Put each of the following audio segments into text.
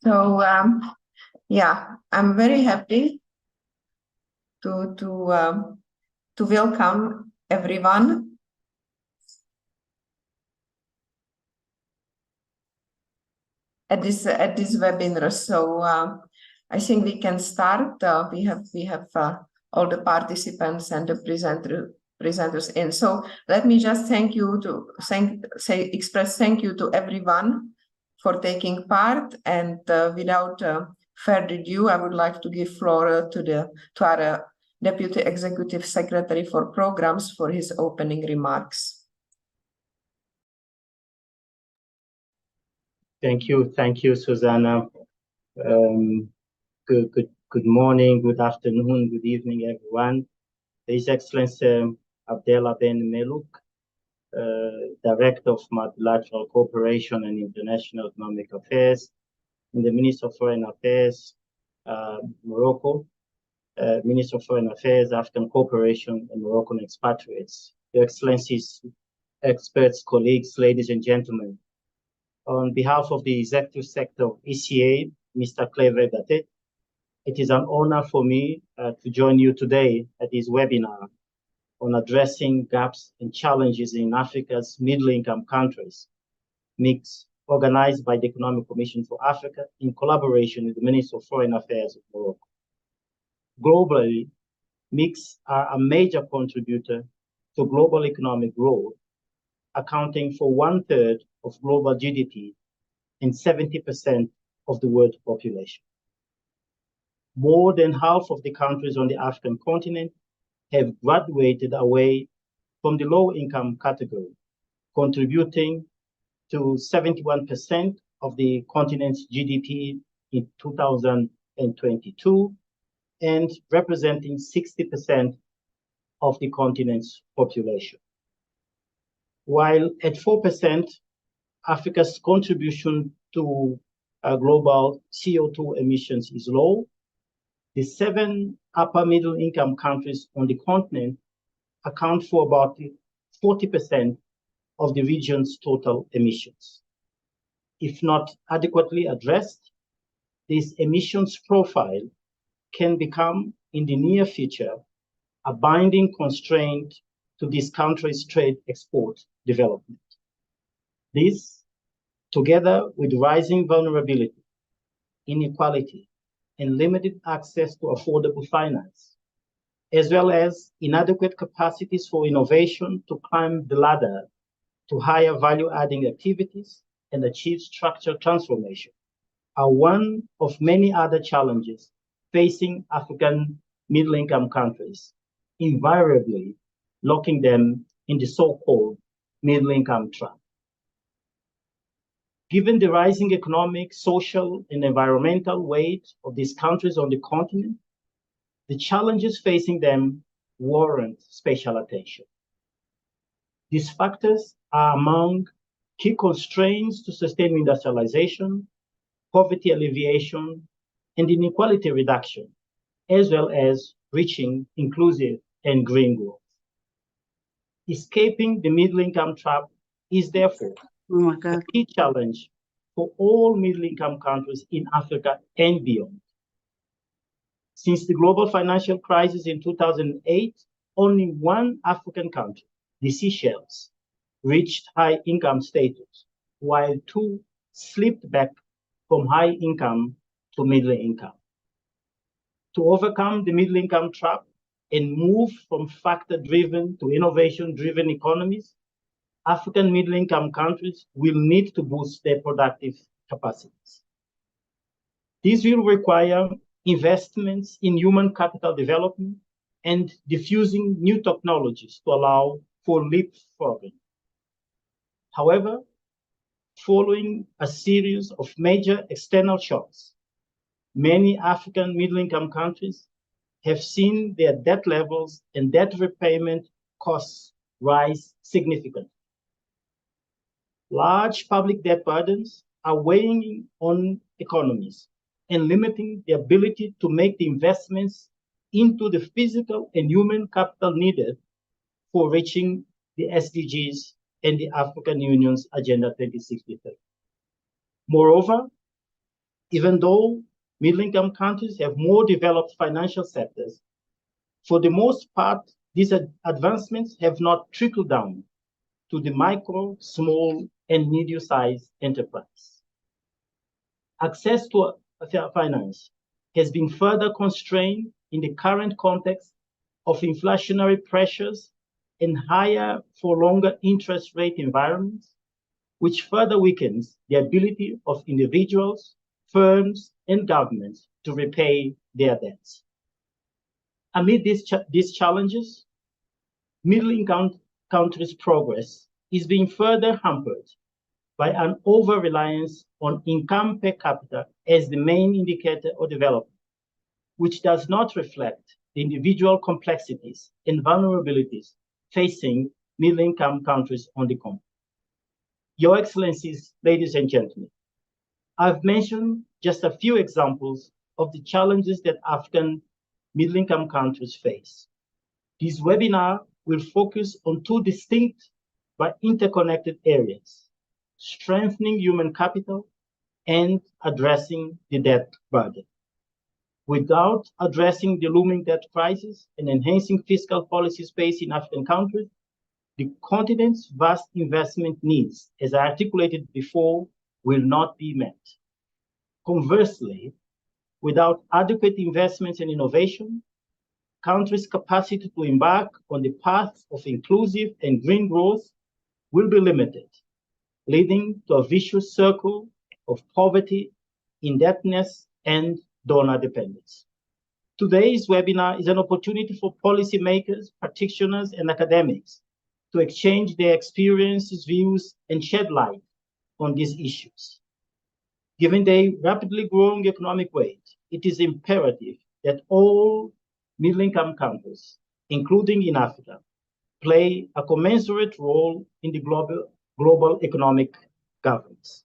So yeah, I'm very happy to welcome everyone. At this webinar. So I think we can start. We have all the participants and the presenters in. So let me just express thank you to everyone for taking part. And without further ado, I would like to give floor to our Deputy Executive Secretary for Programs for his opening remarks. Thank you, Susanna. Good morning, good afternoon, good evening, everyone. His Excellency Abdella Ben Meluk, Director of Multilateral Cooperation and International Economic Affairs in the Ministry of Foreign Affairs, Morocco, Minister of Foreign Affairs, African Cooperation, and Moroccan expatriates. Your Excellencies, experts, colleagues, ladies and gentlemen. On behalf of the executive sector of ECA, Mr. Clever Gatet, it is an honor for me to join you today at this webinar on addressing gaps and challenges in Africa's middle-income countries, MICs, organized by the Economic Commission for Africa in collaboration with the Ministry of Foreign Affairs of Morocco. Globally, MICs are a major contributor to global economic growth, accounting for 1/3 of global GDP and 70% of the world population. More than half of the countries on the African continent have graduated away from the low-income category, contributing to 71% of the continent's GDP in 2022 and representing 60% of the continent's population. While at 4%, Africa's contribution to global CO2 emissions is low, the 7 upper middle income countries on the continent account for about 40% of the region's total emissions. If not adequately addressed, this emissions profile can become, in the near future, a binding constraint to this country's trade export development. This, together with rising vulnerability, inequality, and limited access to affordable finance, as well as inadequate capacities for innovation to climb the ladder to higher value-adding activities and achieve structural transformation, are one of many other challenges facing African middle-income countries, invariably locking them in the so-called middle-income trap. Given the rising economic, social, and environmental weight of these countries on the continent, the challenges facing them warrant special attention. These factors are among key constraints to sustain industrialization, poverty alleviation, and inequality reduction, as well as reaching inclusive and green growth. Escaping the middle-income trap is therefore a key challenge for all middle-income countries in Africa and beyond. Since the global financial crisis in 2008, only one African country, the Seychelles, reached high-income status, while 2 slipped back from high income to middle income. To overcome the middle income trap and move from factor-driven to innovation-driven economies, African middle-income countries will need to boost their productive capacities. This will require investments in human capital development and diffusing new technologies to allow for leapfrogging. However, following a series of major external shocks, many African middle-income countries have seen their debt levels and debt repayment costs rise significantly. Large public debt burdens are weighing on economies and limiting the ability to make the investments into the physical and human capital needed for reaching the SDGs and the African Union's Agenda 2063. Moreover, Even though middle-income countries have more developed financial sectors, for the most part, these advancements have not trickled down to the micro, small, and medium-sized enterprise. Access to finance has been further constrained in the current context of inflationary pressures and higher for longer interest rate environments, which further weakens the ability of individuals, firms, and governments to repay their debts. Amid these challenges, middle-income countries' progress is being further hampered by an over-reliance on income per capita as the main indicator of development, which does not reflect the individual complexities and vulnerabilities facing middle-income countries on the continent. Your Excellencies, ladies and gentlemen, I've mentioned just a few examples of the challenges that African middle-income countries face. This webinar will focus on two distinct but interconnected areas: strengthening human capital and addressing the debt burden. Without addressing the looming debt crisis and enhancing fiscal policy space in African countries, the continent's vast investment needs, as I articulated before, will not be met. Conversely, without adequate investments and innovation, countries' capacity to embark on the path of inclusive and green growth will be limited, leading to a vicious circle of poverty, indebtedness, and donor dependence. Today's webinar is an opportunity for policymakers, practitioners, and academics to exchange their experiences, views, and shed light on these issues. Given their rapidly growing economic weight, it is imperative that all middle-income countries, including in Africa, play a commensurate role in the global economic governance.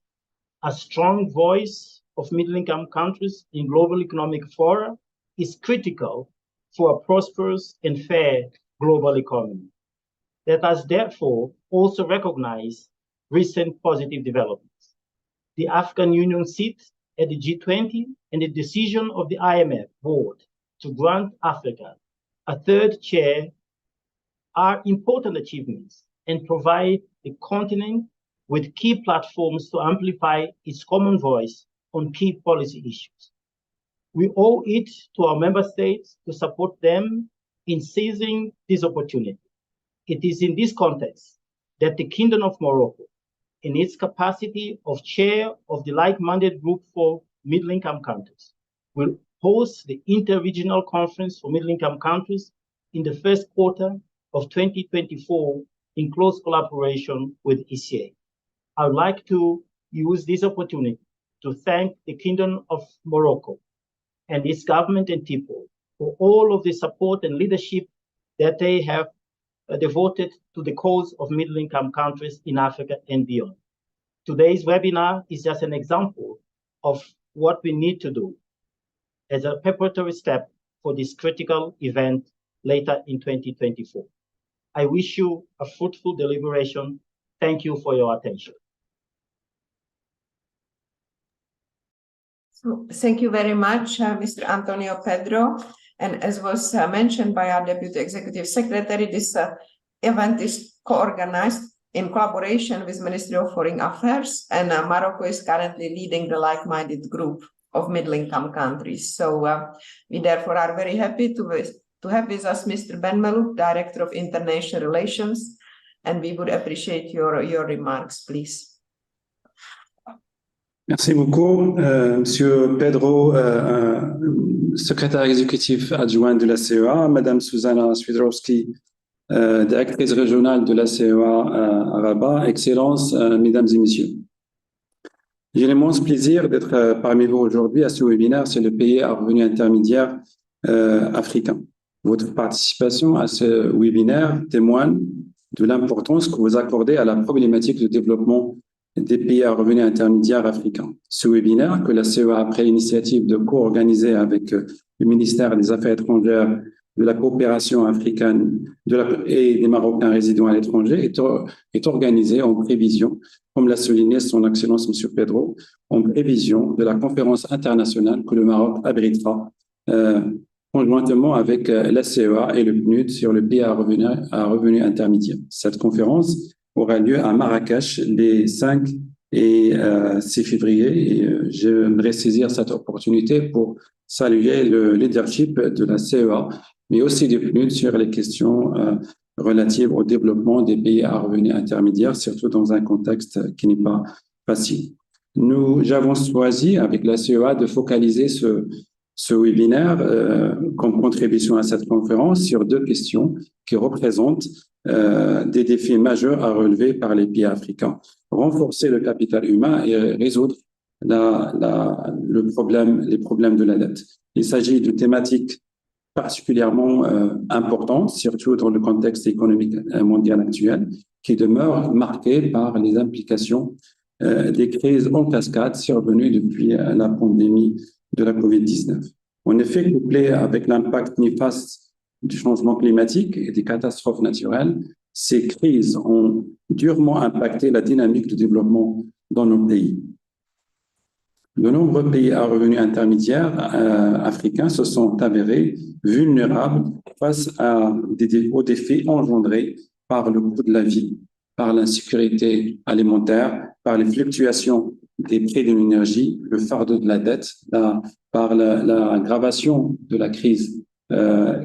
A strong voice of middle-income countries in global economic fora is critical for a prosperous and fair global economy. Let us therefore also recognize recent positive developments. The African Union seat at the G20 and the decision of the IMF board to grant Africa a third chair are important achievements and provide the continent with key platforms to amplify its common voice on key policy issues. We owe it to our member states to support them in seizing this opportunity. It is in this context that the Kingdom of Morocco, in its capacity of chair of the like-minded group for middle-income countries, will host the Inter-Regional Conference for Middle-Income Countries in the first quarter of 2024 in close collaboration with ECA. I would like to use this opportunity to thank the Kingdom of Morocco and its government and people for all of the support and leadership that they have devoted to the cause of middle-income countries in Africa and beyond. Today's webinar is just an example of what we need to do as a preparatory step for this critical event later in 2024. I wish you a fruitful deliberation. Thank you for your attention. So, thank you very much, Mr. Antonio Pedro. And as was mentioned by our Deputy Executive Secretary, this event is co-organized in collaboration with Ministry of Foreign Affairs, and Morocco is currently leading the like-minded group of middle-income countries. So we therefore are very happy to have with us Mr. Ben Melouk, Director of International Relations, and we would appreciate your remarks, please. Merci beaucoup, Monsieur Pedro, secrétaire exécutif adjoint de la CEA, Madame Susanna Swidrowski, directrice régionale de la CEA à Rabat, Excellences, Mesdames et Messieurs. J'ai l'immense plaisir d'être parmi vous aujourd'hui à ce webinaire sur le pays à revenu intermédiaire africain. Votre participation à ce webinaire témoigne de l'importance que vous accordez à la problématique de développement des pays à revenus intermédiaires africains. Ce webinaire, que la CEA a pris l'initiative de co-organiser avec le ministère des Affaires étrangères de la coopération africaine et des Marocains résidant à l'étranger est organisée en prévision, comme l'a souligné son Excellence M. Pedro, en prévision de la conférence internationale que le Maroc abritera conjointement avec la CEA et le PNUD sur le pays à revenu intermédiaire. Cette conférence aura lieu à Marrakech les 5 et 6 février. Et j'aimerais saisir cette opportunité pour saluer le leadership de la CEA, mais aussi du PNUD sur les questions relatives au développement des pays à revenus intermédiaires, surtout dans un contexte qui n'est pas facile. Nous avons choisi avec la CEA de focaliser ce webinaire comme contribution à cette conférence sur 2 questions qui représentent des défis majeurs à relever par les pays africains. Renforcer le capital humain et résoudre les problèmes de la dette. Il s'agit de thématiques particulièrement importantes, surtout dans le contexte économique mondial actuel, qui demeure marqué par les implications des crises en cascade survenues depuis la pandémie de la COVID-19. En effet, couplé avec l'impact néfaste du changement climatique et des catastrophes naturelles, ces crises ont durement impacté la dynamique de développement dans nos pays. De nombreux pays à revenus intermédiaires africains se sont avérés vulnérables face aux défis engendrés par le coût de la vie, par l'insécurité alimentaire, par les fluctuations des prix de l'énergie, le fardeau de la dette, par l'aggravation de la crise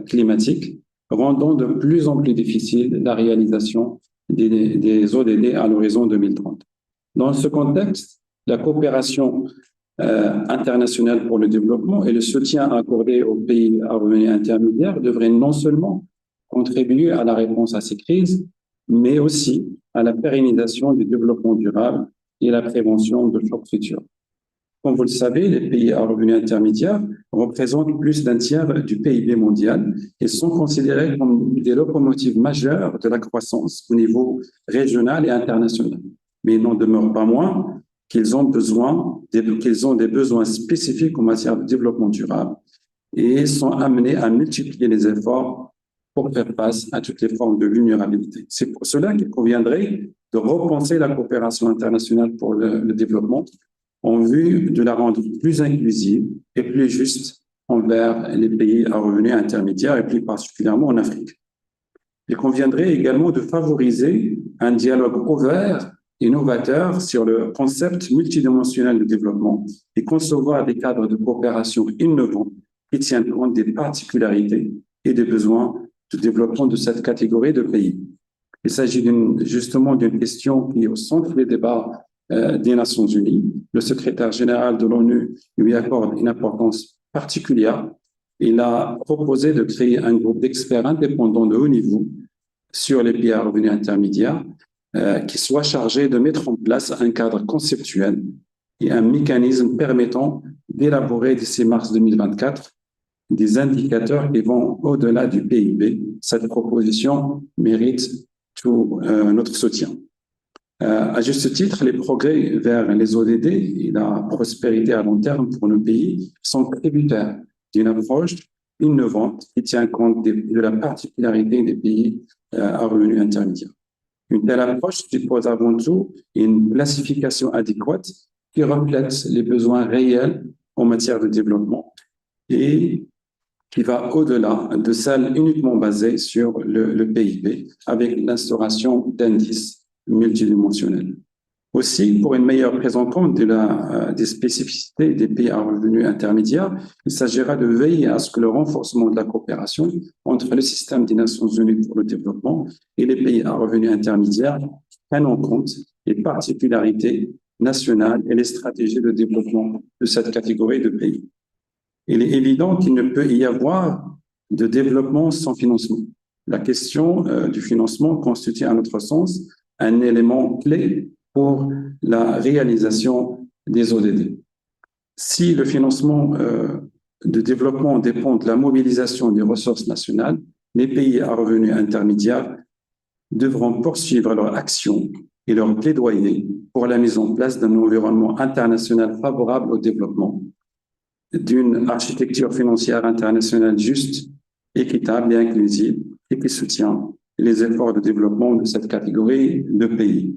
climatique, rendant de plus en plus difficile la réalisation des ODD à l'horizon 2030. Dans ce contexte, la coopération internationale pour le développement et le soutien accordé aux pays à revenus intermédiaires devraient non seulement contribuer à la réponse à ces crises, mais aussi à la pérennisation du développement durable et la prévention de chocs futurs. Comme vous le savez, les pays à revenus intermédiaires représentent plus d'un tiers du PIB mondial et sont considérés comme des locomotives majeures de la croissance au niveau régional et international. Mais il n'en demeure pas moins qu'ils ont des besoins spécifiques en matière de développement durable et sont amenés à multiplier les efforts pour faire face à toutes les formes de vulnérabilité. C'est pour cela qu'il conviendrait de repenser la coopération internationale pour le développement en vue de la rendre plus inclusive et plus juste envers les pays à revenus intermédiaires et plus particulièrement en Afrique. Il conviendrait également de favoriser un dialogue ouvert et novateur sur le concept multidimensionnel de développement et concevoir des cadres de coopération innovants qui tiennent compte des particularités et des besoins de développement de cette catégorie de pays. Il s'agit justement d'une question qui est au centre des débats des Nations Unies. Le secrétaire général de l'ONU lui accorde une importance particulière. Il a proposé de créer un groupe d'experts indépendants de haut niveau sur les pays à revenus intermédiaires qui soit chargé de mettre en place un cadre conceptuel et un mécanisme permettant d'élaborer d'ici mars 2024 des indicateurs qui vont au-delà du PIB. Cette proposition mérite tout notre soutien. À juste titre, les progrès vers les ODD et la prospérité à long terme pour nos pays sont tributaires d'une approche innovante qui tient compte de la particularité des pays à revenus intermédiaires. Une telle approche suppose avant tout une classification adéquate qui reflète les besoins réels en matière de développement et qui va au-delà de celle uniquement basée sur le PIB avec l'instauration d'indices multidimensionnels. Aussi, pour une meilleure prise en compte des spécificités des pays à revenus intermédiaires, il s'agira de veiller à ce que le renforcement de la coopération entre le système des Nations Unies pour le développement et les pays à revenus intermédiaires prenne en compte les particularités nationales et les stratégies de développement de cette catégorie de pays. Il est évident qu'il ne peut y avoir de développement sans financement. La question du financement constitue, à notre sens, un élément clé pour la réalisation des ODD. Si le financement de développement dépend de la mobilisation des ressources nationales, les pays à revenus intermédiaires devront poursuivre leur action et leur plaidoyer pour la mise en place d'un environnement international favorable au développement, d'une architecture financière internationale juste équitable et inclusive et qui soutient les efforts de développement de cette catégorie de pays.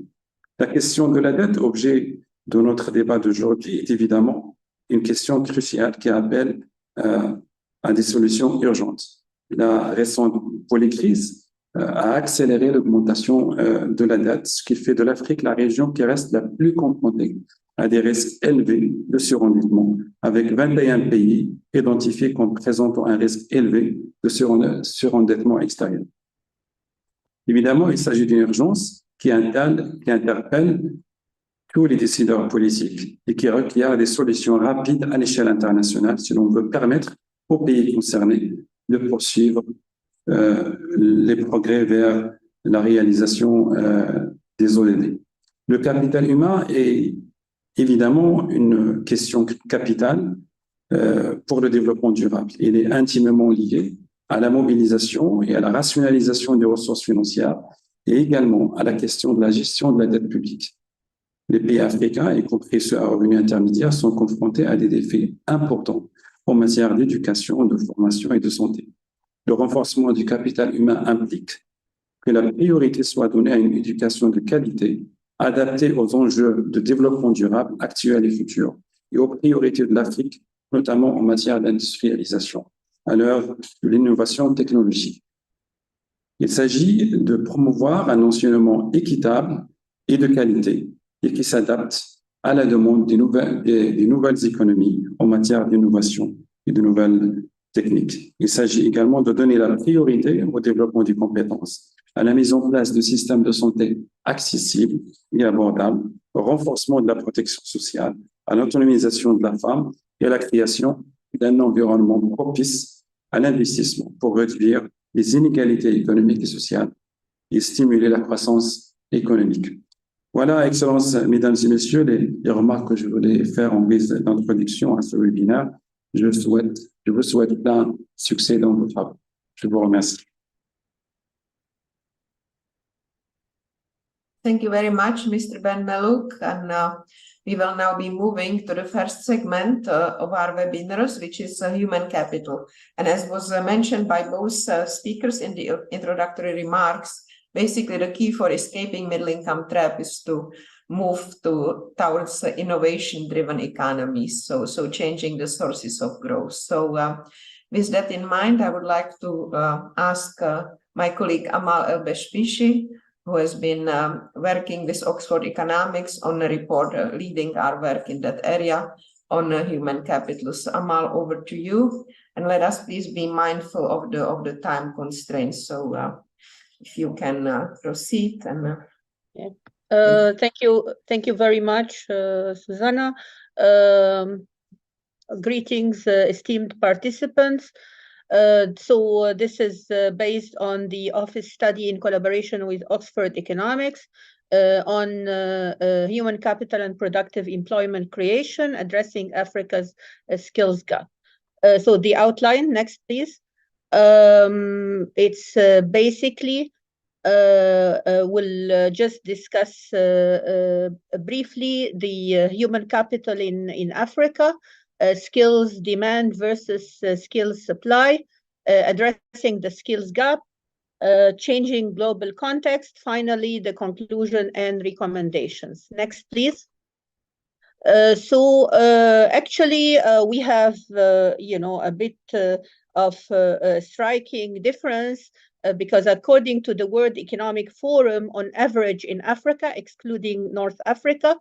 La question de la dette, objet de notre débat d'aujourd'hui, est évidemment une question cruciale qui appelle à des solutions urgentes. La récente polycrise a accéléré l'augmentation de la dette, ce qui fait de l'Afrique la région qui reste la plus confrontée à des risques élevés de surendettement, avec 21 pays identifiés comme présentant un risque élevé de surendettement extérieur. Évidemment, il s'agit d'une urgence qui interpelle tous les décideurs politiques et qui requiert des solutions rapides à l'échelle internationale si l'on veut permettre aux pays concernés de poursuivre les progrès vers la réalisation des ODD. Le capital humain est évidemment une question capitale pour le développement durable. Il est intimement lié à la mobilisation et à la rationalisation des ressources financières et également à la question de la gestion de la dette publique. Les pays africains, y compris ceux à revenus intermédiaires, sont confrontés à des défis importants en matière d'éducation, de formation et de santé. Le renforcement du capital humain implique que la priorité soit donnée à une éducation de qualité, adaptée aux enjeux de développement durable actuels et futurs, et aux priorités de l'Afrique, notamment en matière d'industrialisation, à l'heure de l'innovation technologique. Il s'agit de promouvoir un enseignement équitable et de qualité, et qui s'adapte à la demande des nouvelles économies en matière d'innovation et de nouvelles techniques. Il s'agit également de donner la priorité au développement des compétences, à la mise en place de systèmes de santé accessibles et abordables, au renforcement de la protection sociale, à l'autonomisation de la femme et à la création d'un environnement propice à l'investissement pour réduire les inégalités économiques et sociales et stimuler la croissance économique. Voilà, Excellences, Mesdames et Messieurs, les remarques que je voulais faire en guise d'introduction à ce webinaire. Je vous souhaite plein succès dans vos travaux. Je vous remercie. Thank you very much, Mr. Ben Melouk. And we will now be moving to the first segment of our webinars, which is human capital. And as was mentioned by both speakers in the introductory remarks, basically the key for escaping middle-income trap is to move towards innovation-driven economies, so changing the sources of growth. So with that in mind, I would like to ask my colleague Amal El-Beshbishi, who has been working with Oxford Economics on a report leading our work in that area on human capital. So Amal, over to you, and let us please be mindful of the time constraints. So if you can proceed. And thank you very much, Susanna. Greetings, esteemed participants. So this is based on the office study in collaboration with Oxford Economics on human capital and productive employment creation, addressing Africa's skills gap. So the outline, next please. It's basically, we'll just discuss briefly the human capital in Africa, skills demand versus skills supply, addressing the skills gap, changing global context, finally the conclusion and recommendations. Next, please. So actually we have a bit of a striking difference because according to the World Economic Forum, on average in Africa, excluding North Africa,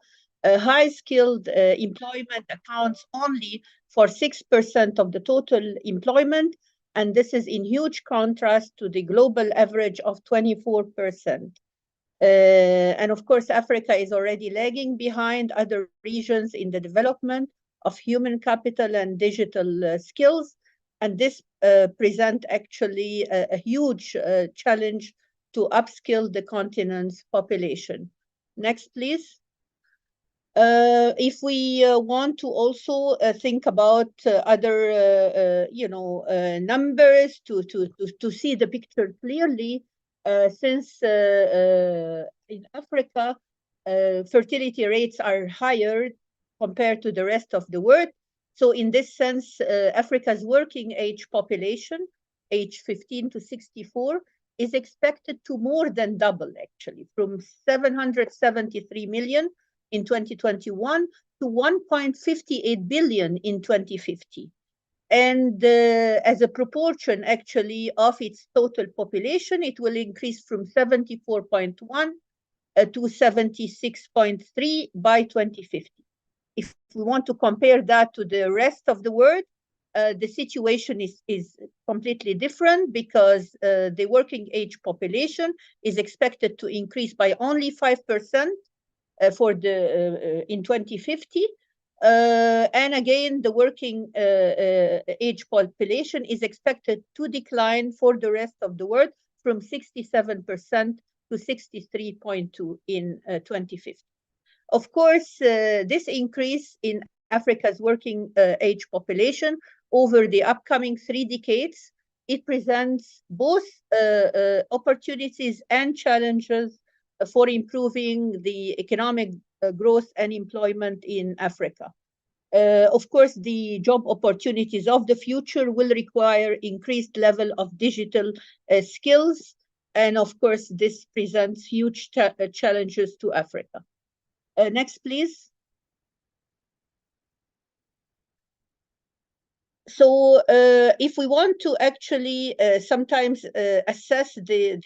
high-skilled employment accounts only for 6% of the total employment, and this is in huge contrast to the global average of 24%. And of course, Africa is already lagging behind other regions in the development of human capital and digital skills, and this presents actually a huge challenge to upskill the continent's population. Next, please. If we want to also think about other, numbers to see the picture clearly, since in Africa, fertility rates are higher compared to the rest of the world. So in this sense, Africa's working age population age 15 to 64 is expected to more than double, actually, from 773 million in 2021 to 1.58 billion in 2050. And as a proportion, actually, of its total population, it will increase from 74.1 to 76.3 by 2050. If we want to compare that to the rest of the world, the situation is completely different, because the working age population is expected to increase by only 5% for the in 2050. And again, the working age population is expected to decline for the rest of the world from 67% to 63.2 in 2050. Of course, this increase in Africa's working age population over the upcoming 3 decades, it presents both opportunities and challenges for improving the economic growth and employment in Africa. Of course, the job opportunities of the future will require increased level of digital skills. And of course, this presents huge challenges to Africa. Next, please. So if we want to actually sometimes assess the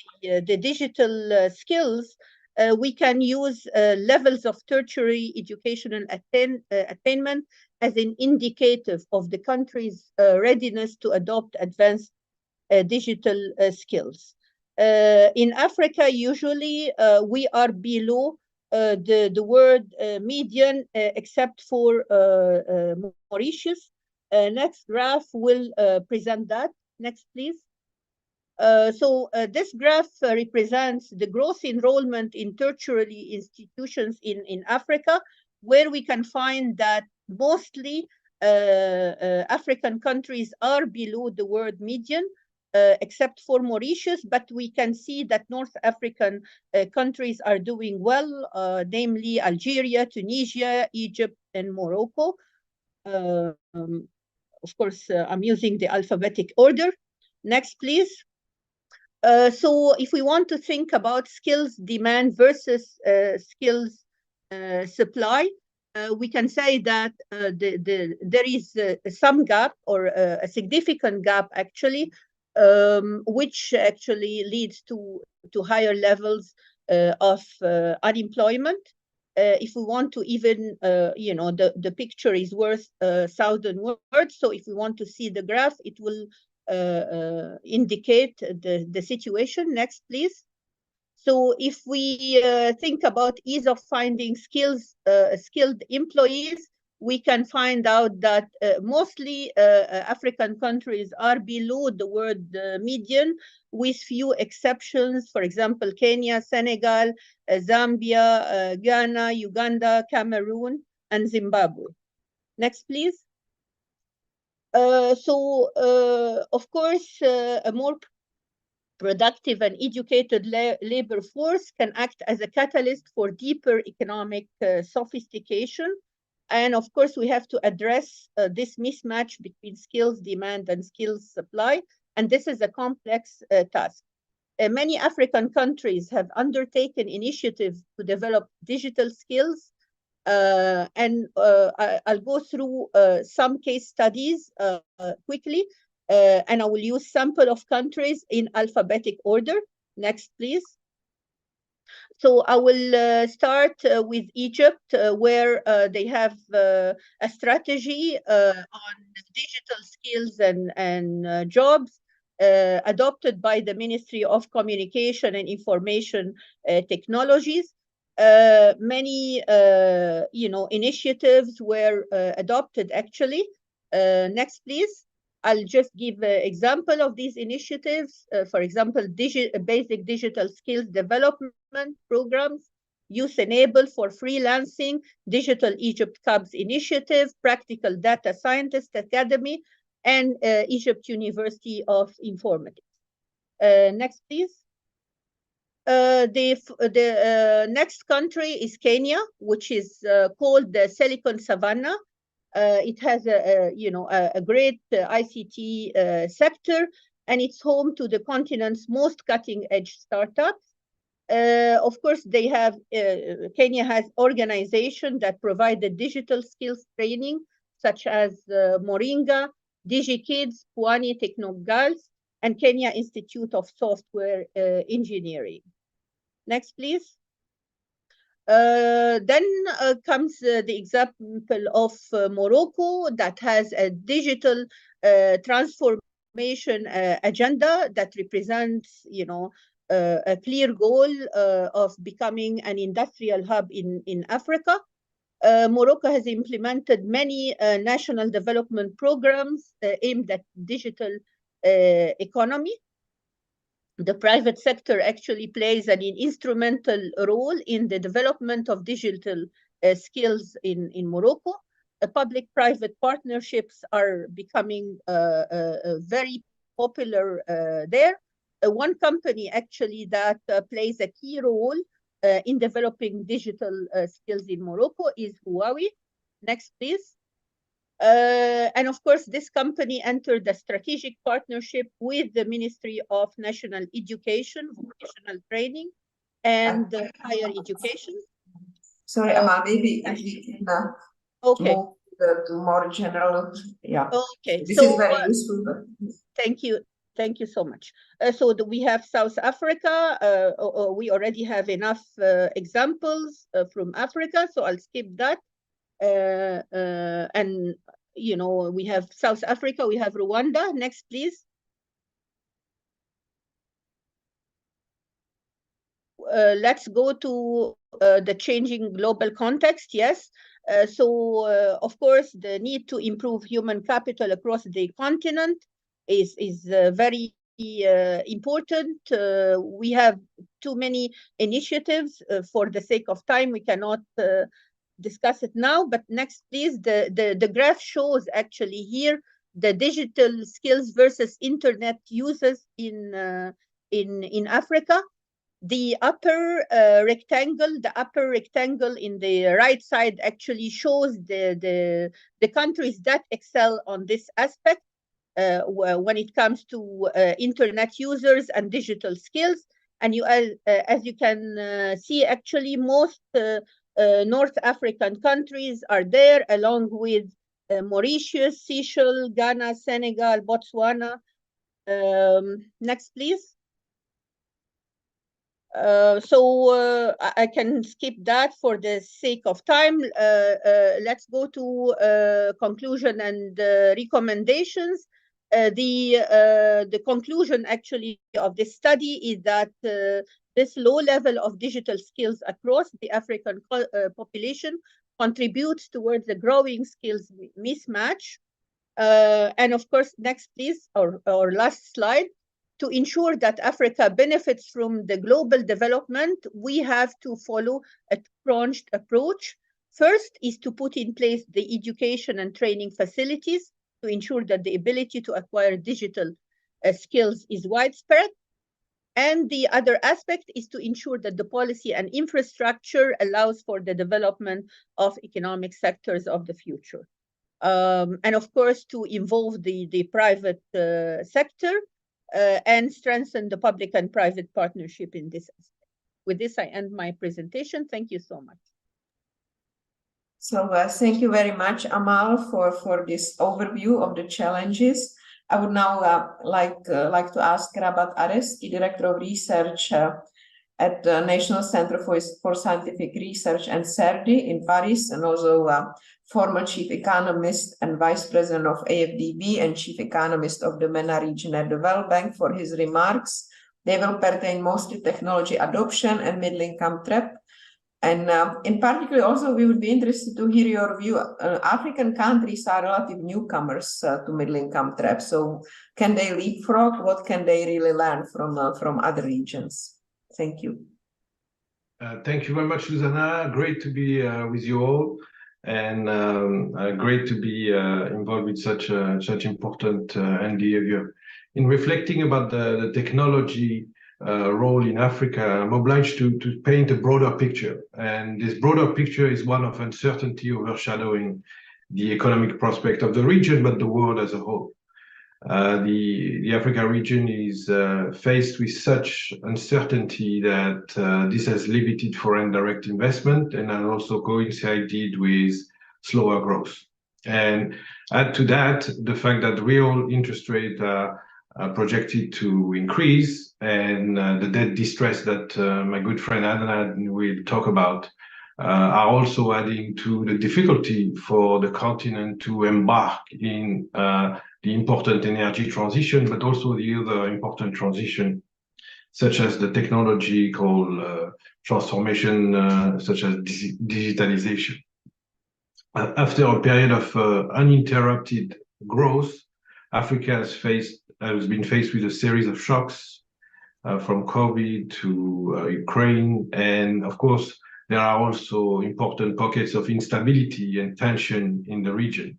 digital skills, we can use levels of tertiary educational attainment as an indicator of the country's readiness to adopt advanced digital skills. In Africa, usually we are below the world median, except for Mauritius. Next graph will present that. Next, please. So this graph represents the gross enrollment in tertiary institutions in Africa, where we can find that mostly African countries are below the world median, except for Mauritius, but we can see that North African countries are doing well, namely Algeria, Tunisia, Egypt, and Morocco. Of course, I'm using the alphabetic order. Next, please. So if we want to think about skills demand versus skills supply, we can say that there is some gap, or a significant gap actually, which actually leads to higher levels of unemployment. If we want to even, the picture is worth 1,000 words. So if we want to see the graph, it will indicate the situation. Next, please. So if we think about ease of finding skilled employees, we can find out that mostly African countries are below the world median, with few exceptions. For example, Kenya, Senegal, Zambia, Ghana, Uganda, Cameroon, and Zimbabwe. Next, please. Of course, a more productive and educated labor force can act as a catalyst for deeper economic sophistication. And of course, we have to address this mismatch between skills demand and skills supply. And this is a complex task. Many African countries have undertaken initiatives to develop digital skills. And I'll go through some case studies quickly. And I will use sample of countries in alphabetic order. Next, please. So I will start with Egypt, where they have a strategy on digital skills and jobs adopted by the Ministry of Communication and Information Technologies. Many initiatives were adopted actually. Next, please. I'll just give an example of these initiatives. For example, basic digital skills development programs, Youth Enable for freelancing, Digital Egypt Cubs initiative, Practical Data Scientist Academy, and Egypt University of Informatics. Next, please. The next country is Kenya, which is called the Silicon Savannah. It has a great ICT sector, and it's home to the continent's most cutting-edge startups. Of course, they have Kenya has organizations that provide the digital skills training, such as Moringa, DigiKids, Pwani Technogirls, and Kenya Institute of Software Engineering. Next, please. Then comes the example of Morocco that has a digital transformation agenda that represents, a clear goal of becoming an industrial hub in Africa. Morocco has implemented many national development programs aimed at digital economy. The private sector actually plays an instrumental role in the development of digital skills in Morocco. Public-private partnerships are becoming very popular there. One company actually that plays a key role in developing digital skills in Morocco is Huawei. Next, please. And of course, this company entered a strategic partnership with the Ministry of National Education, Vocational Training, and Higher Education. Sorry, Amal, maybe if we can move to more general. Yeah. Okay. This is very useful. Thank you. Thank you so much. So we have South Africa. We already have enough examples from Africa, so I'll skip that. And we have South Africa, we have Rwanda. Next, please. Let's go to the changing global context. Yes. Of course, the need to improve human capital across the continent is very important. We have too many initiatives. For the sake of time, we cannot discuss it now, but next, please. The graph shows actually here the digital skills versus internet users in Africa. The upper rectangle in the right side actually shows the countries that excel on this aspect when it comes to internet users and digital skills. And as you can see, actually most North African countries are there, along with Mauritius, Seychelles, Ghana, Senegal, Botswana. Next, please. I can skip that for the sake of time. Let's go to conclusion and recommendations. The conclusion actually of this study is that this low level of digital skills across the African population contributes towards the growing skills mismatch. And of course, next please, or last slide. To ensure that Africa benefits from the global development, we have to follow a pronged approach. First is to put in place the education and training facilities to ensure that the ability to acquire digital skills is widespread. And the other aspect is to ensure that the policy and infrastructure allows for the development of economic sectors of the future. And of course, to involve the private sector and strengthen the public and private partnership in this aspect. With this, I end my presentation. Thank you so much. So thank you very much, Amal, for this overview of the challenges. I would now like to ask Rabat Areski, Director of Research at the National Center for Scientific Research and CERDI in Paris, and also former Chief Economist and Vice President of AFDB and Chief Economist of the MENA region at the World Bank, for his remarks. They will pertain mostly to technology adoption and middle-income trap. And in particular, also, we would be interested to hear your view. African countries are relative newcomers to middle-income trap. So can they leapfrog? What can they really learn from other regions? Thank you. Thank you very much, Susanna. Great to be with you all, and great to be involved with such important endeavor. In reflecting about the technology role in Africa, I'm obliged to paint a broader picture. And this broader picture is one of uncertainty overshadowing the economic prospect of the region, but the world as a whole. The Africa region is faced with such uncertainty that this has limited foreign direct investment and has also coincided with slower growth. And add to that the fact that real interest rates are projected to increase, and the debt distress that my good friend Adnan will talk about are also adding to the difficulty for the continent to embark in the important energy transition, but also the other important transition, such as the technological transformation, such as digitalization. After a period of uninterrupted growth, Africa has been faced with a series of shocks from COVID to Ukraine, and of course, there are also important pockets of instability and tension in the region.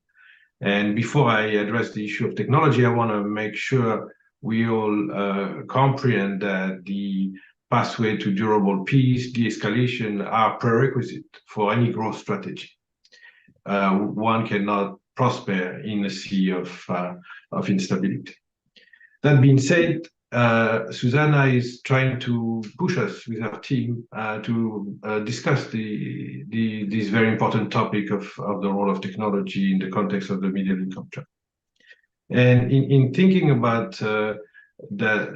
And before I address the issue of technology, I want to make sure we all comprehend that the pathway to durable peace, de-escalation are prerequisite for any growth strategy. One cannot prosper in a sea of instability. That being said, Susanna is trying to push us with her team to discuss this very important topic of the role of technology in the context of the middle income trap. And in thinking about that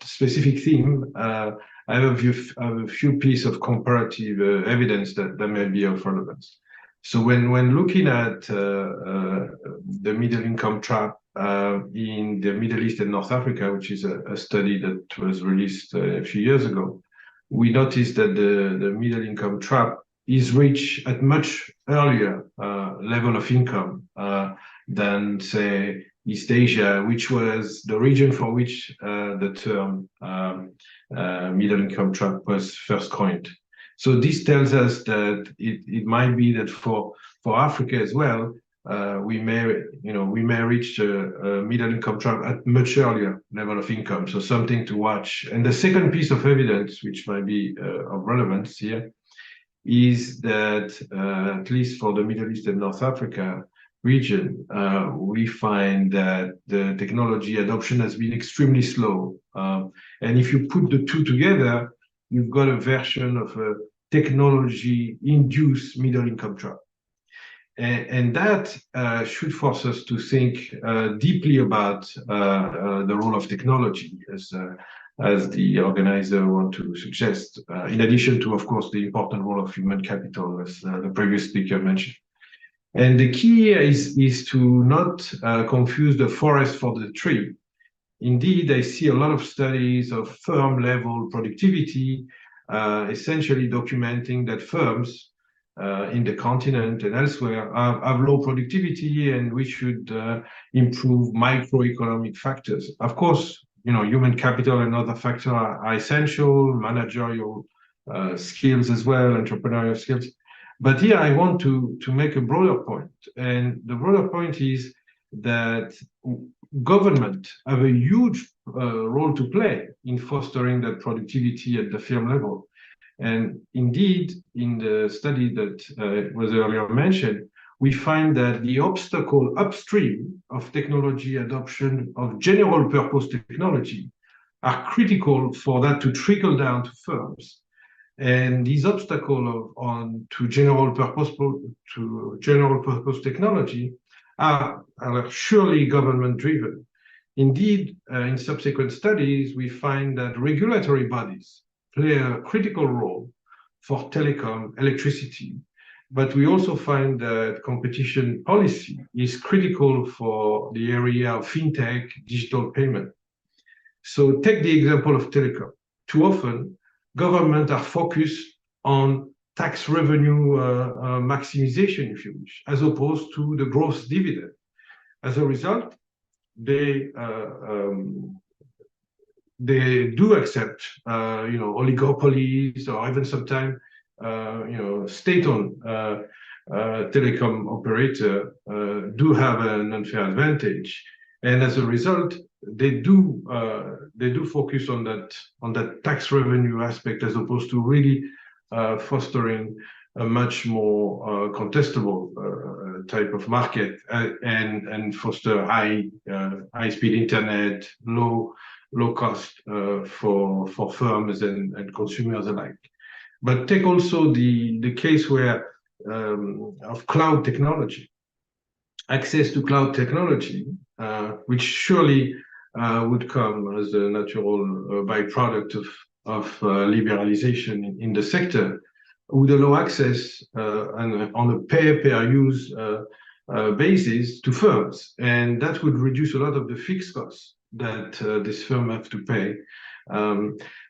specific theme, I have a few pieces of comparative evidence that may be of relevance. So when looking at the middle income trap in the Middle East and North Africa, which is a study that was released a few years ago, we noticed that the middle income trap is reached at much earlier level of income than, say, East Asia, which was the region for which the term middle income trap was first coined. So this tells us that it might be that for Africa as well, we may reach a middle income trap at much earlier level of income. So something to watch. And the second piece of evidence, which might be of relevance here, is that at least for the Middle East and North Africa region, we find that the technology adoption has been extremely slow. And if you put the two together, you've got a version of a technology-induced middle-income trap. And that should force us to think deeply about the role of technology, as the organizer want to suggest, in addition to, of course, the important role of human capital, as the previous speaker mentioned. And the key is to not confuse the forest for the tree. Indeed, I see a lot of studies of firm-level productivity, essentially documenting that firms in the continent and elsewhere have low productivity, and we should improve microeconomic factors. Of course, human capital and other factors are essential, managerial skills as well, entrepreneurial skills. But here I want to make a broader point, and the broader point is that government have a huge role to play in fostering that productivity at the firm level. And indeed, in the study that was earlier mentioned, we find that the obstacle upstream of technology adoption of general purpose technology are critical for that to trickle down to firms. And these obstacles to general purpose technology are surely government driven. Indeed, in subsequent studies, we find that regulatory bodies play a critical role for telecom, electricity, but we also find that competition policy is critical for the area of fintech, digital payment. So take the example of telecom. Too often, governments are focused on tax revenue maximization, if you wish, as opposed to the gross dividend. As a result, they do accept, oligopolies, or even sometimes, state-owned telecom operator do have an unfair advantage, and as a result, they do focus on that tax revenue aspect, as opposed to really fostering a much more contestable type of market and foster high-speed internet, low cost for firms and consumers alike. But take also the case where of cloud technology, access to cloud technology, which surely would come as a natural byproduct of liberalization in the sector, would allow access on a pay-per-use basis to firms, and that would reduce a lot of the fixed costs that this firm have to pay.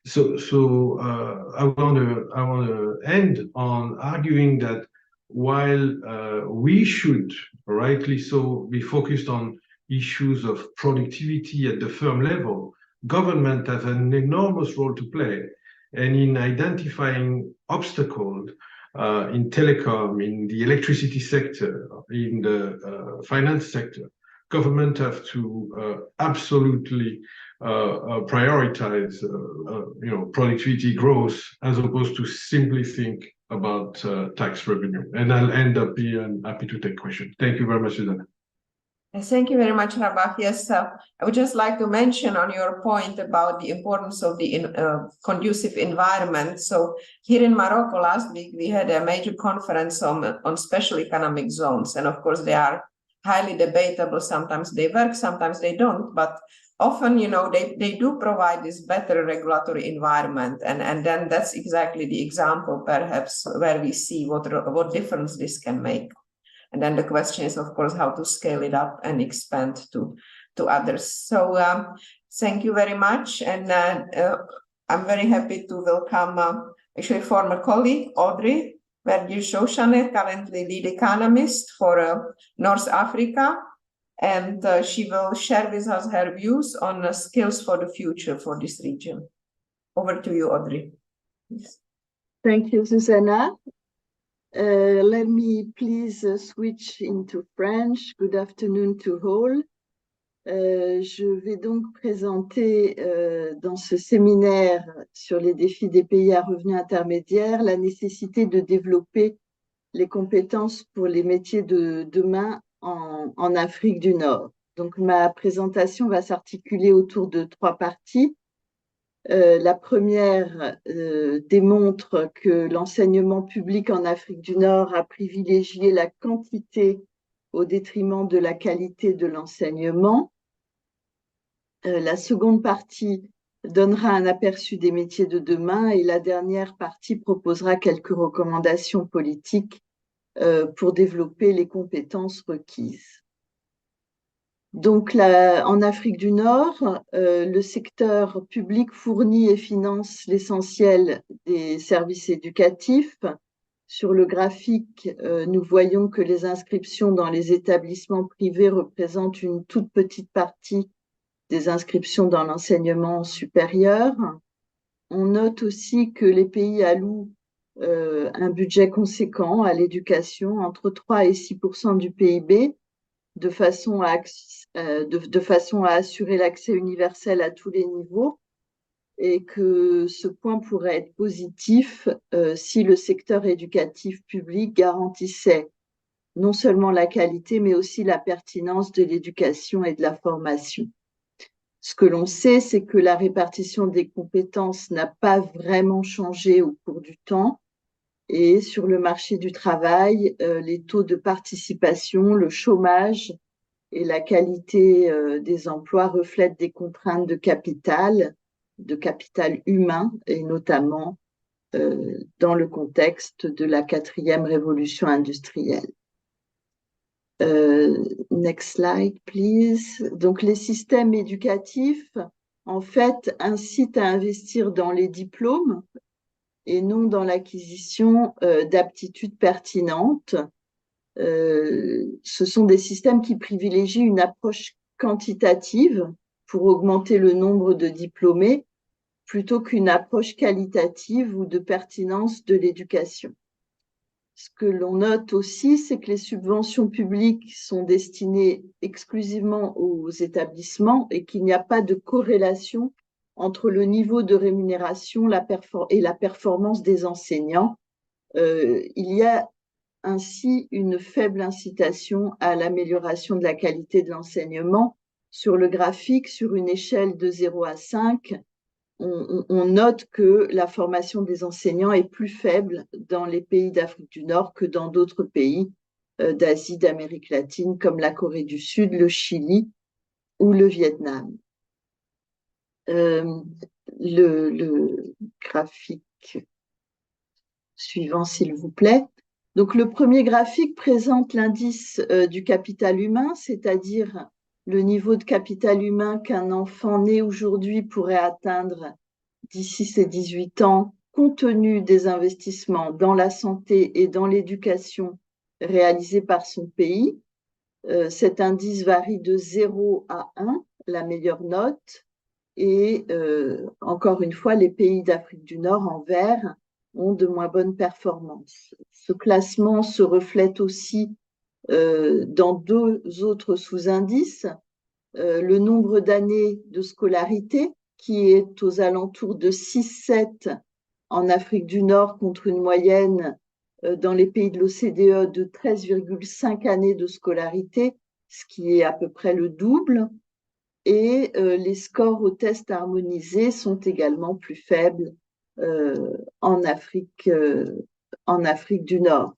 So I want to end on arguing that while we should, rightly so, be focused on issues of productivity at the firm level, government has an enormous role to play, and in identifying obstacles in telecom, in the electricity sector, in the finance sector, government have to absolutely prioritize, productivity growth as opposed to simply think about tax revenue. And I'll end up being happy to take questions. Thank you very much, Susanna. Thank you very much, Rabah. Yes, I would just like to mention on your point about the importance of the conducive environment. So here in Morocco last week, we had a major conference on special economic zones. And of course, they are highly debatable. Sometimes they work, sometimes they don't. But often, they do provide this better regulatory environment. And then that's exactly the example, perhaps, where we see what difference this can make. And then the question is, of course, how to scale it up and expand to others. So thank you very much. And I'm very happy to welcome actually former colleague, Audrey Verdier-Shoshane, currently lead economist for North Africa. And she will share with us her views on skills for the future for this region. Over to you, Audrey. Please. Thank you, Susanna. Let me please switch into French. Good afternoon to all. Je vais donc présenter dans ce séminaire sur les défis des pays à revenus intermédiaires la nécessité de développer les compétences pour les métiers de demain en Afrique du Nord. Donc ma présentation va s'articuler autour de 3 parties. La première démontre que l'enseignement public en Afrique du Nord a privilégié la quantité au détriment de la qualité de l'enseignement. La seconde partie donnera un aperçu des métiers de demain et la dernière partie proposera quelques recommandations politiques pour développer les compétences requises. Donc, en Afrique du Nord, le secteur public fournit et finance l'essentiel des services éducatifs. Sur le graphique, nous voyons que les inscriptions dans les établissements privés représentent une toute petite partie des inscriptions dans l'enseignement supérieur. On note aussi que les pays allouent un budget conséquent à l'éducation, entre 3 et 6% du PIB, de façon à assurer l'accès universel à tous les niveaux, et que ce point pourrait être positif si le secteur éducatif public garantissait non seulement la qualité, mais aussi la pertinence de l'éducation et de la formation. Ce que l'on sait, c'est que la répartition des compétences n'a pas vraiment changé au cours du temps. Et sur le marché du travail, les taux de participation, le chômage et la qualité des emplois reflètent des contraintes de capital humain, et notamment dans le contexte de la 4e révolution industrielle. Next slide, please. Donc, les systèmes éducatifs, en fait, incitent à investir dans les diplômes et non dans l'acquisition d'aptitudes pertinentes. Ce sont des systèmes qui privilégient une approche quantitative pour augmenter le nombre de diplômés plutôt qu'une approche qualitative ou de pertinence de l'éducation. Ce que l'on note aussi, c'est que les subventions publiques sont destinées exclusivement aux établissements et qu'il n'y a pas de corrélation entre le niveau de rémunération et la performance des enseignants. Il y a ainsi une faible incitation à l'amélioration de la qualité de l'enseignement. Sur le graphique, sur une échelle de 0 à 5, on note que la formation des enseignants est plus faible dans les pays d'Afrique du Nord que dans d'autres pays d'Asie, d'Amérique latine, comme la Corée du Sud, le Chili ou le Vietnam. Le graphique suivant, s'il vous plaît. Donc, le premier graphique présente l'indice du capital humain, c'est-à-dire le niveau de capital humain qu'un enfant né aujourd'hui pourrait atteindre d'ici ses 18 ans, compte tenu des investissements dans la santé et dans l'éducation réalisés par son pays. Cet indice varie de 0 à 1, la meilleure note. Et encore une fois, les pays d'Afrique du Nord en vert ont de moins bonnes performances. Ce classement se reflète aussi dans deux autres sous-indices. Le nombre d'années de scolarité, qui est aux alentours de 6-7 en Afrique du Nord contre une moyenne dans les pays de l'OCDE de 13,5 années de scolarité, ce qui est à peu près le double. Et les scores aux tests harmonisés sont également plus faibles en Afrique du Nord.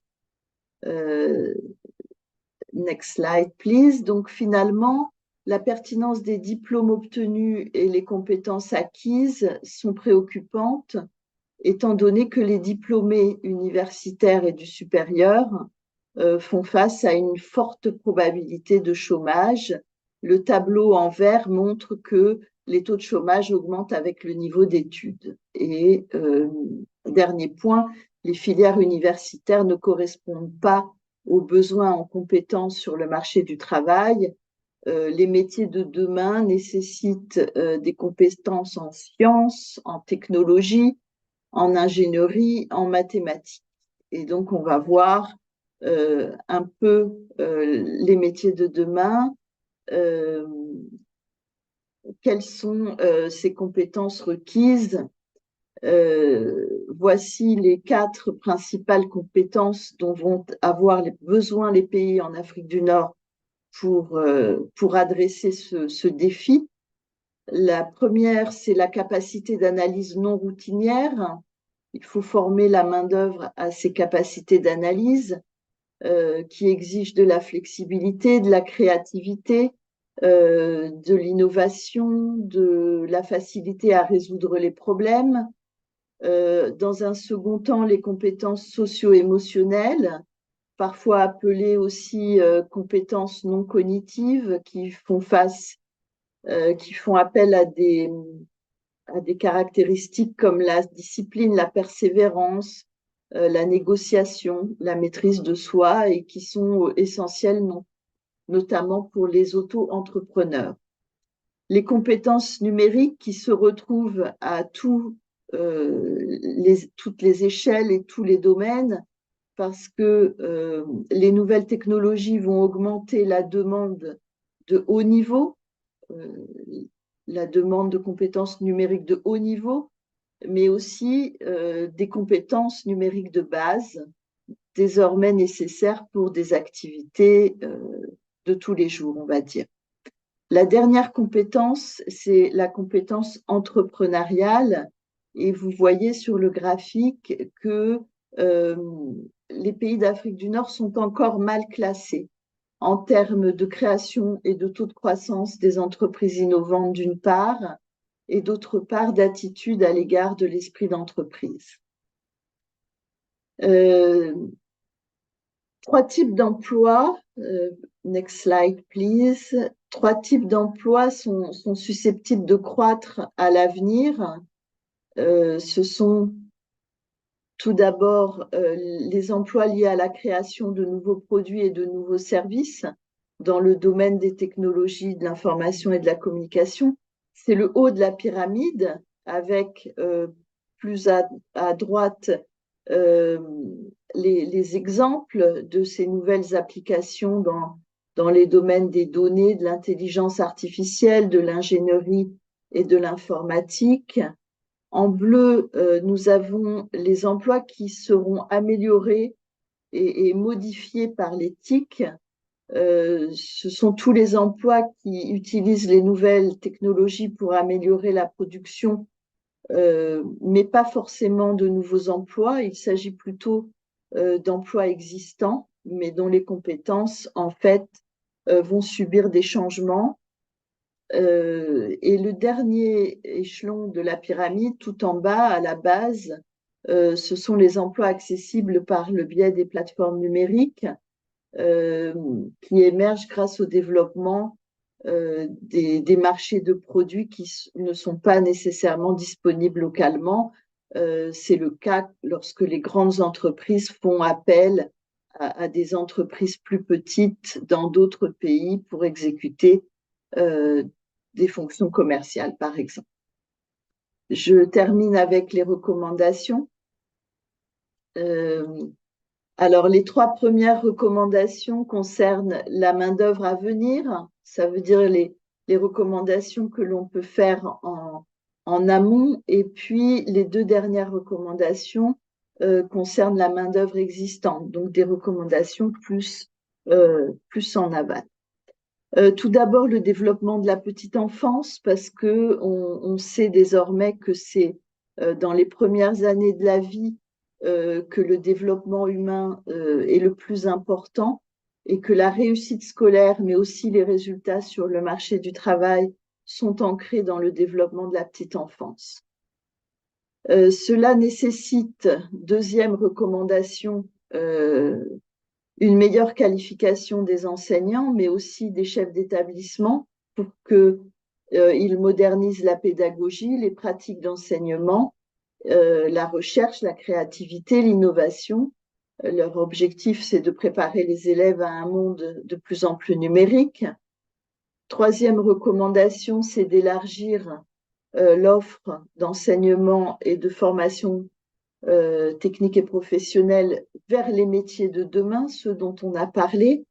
Next slide, please. Donc finalement, la pertinence des diplômes obtenus et les compétences acquises sont préoccupantes, étant donné que les diplômés universitaires et du supérieur font face à une forte probabilité de chômage. Le tableau en vert montre que les taux de chômage augmentent avec le niveau d'études. Et dernier point, les filières universitaires ne correspondent pas aux besoins en compétences sur le marché du travail. Les métiers de demain nécessitent des compétences en sciences, en technologie, en ingénierie, en mathématiques. Et donc, on va voir un peu les métiers de demain, quelles sont ces compétences requises. Voici les 4 principales compétences dont vont avoir besoin les pays en Afrique du Nord pour adresser ce défi. La première, c'est la capacité d'analyse non routinière. Il faut former la main-d'œuvre à ces capacités d'analyse qui exigent de la flexibilité, de la créativité, de l'innovation, de la facilité à résoudre les problèmes. Dans un second temps, les compétences socio-émotionnelles, parfois appelées aussi compétences non cognitives, qui font appel à des caractéristiques comme la discipline, la persévérance, la négociation, la maîtrise de soi et qui sont essentielles notamment pour les auto-entrepreneurs. Les compétences numériques qui se retrouvent à toutes les échelles et tous les domaines parce que les nouvelles technologies vont augmenter la demande de haut niveau, la demande de compétences numériques de haut niveau, mais aussi des compétences numériques de base, désormais nécessaires pour des activités de tous les jours, on va dire. La dernière compétence, c'est la compétence entrepreneuriale. Et vous voyez sur le graphique que les pays d'Afrique du Nord sont encore mal classés en termes de création et de taux de croissance des entreprises innovantes d'une part, et d'autre part d'attitude à l'égard de l'esprit d'entreprise. 3 types d'emplois, next slide please. 3 types d'emplois sont susceptibles de croître à l'avenir. Ce sont tout d'abord les emplois liés à la création de nouveaux produits et de nouveaux services dans le domaine des technologies de l'information et de la communication. C'est le haut de la pyramide avec plus à droite les exemples de ces nouvelles applications dans les domaines des données, de l'intelligence artificielle, de l'ingénierie et de l'informatique. En bleu, nous avons les emplois qui seront améliorés est modifié par l'éthique. Ce sont tous les emplois qui utilisent les nouvelles technologies pour améliorer la production, mais pas forcément de nouveaux emplois. Il s'agit plutôt d'emplois existants, mais dont les compétences, en fait, vont subir des changements. Et le dernier échelon de la pyramide, tout en bas, à la base, ce sont les emplois accessibles par le biais des plateformes numériques qui émergent grâce au développement des marchés de produits qui ne sont pas nécessairement disponibles localement. C'est le cas lorsque les grandes entreprises font appel à des entreprises plus petites dans d'autres pays pour exécuter des fonctions commerciales, par exemple. Je termine avec les recommandations. Alors, les 3 premières recommandations concernent la main-d'œuvre à venir. Ça veut dire les recommandations que l'on peut faire en amont. Et puis, les 2 dernières recommandations concernent la main-d'œuvre existante, donc des recommandations plus en aval. Tout d'abord, le développement de la petite enfance, parce que on sait désormais que c'est dans les premières années de la vie que le développement humain est le plus important et que la réussite scolaire, mais aussi les résultats sur le marché du travail sont ancrés dans le développement de la petite enfance. Cela nécessite, deuxième recommandation, une meilleure qualification des enseignants, mais aussi des chefs d'établissement pour qu'ils modernisent la pédagogie, les pratiques d'enseignement, la recherche, la créativité, l'innovation. Leur objectif, c'est de préparer les élèves à un monde de plus en plus numérique. Troisième recommandation, c'est d'élargir l'offre d'enseignement et de formation techniques et professionnelles vers les métiers de demain, ceux dont on a parlé.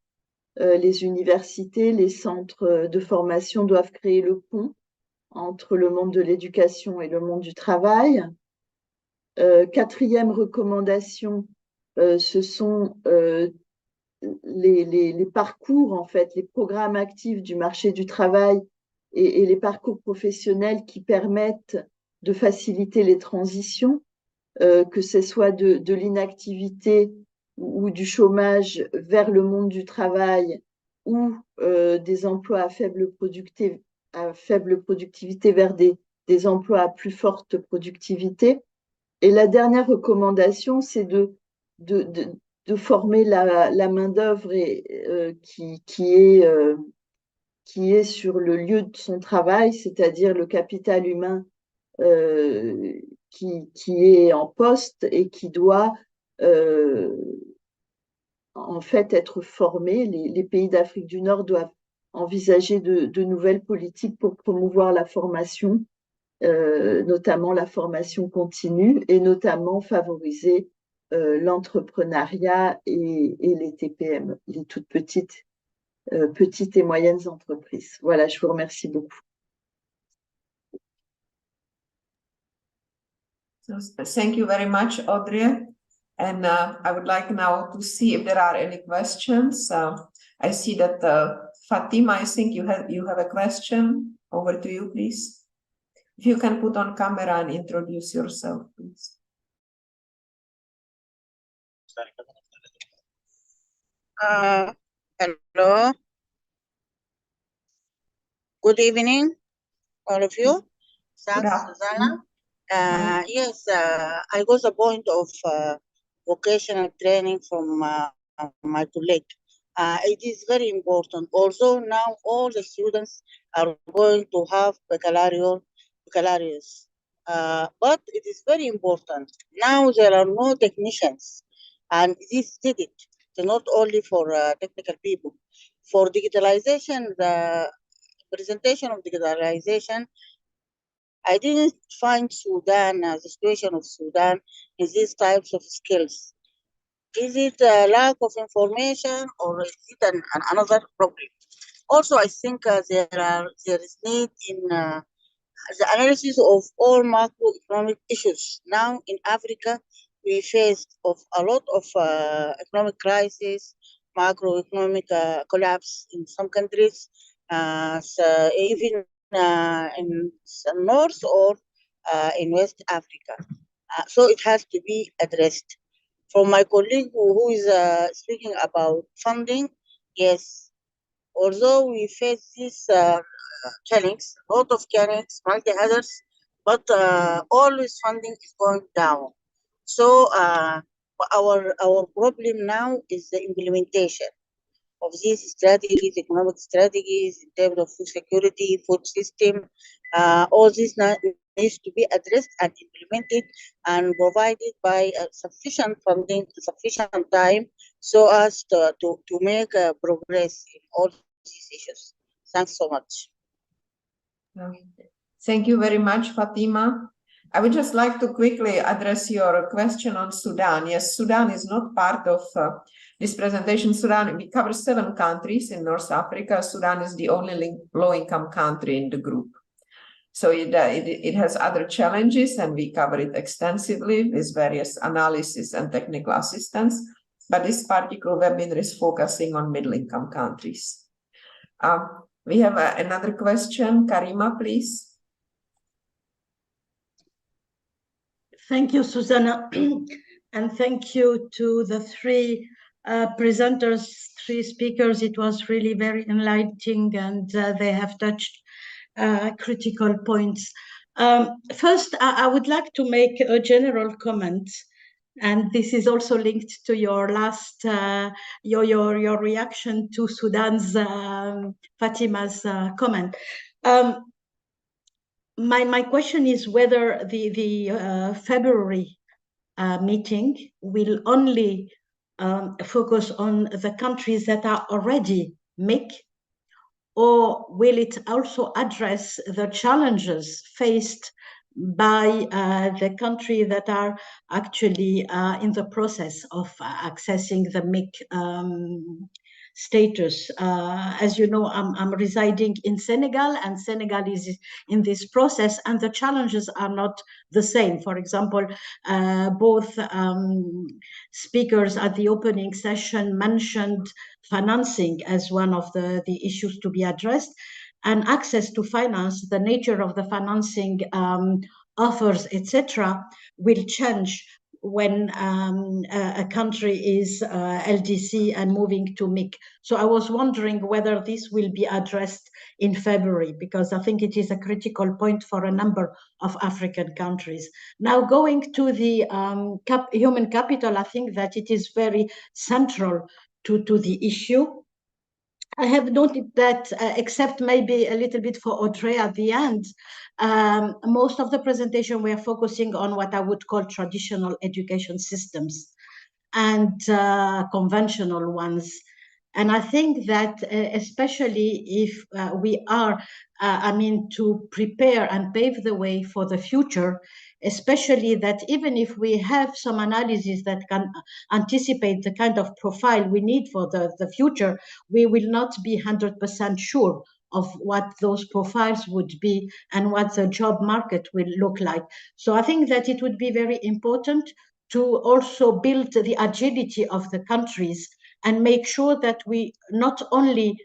Les universités, les centres de formation doivent créer le pont entre le monde de l'éducation et le monde du travail. Quatrième recommandation, ce sont les parcours, en fait, les programmes actifs du marché du travail et les parcours professionnels qui permettent de faciliter les transitions. Que ce soit de l'inactivité ou du chômage vers le monde du travail ou des emplois à faible productivité vers des emplois à plus forte productivité. Et la dernière recommandation, c'est de former la main-d'œuvre qui est sur le lieu de son travail, c'est-à-dire le capital humain qui est en poste et qui doit en fait être formé. Les pays d'Afrique du Nord doivent envisager de nouvelles politiques pour promouvoir la formation, notamment la formation continue et notamment favoriser l'entrepreneuriat et les TPM, les toutes petites et moyennes entreprises. Voilà, je vous remercie beaucoup. So, thank you very much, Audrey. And I would like now to see if there are any questions. I see that Fatima, I think you have a question. Over to you, please. If you can put on camera and introduce yourself, please. Hello. Good evening, all of you. Thanks, Susanna. Yes, I got the point of vocational training from my colleague. It is very important. Although now all the students are going to have baccalaureate, but it is very important. Now there are no technicians, and this did it. So not only for technical people. For digitalization, the presentation of digitalization, I didn't find Sudan, the situation of Sudan, in these types of skills. Is it a lack of information or is it another problem? Also, I think there is need in the analysis of all macroeconomic issues. Now in Africa, we faced of a lot of economic crisis, macroeconomic collapse in some countries, so even in North or in West Africa. So it has to be addressed. From my colleague who is speaking about funding, yes, although we face this challenge, a lot of challenges, multi others, but always funding is going down. So our problem now is the implementation of these strategies, economic strategies in terms of food security, food system. All this needs to be addressed and implemented and provided by sufficient funding, sufficient time, so as to make progress in all these issues. Thanks so much. Thank you very much, Fatima. I would just like to quickly address your question on Sudan. Yes, Sudan is not part of this presentation. Sudan, we cover 7 countries in North Africa. Sudan is the only low-income country in the group. So it has other challenges, and we cover it extensively with various analysis and technical assistance. But this particular webinar is focusing on middle-income countries. We have another question. Karima, please. Thank you, Susanna. And thank you to the 3 presenters, 3 speakers. It was really very enlightening, and they have touched critical points. First, I would like to make a general comment, and this is also linked to your last, your reaction to Sudan's, Fatima's comment. My question is whether the February meeting will only focus on the countries that are already MIC, or will it also address the challenges faced by the countries that are actually in the process of accessing the MIC status? As you know, I'm residing in Senegal, and Senegal is in this process, and the challenges are not the same. For example, both speakers at the opening session mentioned financing as one of the issues to be addressed, and access to finance, the nature of the financing offers, etc., will change when a country is LDC and moving to MIC. So I was wondering whether this will be addressed in February, because I think it is a critical point for a number of African countries. Now, going to the human capital, I think that it is very central to the issue. I have noted that, except maybe a little bit for Audrey at the end, most of the presentation we are focusing on what I would call traditional education systems and conventional ones. And I think that especially if we are, to prepare and pave the way for the future, especially that even if we have some analysis that can anticipate the kind of profile we need for the future, we will not be 100% sure of what those profiles would be and what the job market will look like. So I think that it would be very important to also build the agility of the countries and make sure that we not only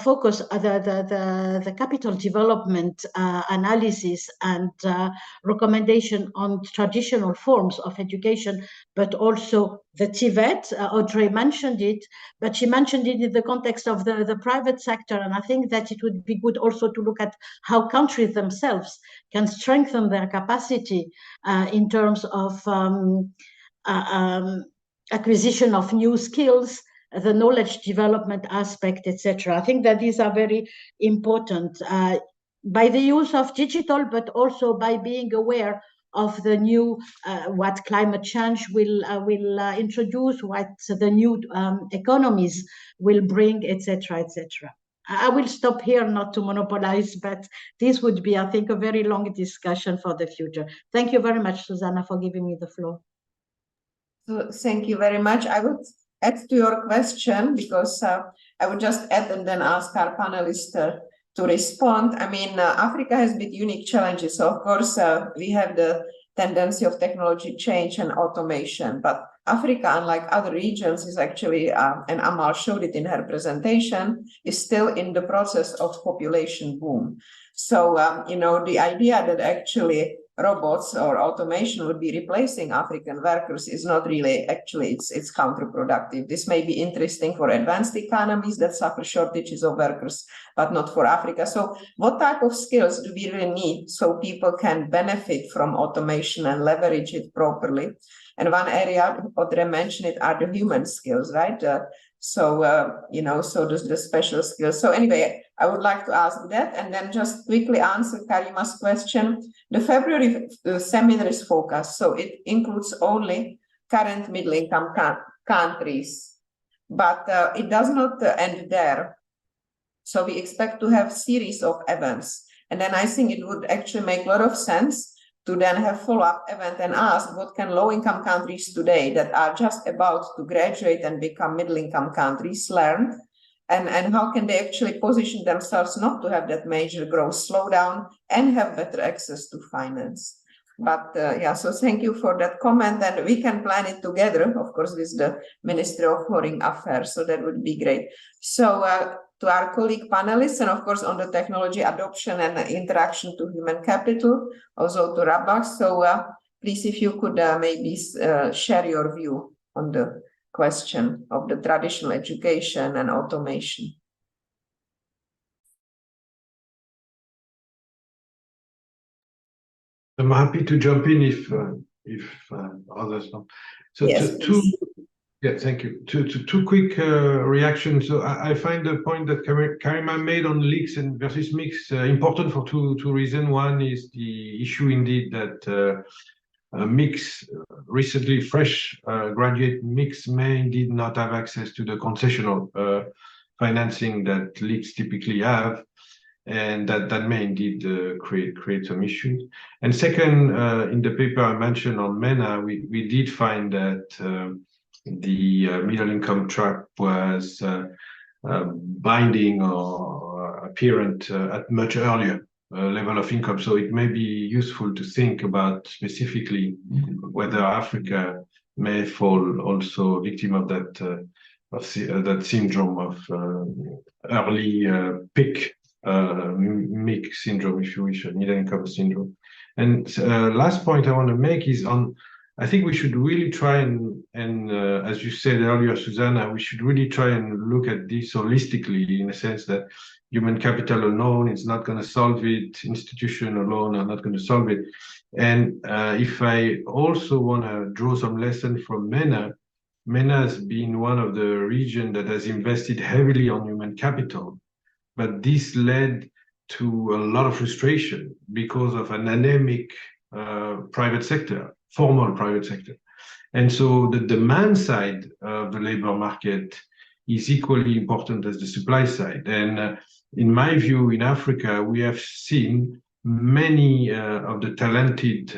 focus the capital development analysis and recommendation on traditional forms of education, but also the TVET. Audrey mentioned it, but she mentioned it in the context of the private sector. And I think that it would be good also to look at how countries themselves can strengthen their capacity in terms of acquisition of new skills, the knowledge development aspect, etc. I think that these are very important by the use of digital, but also by being aware of the new, what climate change will introduce, what the new economies will bring, etc., etc. I will stop here, not to monopolize, but this would be, I think, a very long discussion for the future. Thank you very much, Susanna, for giving me the floor. So thank you very much. I would add to your question, because I would just add and then ask our panelists to respond. I mean, Africa has been unique challenges. So of course, we have the tendency of technology change and automation. But Africa, unlike other regions, is actually, and Amal showed it in her presentation, is still in the process of population boom. So, the idea that actually robots or automation would be replacing African workers is not really, actually, it's counterproductive. This may be interesting for advanced economies that suffer shortages of workers, but not for Africa. So what type of skills do we really need so people can benefit from automation and leverage it properly? And one area, Audrey mentioned it, are the human skills, right? So does the special skills. So anyway, I would like to ask that and then just quickly answer Karima's question. The February seminar is focused, so it includes only current middle-income countries, but it does not end there. So we expect to have series of events. And then I think it would actually make a lot of sense to then have follow-up event and ask what can low-income countries today that are just about to graduate and become middle-income countries learn, and how can they actually position themselves not to have that major growth slowdown and have better access to finance. But so thank you for that comment, and we can plan it together, of course, with the Ministry of Foreign Affairs, so that would be great. So to our colleague panelists, and of course on the technology adoption and interaction to human capital, also to Rabah. So please, if you could maybe share your view on the question of the traditional education and automation. I'm happy to jump in if others don't. So yes, yeah, thank you. Two quick reactions. So I find the point that Karima made on leaks and versus mix important for two reasons. One is the issue indeed that mix recently fresh graduate mix may indeed not have access to the concessional financing that leaks typically have, and that may indeed create some issues. And second, in the paper I mentioned on MENA, we did find that the middle income trap was binding or apparent at much earlier level of income. So it may be useful to think about specifically whether Africa may fall also victim of that syndrome of early peak mix syndrome, if you wish, middle income syndrome. And last point I want to make is on, I think we should really try and as you said earlier, Susanna, we should really try and look at this holistically, in a sense that human capital alone is not going to solve it, institution alone are not going to solve it. And if I also want to draw some lesson from MENA, MENA has been one of the regions that has invested heavily on human capital, but this led to a lot of frustration because of an anemic private sector, formal private sector. And so the demand side of the labor market is equally important as the supply side. And in my view, in Africa, we have seen many of the talented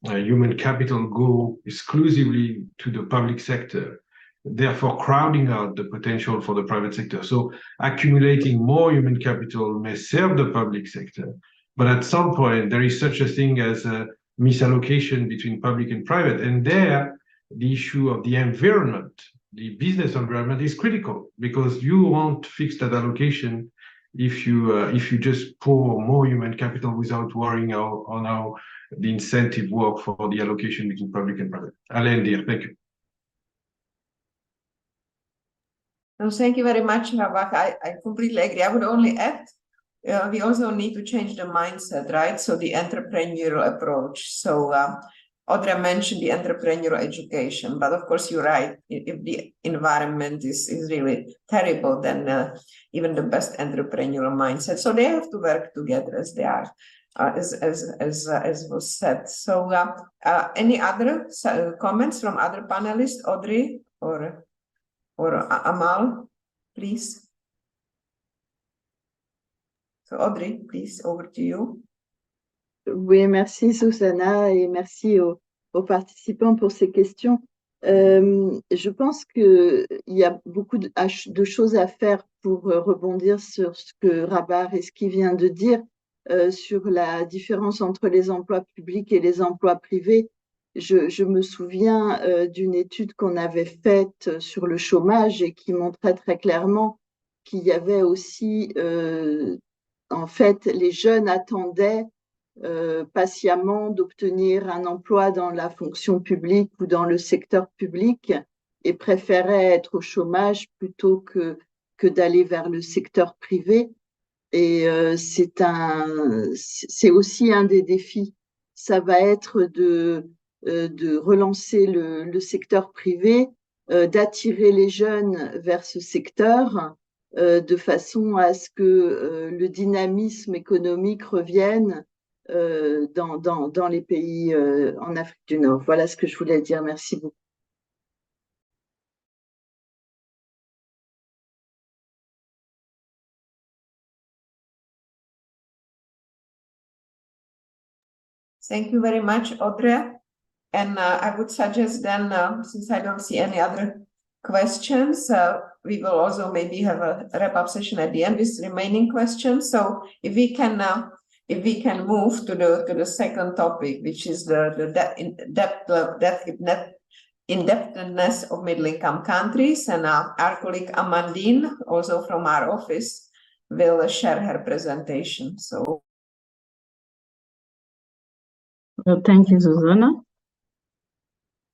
human capital go exclusively to the public sector, therefore crowding out the potential for the private sector. So accumulating more human capital may serve the public sector, but at some point there is such a thing as a misallocation between public and private. And there, the issue of the environment, the business environment is critical, because you won't fix that allocation if you just pour more human capital without worrying on how the incentive work for the allocation between public and private. I'll end here. Thank you. No, thank you very much, Rabah. I completely agree. I would only add, we also need to change the mindset, right? So the entrepreneurial approach. So Audrey mentioned the entrepreneurial education, but of course you're right. If the environment is really terrible, then even the best entrepreneurial mindset. So they have to work together as they are, as was said. So any other comments from other panelists, Audrey or Amal, please? So Audrey, please, over to you. Oui, merci Susanna et merci aux participants pour ces questions. Je pense qu'il y a beaucoup de choses à faire pour rebondir sur ce que Rabah et ce qu'il vient de dire. sur la différence entre les emplois publics et les emplois privés. Je me souviens d'une étude qu'on avait faite sur le chômage et qui montrait très clairement qu'il y avait aussi, en fait, les jeunes attendaient patiemment d'obtenir un emploi dans la fonction publique ou dans le secteur public et préféraient être au chômage plutôt que d'aller vers le secteur privé. Et c'est aussi un des défis. Ça va être de relancer le secteur privé, d'attirer les jeunes vers ce secteur, de façon à ce que le dynamisme économique revienne dans les pays en Afrique du Nord. Voilà ce que je voulais dire. Merci beaucoup. Thank you very much, Audrey. And I would suggest then, since I don't see any other questions, we will also maybe have a wrap-up session at the end with remaining questions. So if we can move to the second topic, which is the indebtedness of middle-income countries, and our colleague Amandine, also from our office, will share her presentation. So. Well, thank you, Susanna.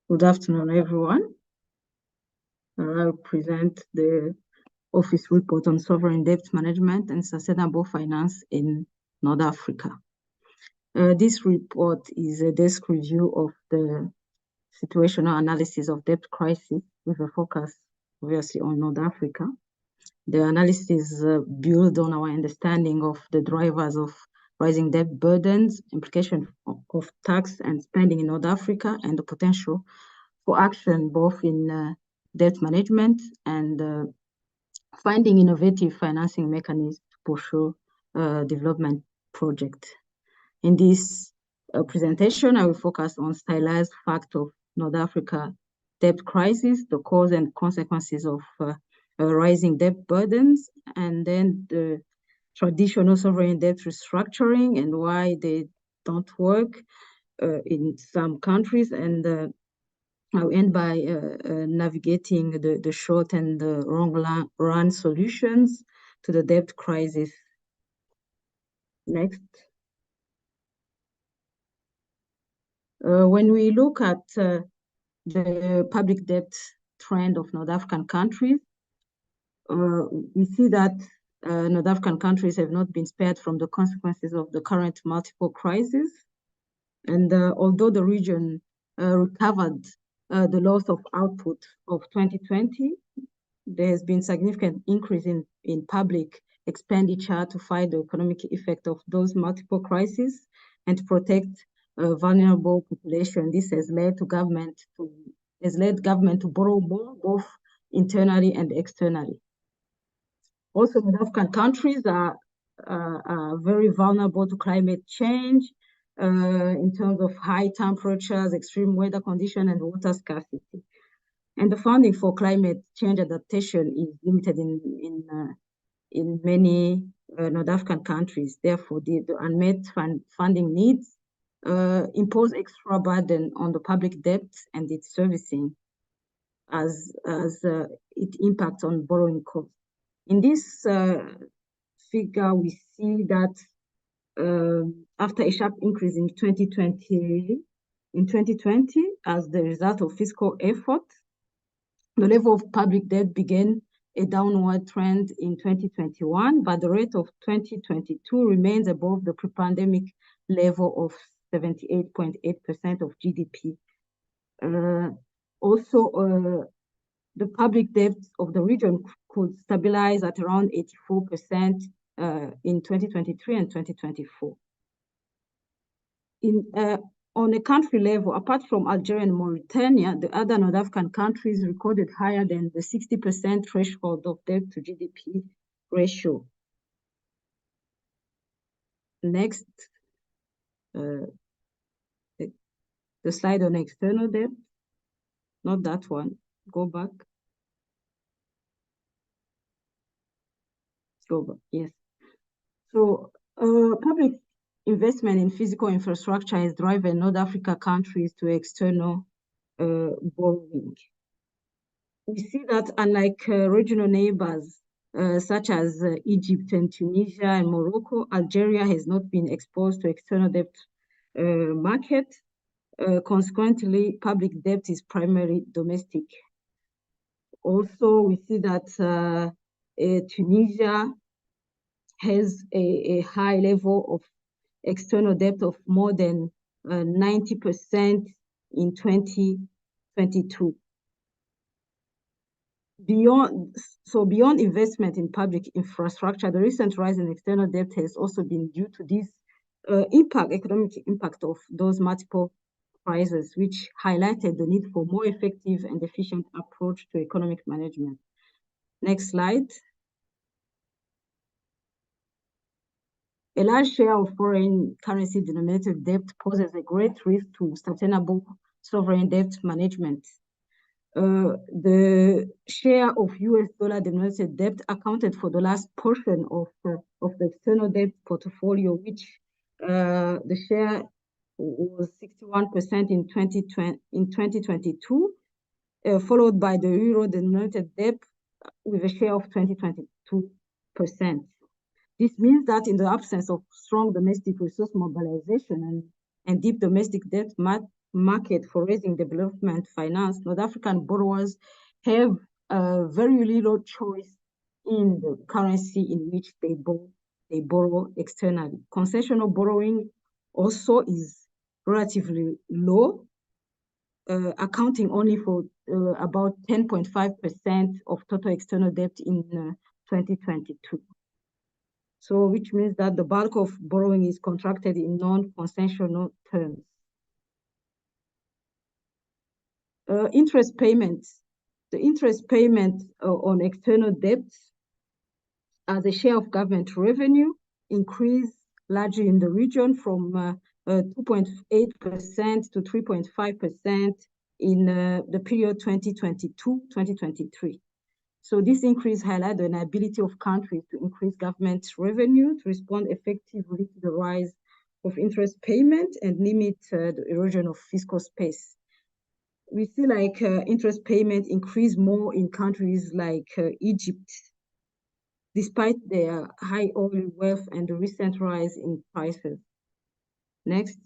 Good afternoon, everyone. I'll present the Office report on sovereign debt management and sustainable finance in North Africa. This report is a desk review of the situational analysis of debt crisis with a focus, obviously, on North Africa. The analysis builds on our understanding of the drivers of rising debt burdens, implication of tax and spending in North Africa, and the potential for action both in debt management and finding innovative financing mechanisms to pursue development projects. In this presentation, I will focus on stylized fact of North Africa debt crisis, the cause and consequences of rising debt burdens, and then the traditional sovereign debt restructuring and why they don't work in some countries. And I'll end by navigating the short and the long run solutions to the debt crisis. Next. When we look at the public debt trend of North African countries, we see that North African countries have not been spared from the consequences of the current multiple crises. And although the region recovered the loss of output of 2020, there has been significant increase in public expenditure to fight the economic effect of those multiple crises and to protect vulnerable population. This has led government to borrow more, both internally and externally. Also, North African countries are very vulnerable to climate change in terms of high temperatures, extreme weather conditions, and water scarcity. And the funding for climate change adaptation is limited in many North African countries. Therefore, the unmet funding needs impose extra burden on the public debt and its servicing as it impacts on borrowing costs. In this figure, we see that after a sharp increase in 2020, as the result of fiscal effort, the level of public debt began a downward trend in 2021, but the rate of 2022 remains above the pre-pandemic level of 78.8% of GDP. Also, the public debt of the region could stabilize at around 84% in 2023 and 2024. On a country level, apart from Algeria and Mauritania, the other North African countries recorded higher than the 60% threshold of debt to GDP ratio. Next, the slide on external debt, not that one, go back. Go back, yes. So public investment in physical infrastructure has driven North Africa countries to external borrowing. We see that unlike regional neighbors such as Egypt and Tunisia and Morocco, Algeria has not been exposed to external debt market. Consequently, public debt is primarily domestic. Also, we see that Tunisia has a high level of external debt of more than 90% in 2022. Beyond investment in public infrastructure, the recent rise in external debt has also been due to this economic impact of those multiple crises, which highlighted the need for more effective and efficient approach to economic management. Next slide. A large share of foreign currency denominated debt poses a great risk to sustainable sovereign debt management. The share of US dollar denominated debt accounted for the last portion of the external debt portfolio, which the share was 61% in 2022, followed by the euro denominated debt with a share of 22%. This means that in the absence of strong domestic resource mobilization and deep domestic debt market for raising development finance, North African borrowers have very little choice in the currency in which they borrow externally. Concessional borrowing also is relatively low, accounting only for about 10.5% of total external debt in 2022. So, which means that the bulk of borrowing is contracted in non-concessional terms. Interest payments. The interest payment on external debts as a share of government revenue increased largely in the region from 2.8% to 3.5% in the period 2022-2023. So this increase highlights the inability of countries to increase government revenue to respond effectively to the rise of interest payment and limit the erosion of fiscal space. We see like interest payment increase more in countries like Egypt, despite their high oil wealth and the recent rise in prices. Next.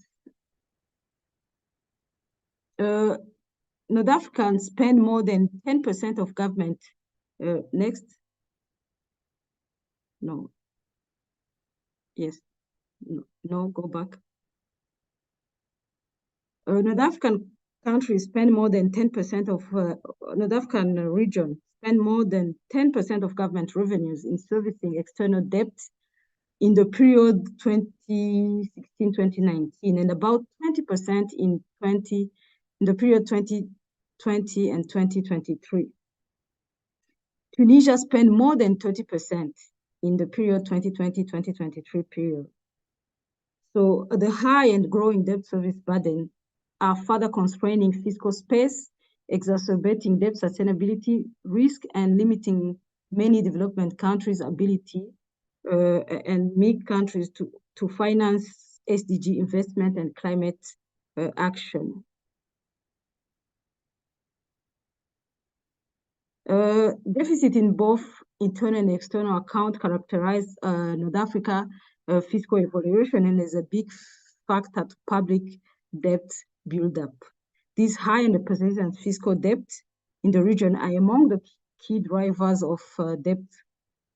North Africans spend more than 10% of government. Next. No. Yes. No, go back. North African countries spend more than 10% of North African region spend more than 10% of government revenues in servicing external debt in the period 2016-2019, and about 20% in the period 2020 and 2023. Tunisia spent more than 30% in the period 2020-2023 period. So the high and growing debt service burden are further constraining fiscal space, exacerbating debt sustainability risk, and limiting many development countries' ability and meet countries to finance SDG investment and climate action. Deficit in both internal and external account characterize North Africa fiscal evaluation and is a big factor to public debt buildup. These high and persistent fiscal debt in the region are among the key drivers of debt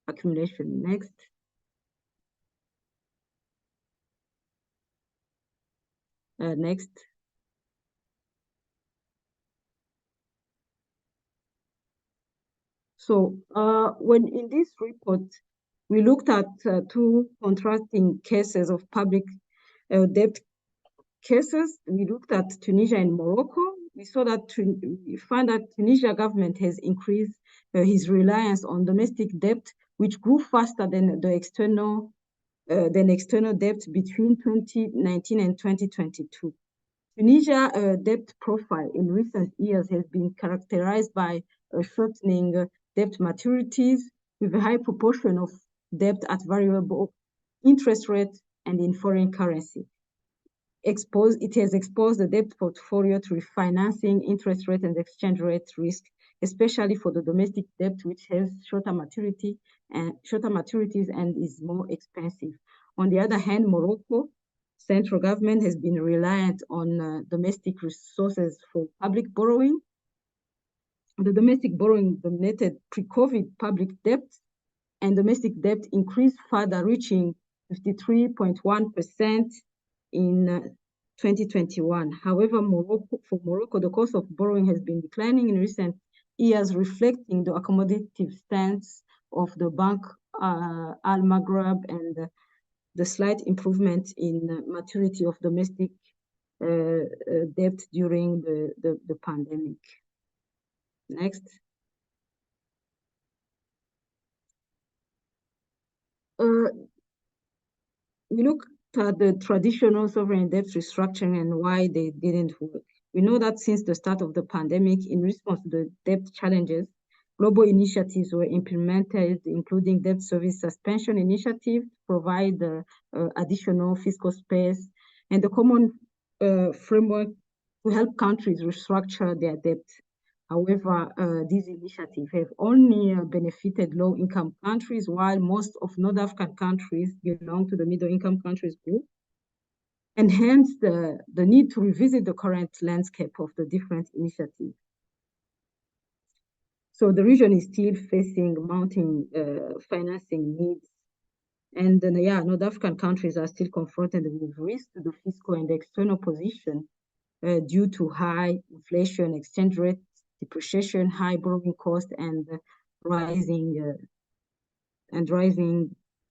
accumulation. Next. Next. So when in this report, we looked at two contrasting cases of public debt cases. We looked at Tunisia and Morocco. We saw that we found that Tunisia government has increased his reliance on domestic debt, which grew faster than the external debt between 2019 and 2022. Tunisia debt profile in recent years has been characterized by shortening debt maturities with a high proportion of debt at variable interest rate and in foreign currency. It has exposed the debt portfolio to refinancing, interest rate, and exchange rate risk, especially for the domestic debt, which has shorter maturities and is more expensive. On the other hand, Morocco central government has been reliant on domestic resources for public borrowing. The domestic borrowing dominated pre-COVID public debt, and domestic debt increased further, reaching 53.1% in 2021. However, for Morocco, the cost of borrowing has been declining in recent years, reflecting the accommodative stance of the Bank Al Maghreb and the slight improvement in maturity of domestic debt during the pandemic. Next. We look at the traditional sovereign debt restructuring and why they didn't work. We know that since the start of the pandemic, in response to the debt challenges, global initiatives were implemented, including debt service suspension initiative, provide additional fiscal space, and the common framework to help countries restructure their debt. However, these initiatives have only benefited low-income countries, while most of North African countries belong to the middle-income countries group, and hence the need to revisit the current landscape of the different initiatives. So the region is still facing mounting financing needs, and North African countries are still confronted with risk to the fiscal and external position due to high inflation, exchange rate depreciation, high borrowing cost, and rising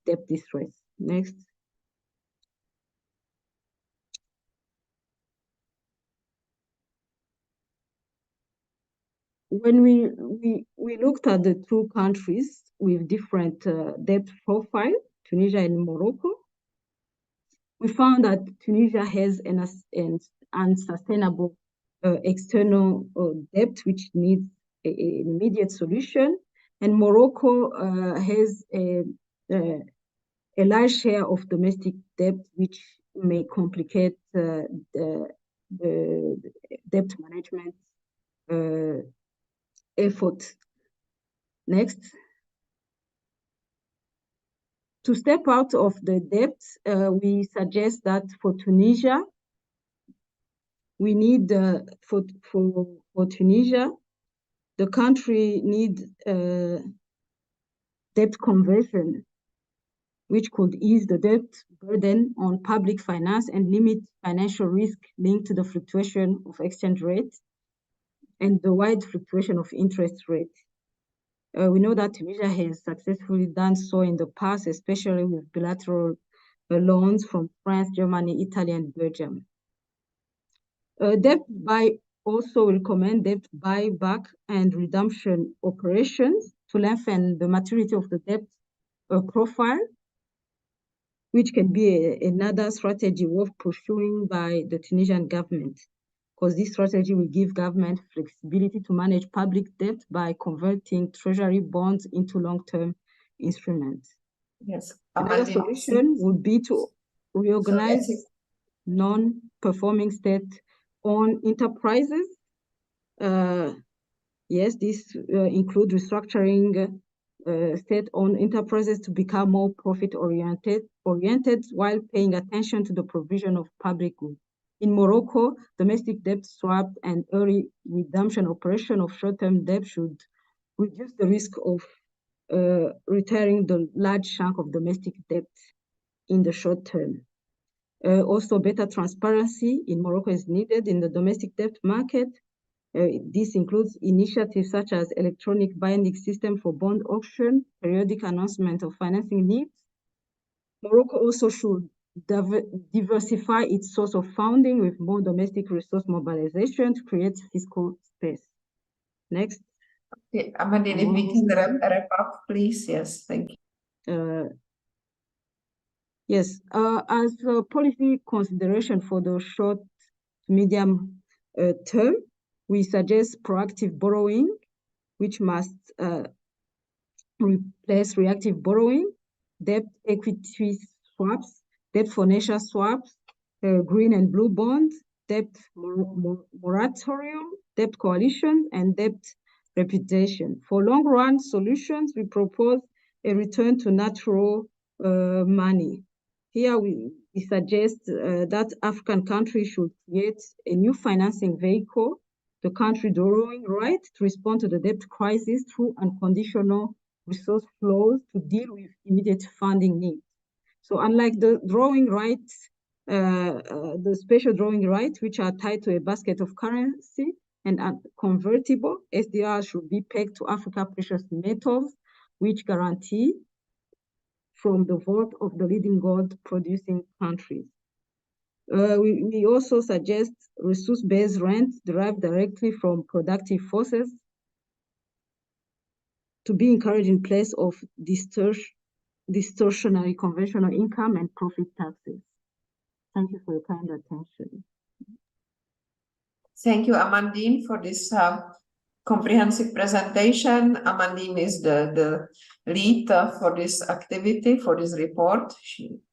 debt distress. Next. When we looked at the two countries with different debt profile, Tunisia and Morocco, we found that Tunisia has an unsustainable external debt which needs an immediate solution, and Morocco has a large share of domestic debt which may complicate the debt management effort. Next. To step out of the debt, we suggest that for Tunisia, we need for Tunisia, the country needs debt conversion, which could ease the debt burden on public finance and limit financial risk linked to the fluctuation of exchange rate and the wide fluctuation of interest rate. We know that Tunisia has successfully done so in the past, especially with bilateral loans from France, Germany, Italy, and Belgium. Debt buy also recommend debt buyback and redemption operations to lengthen the maturity of the debt profile, which can be another strategy worth pursuing by the Tunisian government, because this strategy will give government flexibility to manage public debt by converting treasury bonds into long-term instruments. Yes. Another solution would be to reorganize non-performing state-owned enterprises. Yes, this includes restructuring state-owned enterprises to become more profit-oriented while paying attention to the provision of public goods. In Morocco, domestic debt swap and early redemption operation of short-term debt should reduce the risk of retiring the large chunk of domestic debt in the short term. Also, better transparency in Morocco is needed in the domestic debt market. This includes initiatives such as electronic binding system for bond auction, periodic announcement of financing needs. Morocco also should diversify its source of funding with more domestic resource mobilization to create fiscal space. Next. Okay, Amandine, if we can wrap up, please. Yes, thank you. Yes, as a policy consideration for the short to medium term, we suggest proactive borrowing, which must replace reactive borrowing, debt equity swaps, debt for nature swaps, green and blue bonds, debt moratorium, debt coalition, and debt reputation. For long-run solutions, we propose a return to natural money. Here we suggest that African countries should create a new financing vehicle, the country drawing right, to respond to the debt crisis through unconditional resource flows to deal with immediate funding needs. So unlike the drawing rights, the special drawing rights, which are tied to a basket of currency and are convertible, SDRs should be pegged to Africa precious metals, which guarantee from the vote of the leading gold-producing countries. We also suggest resource-based rent derived directly from productive forces to be encouraged in place of distortionary conventional income and profit taxes. Thank you for your kind attention. Thank you, Amandine, for this comprehensive presentation. Amandine is the lead for this activity, for this report,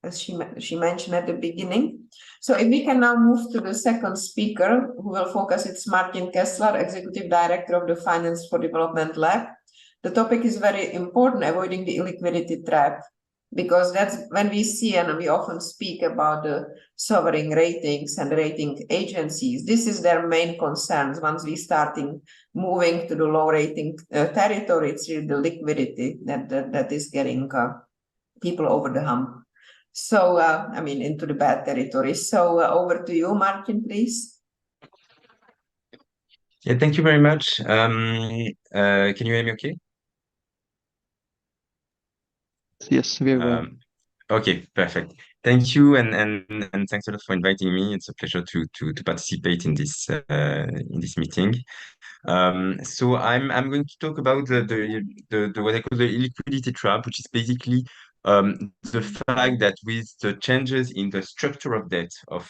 as she mentioned at the beginning. So if we can now move to the second speaker, who will focus, it's Martin Kessler, Executive Director of the Finance for Development Lab. The topic is very important, avoiding the illiquidity trap, because that's when we see, and we often speak about the sovereign ratings and rating agencies, this is their main concerns. Once we starting moving to the low rating territory, it's really the liquidity that is getting people over the hump. So, I mean, into the bad territory. So over to you, Martin, please. Yeah, thank you very much. Can you hear me okay? Yes, very well. Okay, perfect. Thank you, and thanks a lot for inviting me. It's a pleasure to participate in this meeting. So I'm going to talk about the what I call the illiquidity trap, which is basically the fact that with the changes in the structure of debt of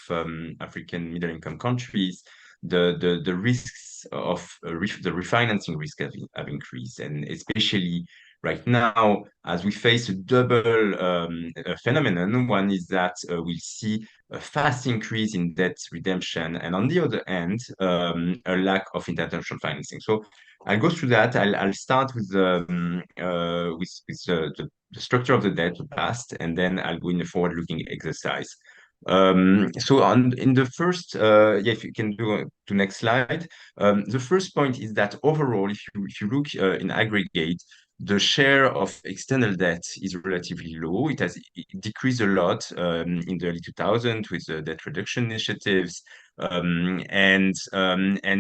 African middle income countries, the risks of the refinancing risk have increased, and especially right now, as we face a double phenomenon. One is that we'll see a fast increase in debt redemption, and on the other hand, a lack of international financing. So I'll go through that. I'll start with the structure of the debt, the past, and then I'll go in a forward-looking exercise. So in the first, yeah, if you can do to next slide. The first point is that overall, if you look in aggregate, the share of external debt is relatively low. It decreased a lot in the early 2000s with the debt reduction initiatives. And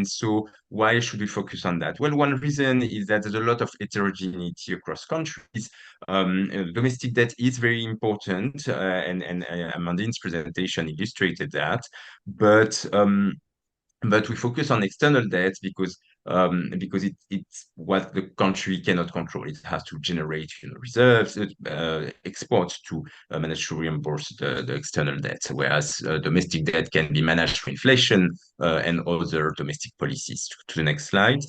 so why should we focus on that? Well, one reason is that there's a lot of heterogeneity across countries. Domestic debt is very important, and Amandine's presentation illustrated that. But we focus on external debt because it's what the country cannot control. It has to generate reserves, exports to manage to reimburse the external debt, whereas domestic debt can be managed through inflation and other domestic policies. To the next slide.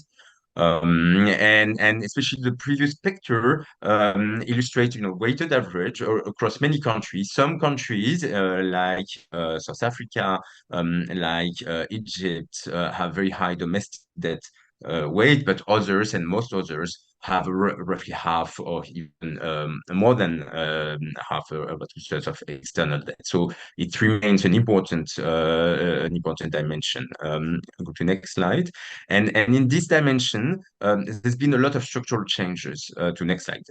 And especially the previous picture illustrates, weighted average across many countries. Some countries like South Africa, like Egypt, have very high domestic debt weight, but others, and most others, have roughly half or even more than half, about 2/3 of external debt. So it remains an important dimension. Go to next slide. And in this dimension, there's been a lot of structural changes. To next slide.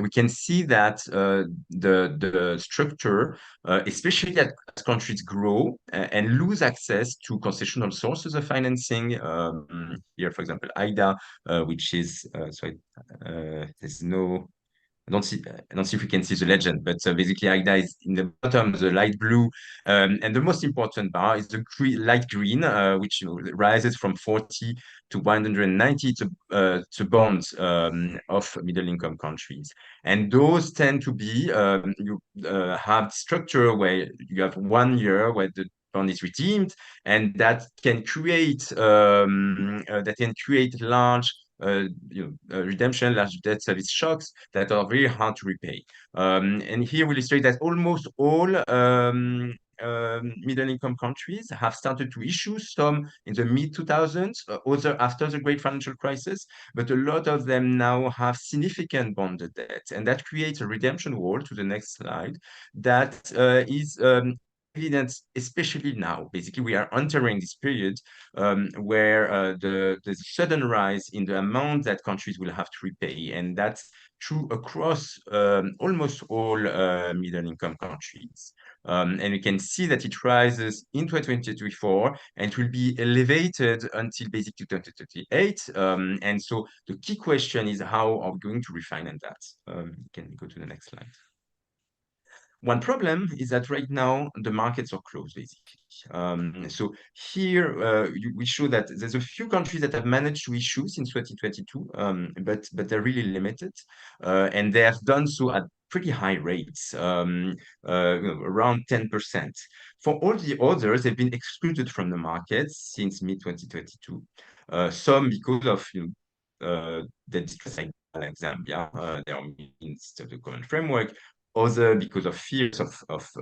We can see that the structure, especially as countries grow and lose access to concessional sources of financing. Here, for example, IDA, which is there's no. I don't see if you can see the legend, but basically IDA is in the bottom, the light blue, and the most important bar is the light green, which rises from 40 to 190 to bonds of middle-income countries, and those tend to be you have structure where you have 1 year where the bond is redeemed, and that can create large redemption, large debt service shocks that are very hard to repay. And here we illustrate that almost all middle-income countries have started to issue, some in the mid-2000s, other after the great financial crisis, but a lot of them now have significant bonded debt. And that creates a redemption wall, to the next slide, that is evident, especially now. Basically, we are entering this period where the sudden rise in the amount that countries will have to repay, and that's true across almost all middle-income countries. And you can see that it rises in 2024 and it will be elevated until basically 2038. And so the key question is, how are we going to refinance that? You can go to the next slide. One problem is that right now the markets are closed, basically. So here we show that there's a few countries that have managed to issue since 2022, but they're really limited, and they have done so at pretty high rates, around 10%. For all the others, they've been excluded from the markets since mid-2022. Some because of the distress like Zambia, they are means of the common framework. Other because of fears of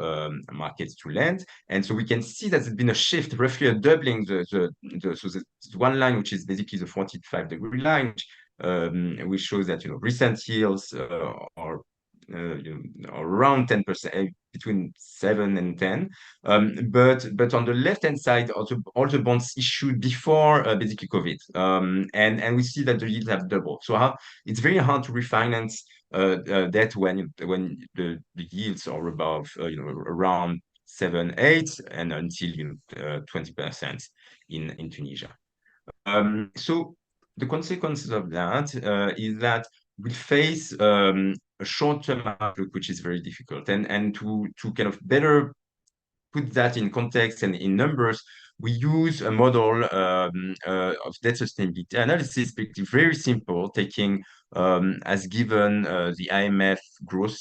markets to lend. And so we can see that there's been a shift, roughly a doubling so the one line, which is basically the 45-degree line, which shows that recent yields are around 10%, between 7 and 10. But on the left-hand side, also all the bonds issued before basically COVID, and we see that the yields have doubled. So it's very hard to refinance debt when the yields are above around 7, 8, and until 20% in Tunisia. So the consequences of that is that we face a short-term outlook, which is very difficult. And to kind of better put that in context and in numbers, we use a model of debt sustainability analysis, very simple, taking as given the IMF growth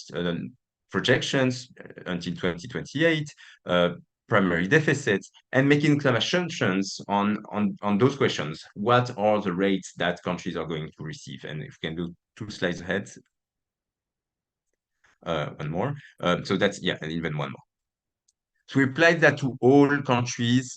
projections until 2028, primary deficits, and making some assumptions on those questions. What are the rates that countries are going to receive? And if we can do 2 slides ahead. One more. So that's, yeah, and even one more. So we applied that to all countries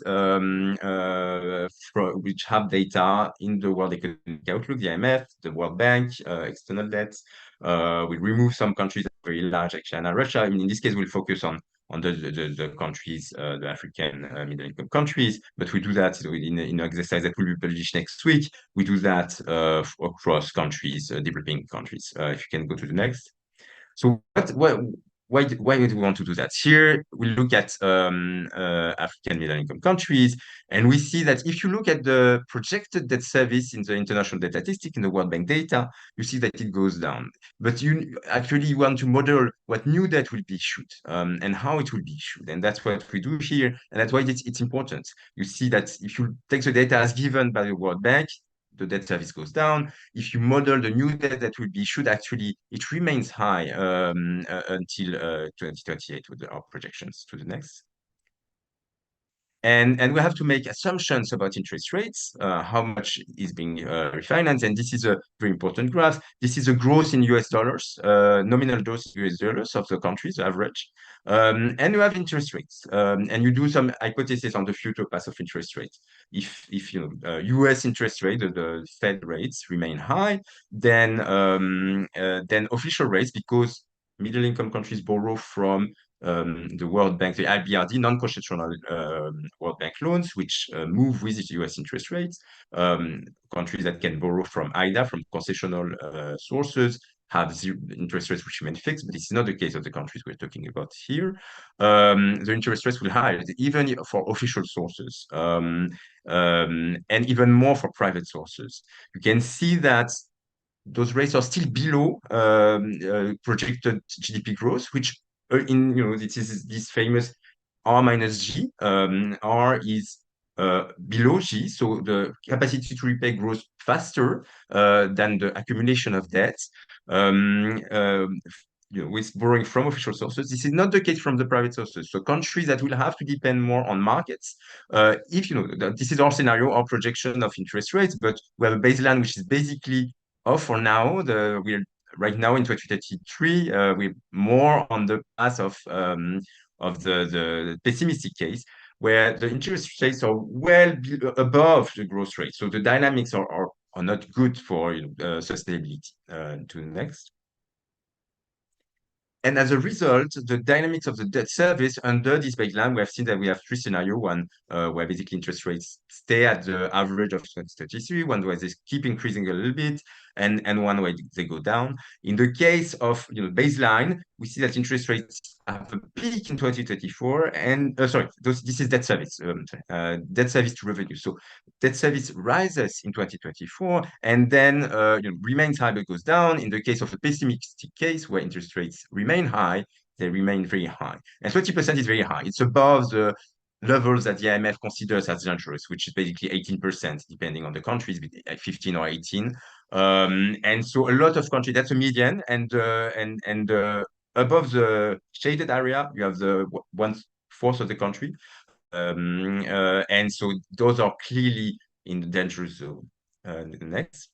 which have data in the World Economic Outlook, the IMF, the World Bank, external debts. We remove some countries that are very large, like China, Russia. I mean, in this case, we'll focus on the countries, the African middle-income countries, but we do that in an exercise that will be published next week. We do that across countries, developing countries. If you can go to the next. So why do we want to do that? Here, we look at African middle-income countries, and we see that if you look at the projected debt service in the international debt statistic, in the World Bank data, you see that it goes down. But you actually want to model what new debt will be issued and how it will be issued. And that's what we do here. And that's why it's important. You see that if you take the data as given by the World Bank, the debt service goes down. If you model the new debt that will be issued, actually, it remains high until 2028 with our projections. To the next. And we have to make assumptions about interest rates, how much is being refinanced. And this is a very important graph. This is a growth in US dollars, nominal growth in US dollars of the countries, average. And you have interest rates. And you do some hypothesis on the future path of interest rates. If US interest rate, the Fed rates remain high, then official rates, because middle-income countries borrow from the World Bank, the IBRD, non-concessional World Bank loans, which move with the US interest rates. Countries that can borrow from IDA, from concessional sources, have zero interest rates which remain fixed, but it's not the case of the countries we're talking about here. The interest rates will higher, even for official sources, and even more for private sources. You can see that those rates are still below projected GDP growth, which this is this famous R minus G. R is below G, so the capacity to repay grows faster than the accumulation of debt. with borrowing from official sources. This is not the case from the private sources. So countries that will have to depend more on markets. If this is our scenario, our projection of interest rates, but we have a baseline which is basically off for now. We're right now in 2033. We're more on the path of the pessimistic case, where the interest rates are well above the growth rate. So the dynamics are not good for sustainability. To the next. And as a result, the dynamics of the debt service under this baseline, we have seen that we have three scenarios. One where basically interest rates stay at the average of 2033, one where they keep increasing a little bit, and one where they go down. In the case of baseline, we see that interest rates have a peak in 2024, and this is debt service, debt service to revenue. So debt service rises in 2024, and then remains high but goes down. In the case of a pessimistic case where interest rates remain high, they remain very high. And 20% is very high. It's above the levels that the IMF considers as dangerous, which is basically 18%, depending on the countries, 15 or 18. And so a lot of countries, that's a median, and above the shaded area, you have the 1/4 of the country. And so those are clearly in the dangerous zone. Next.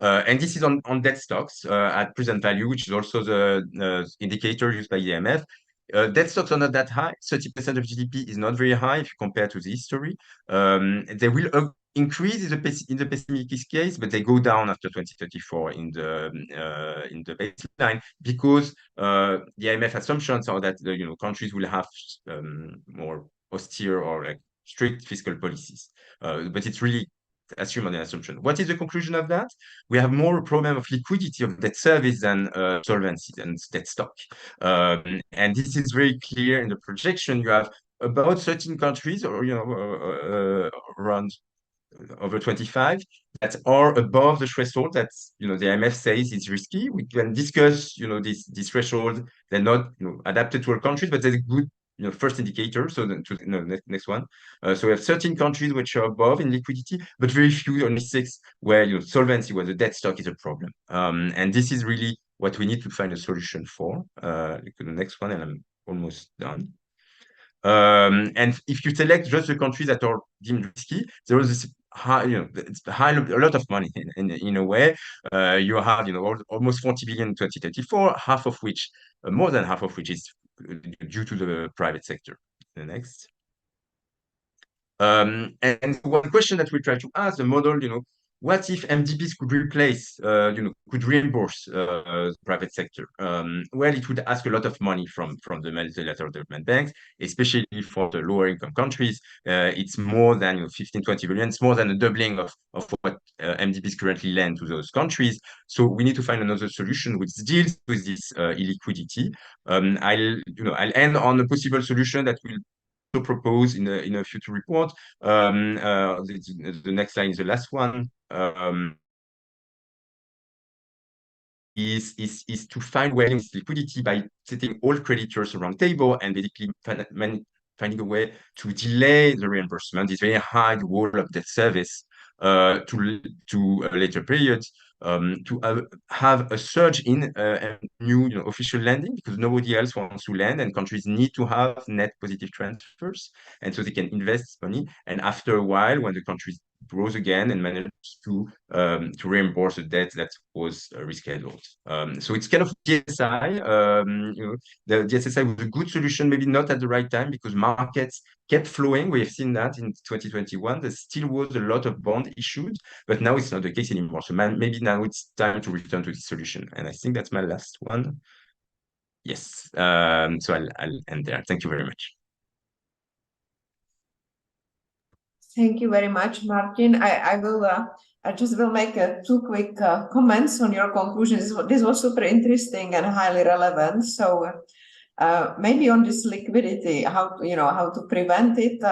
And this is on debt stocks at present value, which is also the indicator used by the IMF. Debt stocks are not that high. 30% of GDP is not very high if you compare to the history. They will increase in the pessimistic case, but they go down after 2034 in the baseline, because the IMF assumptions are that countries will have more austere or like strict fiscal policies. But it's really assume on an assumption. What is the conclusion of that? We have more a problem of liquidity of debt service than solvency and debt stock. And this is very clear in the projection. You have about 13 countries, or around over 25, that are above the threshold that the IMF says is risky. We can discuss this threshold. They're not adapted to all countries, but there's a good first indicator. So next one. So we have 13 countries which are above in liquidity, but very few, only 6, where solvency, where the debt stock is a problem. And this is really what we need to find a solution for. Look at the next one, and I'm almost done. And if you select just the countries that are deemed risky, there is this high, a lot of money in a way. You have almost 40 billion in 2034, more than half of which is due to the private sector. The next. And one question that we try to ask the model, what if MDBs could replace, could reimburse the private sector? Well, it would ask a lot of money from the multilateral development banks, especially for the lower income countries. It's more than 15, 20 billion. It's more than a doubling of what MDBs currently lend to those countries. So we need to find another solution which deals with this illiquidity. I'll end on a possible solution that will propose in a future report. The next line is the last one. Is to find ways liquidity by setting all creditors around the table and basically finding a way to delay the reimbursement. It's very hard wall of debt service to a later period. To have a surge in new official lending, because nobody else wants to lend, and countries need to have net positive transfers, and so they can invest money. And after a while, when the country grows again and manages to reimburse the debt that was rescheduled. So it's kind of DSI. The DSI was a good solution, maybe not at the right time, because markets kept flowing. We have seen that in 2021. There still was a lot of bond issued, but now it's not the case anymore. So maybe now it's time to return to this solution. And I think that's my last one. Yes. So I'll end there. Thank you very much. Thank you very much, Martin. I just will make 2 quick comments on your conclusions. This was super interesting and highly relevant. So maybe on this liquidity, how to prevent it.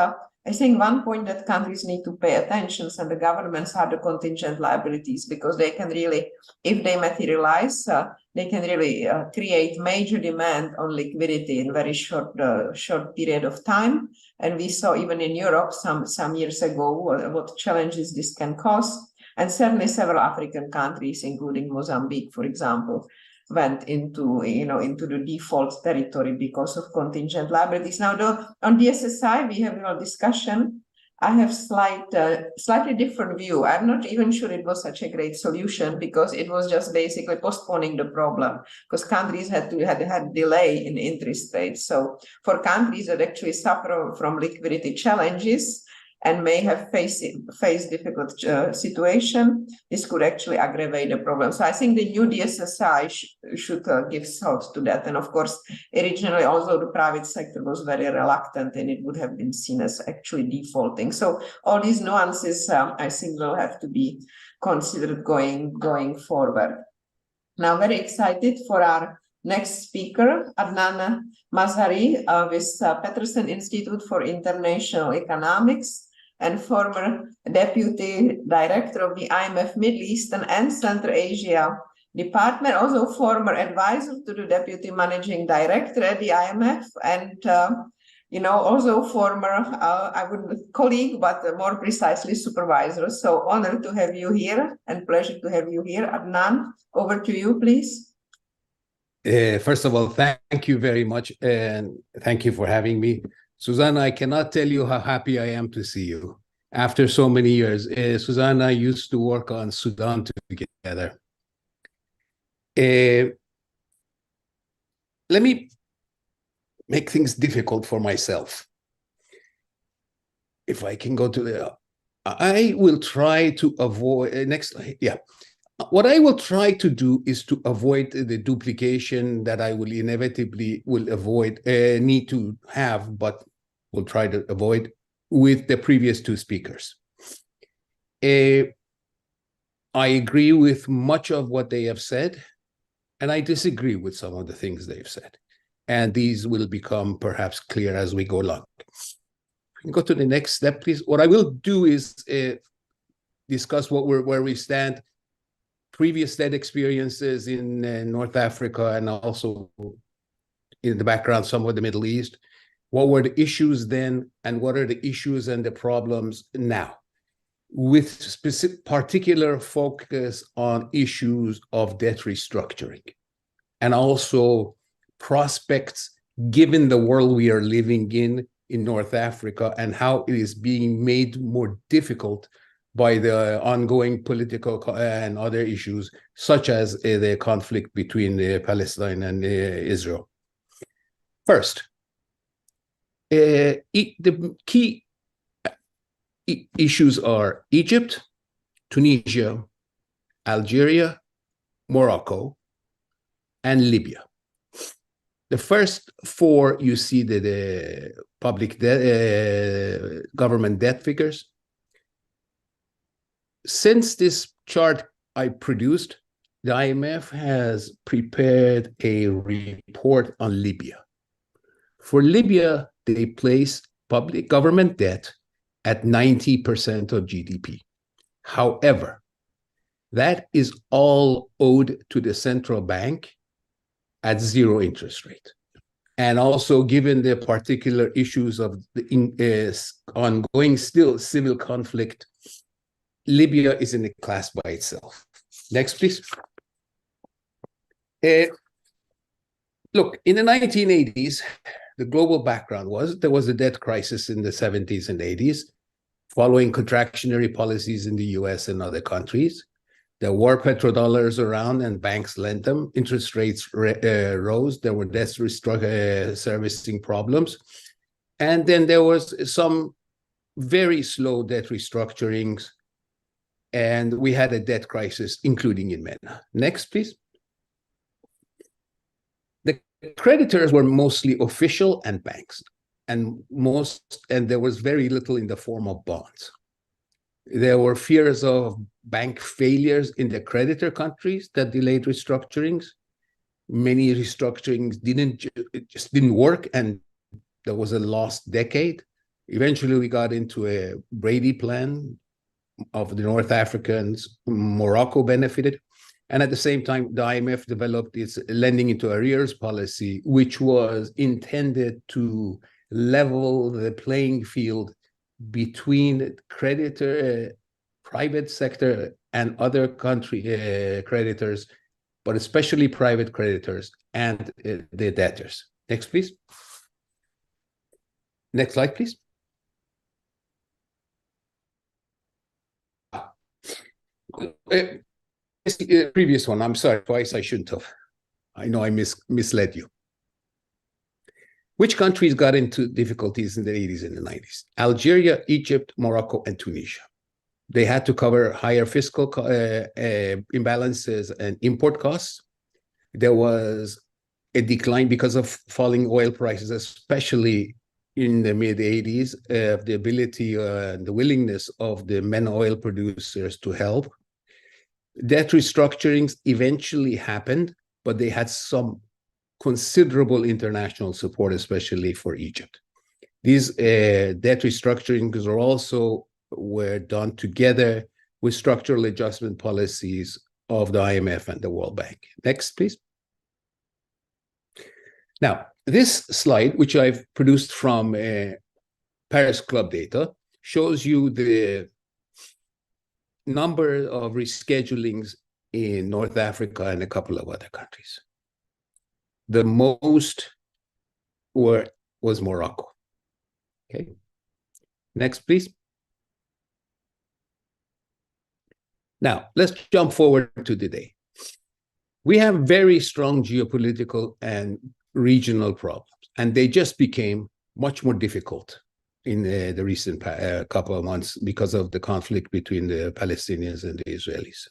I think one point that countries need to pay attention, and the governments, are the contingent liabilities, because they can really, if they materialize, they can really create major demand on liquidity in very short period of time. And we saw even in Europe some years ago what challenges this can cause. And certainly several African countries, including Mozambique, for example, went into, into the default territory because of contingent liabilities. Now, on DSSI, we have a discussion. I have slightly different view. I'm not even sure it was such a great solution, because it was just basically postponing the problem, because countries had delay in interest rates. So for countries that actually suffer from liquidity challenges and may have faced difficult situation, this could actually aggravate the problem. So I think the new DSSI should give thought to that. And of course, originally also the private sector was very reluctant, and it would have been seen as actually defaulting. So all these nuances, I think, will have to be considered going forward. Now, very excited for our next speaker, Adnan Mazhari, with Peterson Institute for International Economics, and former Deputy Director of the IMF Middle Eastern and Central Asia Department, also former advisor to the Deputy Managing Director at the IMF, and also former, I wouldn't colleague, but more precisely supervisor. So honored to have you here and pleasure to have you here. Adnan, over to you, please. First of all, thank you very much, and thank you for having me. Susanna, I cannot tell you how happy I am to see you after so many years. Susanna and I used to work on Sudan together. Let me make things difficult for myself. If I can go to the, I will try to avoid what I will try to do is to avoid the duplication that I will inevitably need to have, but will try to avoid with the previous two speakers. I agree with much of what they have said, and I disagree with some of the things they've said. And these will become perhaps clear as we go along. We can go to the next step, please. What I will do is discuss where we stand, previous debt experiences in North Africa, and also in the background, some of the Middle East. What were the issues then, and what are the issues and the problems now? With particular focus on issues of debt restructuring, and also prospects given the world we are living in North Africa, and how it is being made more difficult by the ongoing political and other issues, such as the conflict between Palestine and Israel. First, the key issues are Egypt, Tunisia, Algeria, Morocco, and Libya. The first four, you see the public debt, government debt figures. Since this chart I produced, the IMF has prepared a report on Libya. For Libya, they place public government debt at 90% of GDP. However, that is all owed to the central bank at zero interest rate. And also, given the particular issues of the ongoing still civil conflict, Libya is in a class by itself. Next, please. Look, in the 1980s, the global background was there was a debt crisis in the 70s and 80s, following contractionary policies in the US and other countries. There were petrodollars around and banks lent them. Interest rates rose. There were debt servicing problems. And then there was some very slow debt restructurings. And we had a debt crisis, including in MENA. Next, please. The creditors were mostly official and banks, and there was very little in the form of bonds. There were fears of bank failures in the creditor countries that delayed restructurings. Many restructurings just didn't work, and there was a lost decade. Eventually, we got into a Brady plan of the North Africans. Morocco benefited. And at the same time, the IMF developed its lending into arrears policy, which was intended to level the playing field between creditor, private sector, and other country creditors, but especially private creditors and the debtors. Next, please. Next slide, please. Previous one, I'm sorry, twice I shouldn't have. I know I misled you. Which countries got into difficulties in the 80s and the 90s? Algeria, Egypt, Morocco, and Tunisia. They had to cover higher fiscal imbalances and import costs. There was a decline because of falling oil prices, especially in the mid-80s, the ability and the willingness of the main oil producers to help. Debt restructurings eventually happened, but they had some considerable international support, especially for Egypt. These debt restructurings were done together with structural adjustment policies of the IMF and the World Bank. Next, please. Now, this slide, which I've produced from Paris Club data, shows you the number of reschedulings in North Africa and a couple of other countries. The most was Morocco. Okay. Next, please. Now, let's jump forward to today. We have very strong geopolitical and regional problems, and they just became much more difficult in the recent couple of months because of the conflict between the Palestinians and the Israelis.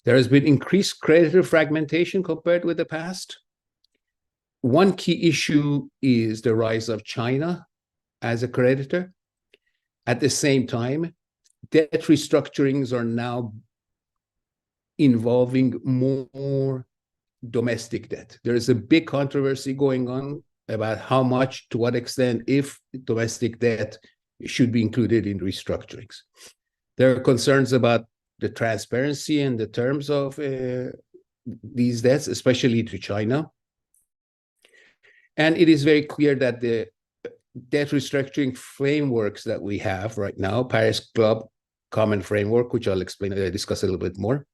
There has been increased creditor fragmentation compared with the past. One key issue is the rise of China as a creditor. At the same time, debt restructurings are now involving more domestic debt. There is a big controversy going on about how much, to what extent, if domestic debt should be included in restructurings. There are concerns about the transparency and the terms of these debts, especially to China. And it is very clear that the debt restructuring frameworks that we have right now, Paris Club Common Framework, which I'll discuss a little bit more,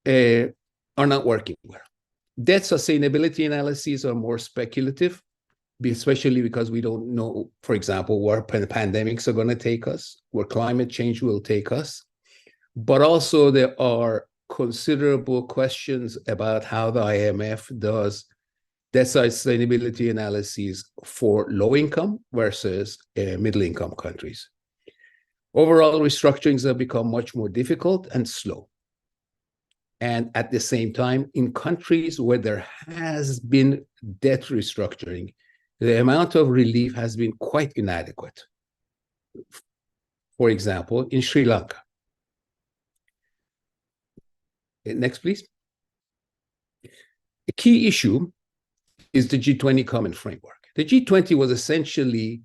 are not working well. Debt sustainability analyses are more speculative, especially because we don't know, for example, where pandemics are going to take us, where climate change will take us. But also there are considerable questions about how the IMF does debt sustainability analyses for low-income versus middle-income countries. Overall, restructurings have become much more difficult and slow. And at the same time, in countries where there has been debt restructuring, the amount of relief has been quite inadequate. For example, in Sri Lanka. Next, please. A key issue is the G20 Common Framework. The G20 was essentially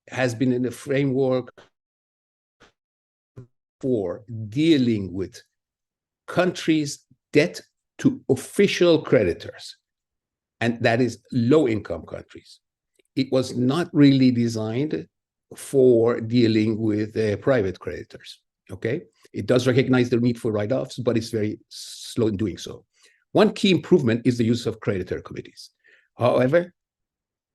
has been in a framework for dealing with countries' debt to official creditors, and that is low-income countries. It was not really designed for dealing with private creditors, okay? It does recognize the need for write-offs, but it's very slow in doing so. One key improvement is the use of creditor committees. However,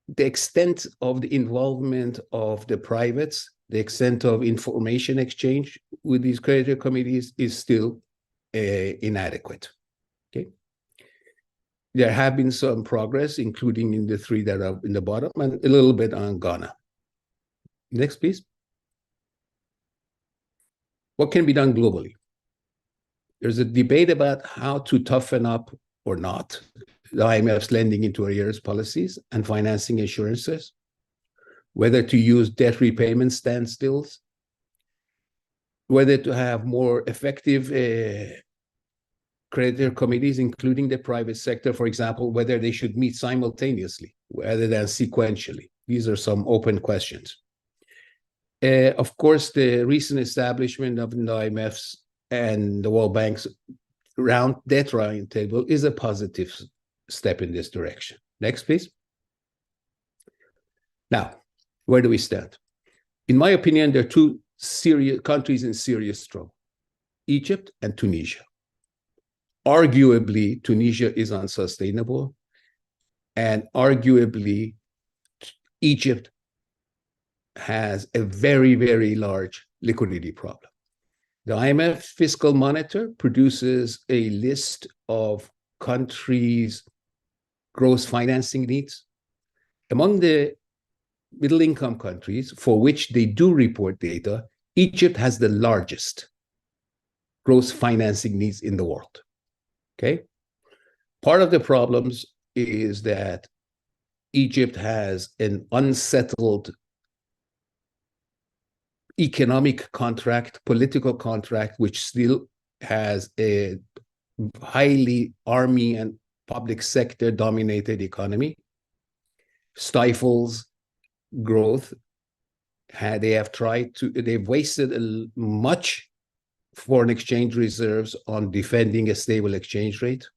the extent of the involvement of the privates, the extent of information exchange with these creditor committees is still inadequate. Okay. There have been some progress, including in the three that are in the bottom, and a little bit on Ghana. Next, please. What can be done globally? There's a debate about how to toughen up or not the IMF's lending into arrears policies and financing assurances, whether to use debt repayment standstills, whether to have more effective creditor committees, including the private sector, for example, whether they should meet simultaneously rather than sequentially. These are some open questions. Of course, the recent establishment of the IMF's and the World Bank's debt roundtable is a positive step in this direction. Next, please. Now, where do we stand? In my opinion, there are two serious countries in serious trouble: Egypt and Tunisia. arguably, Tunisia is unsustainable, and arguably, Egypt has a very, very large liquidity problem. The IMF Fiscal Monitor produces a list of countries' gross financing needs. Among the middle-income countries for which they do report data, Egypt has the largest gross financing needs in the world. Okay? Part of the problems is that Egypt has an unsettled economic contract, political contract, which still has a highly army and public sector dominated economy, stifles growth. They've wasted much foreign exchange reserves on defending a stable exchange rate.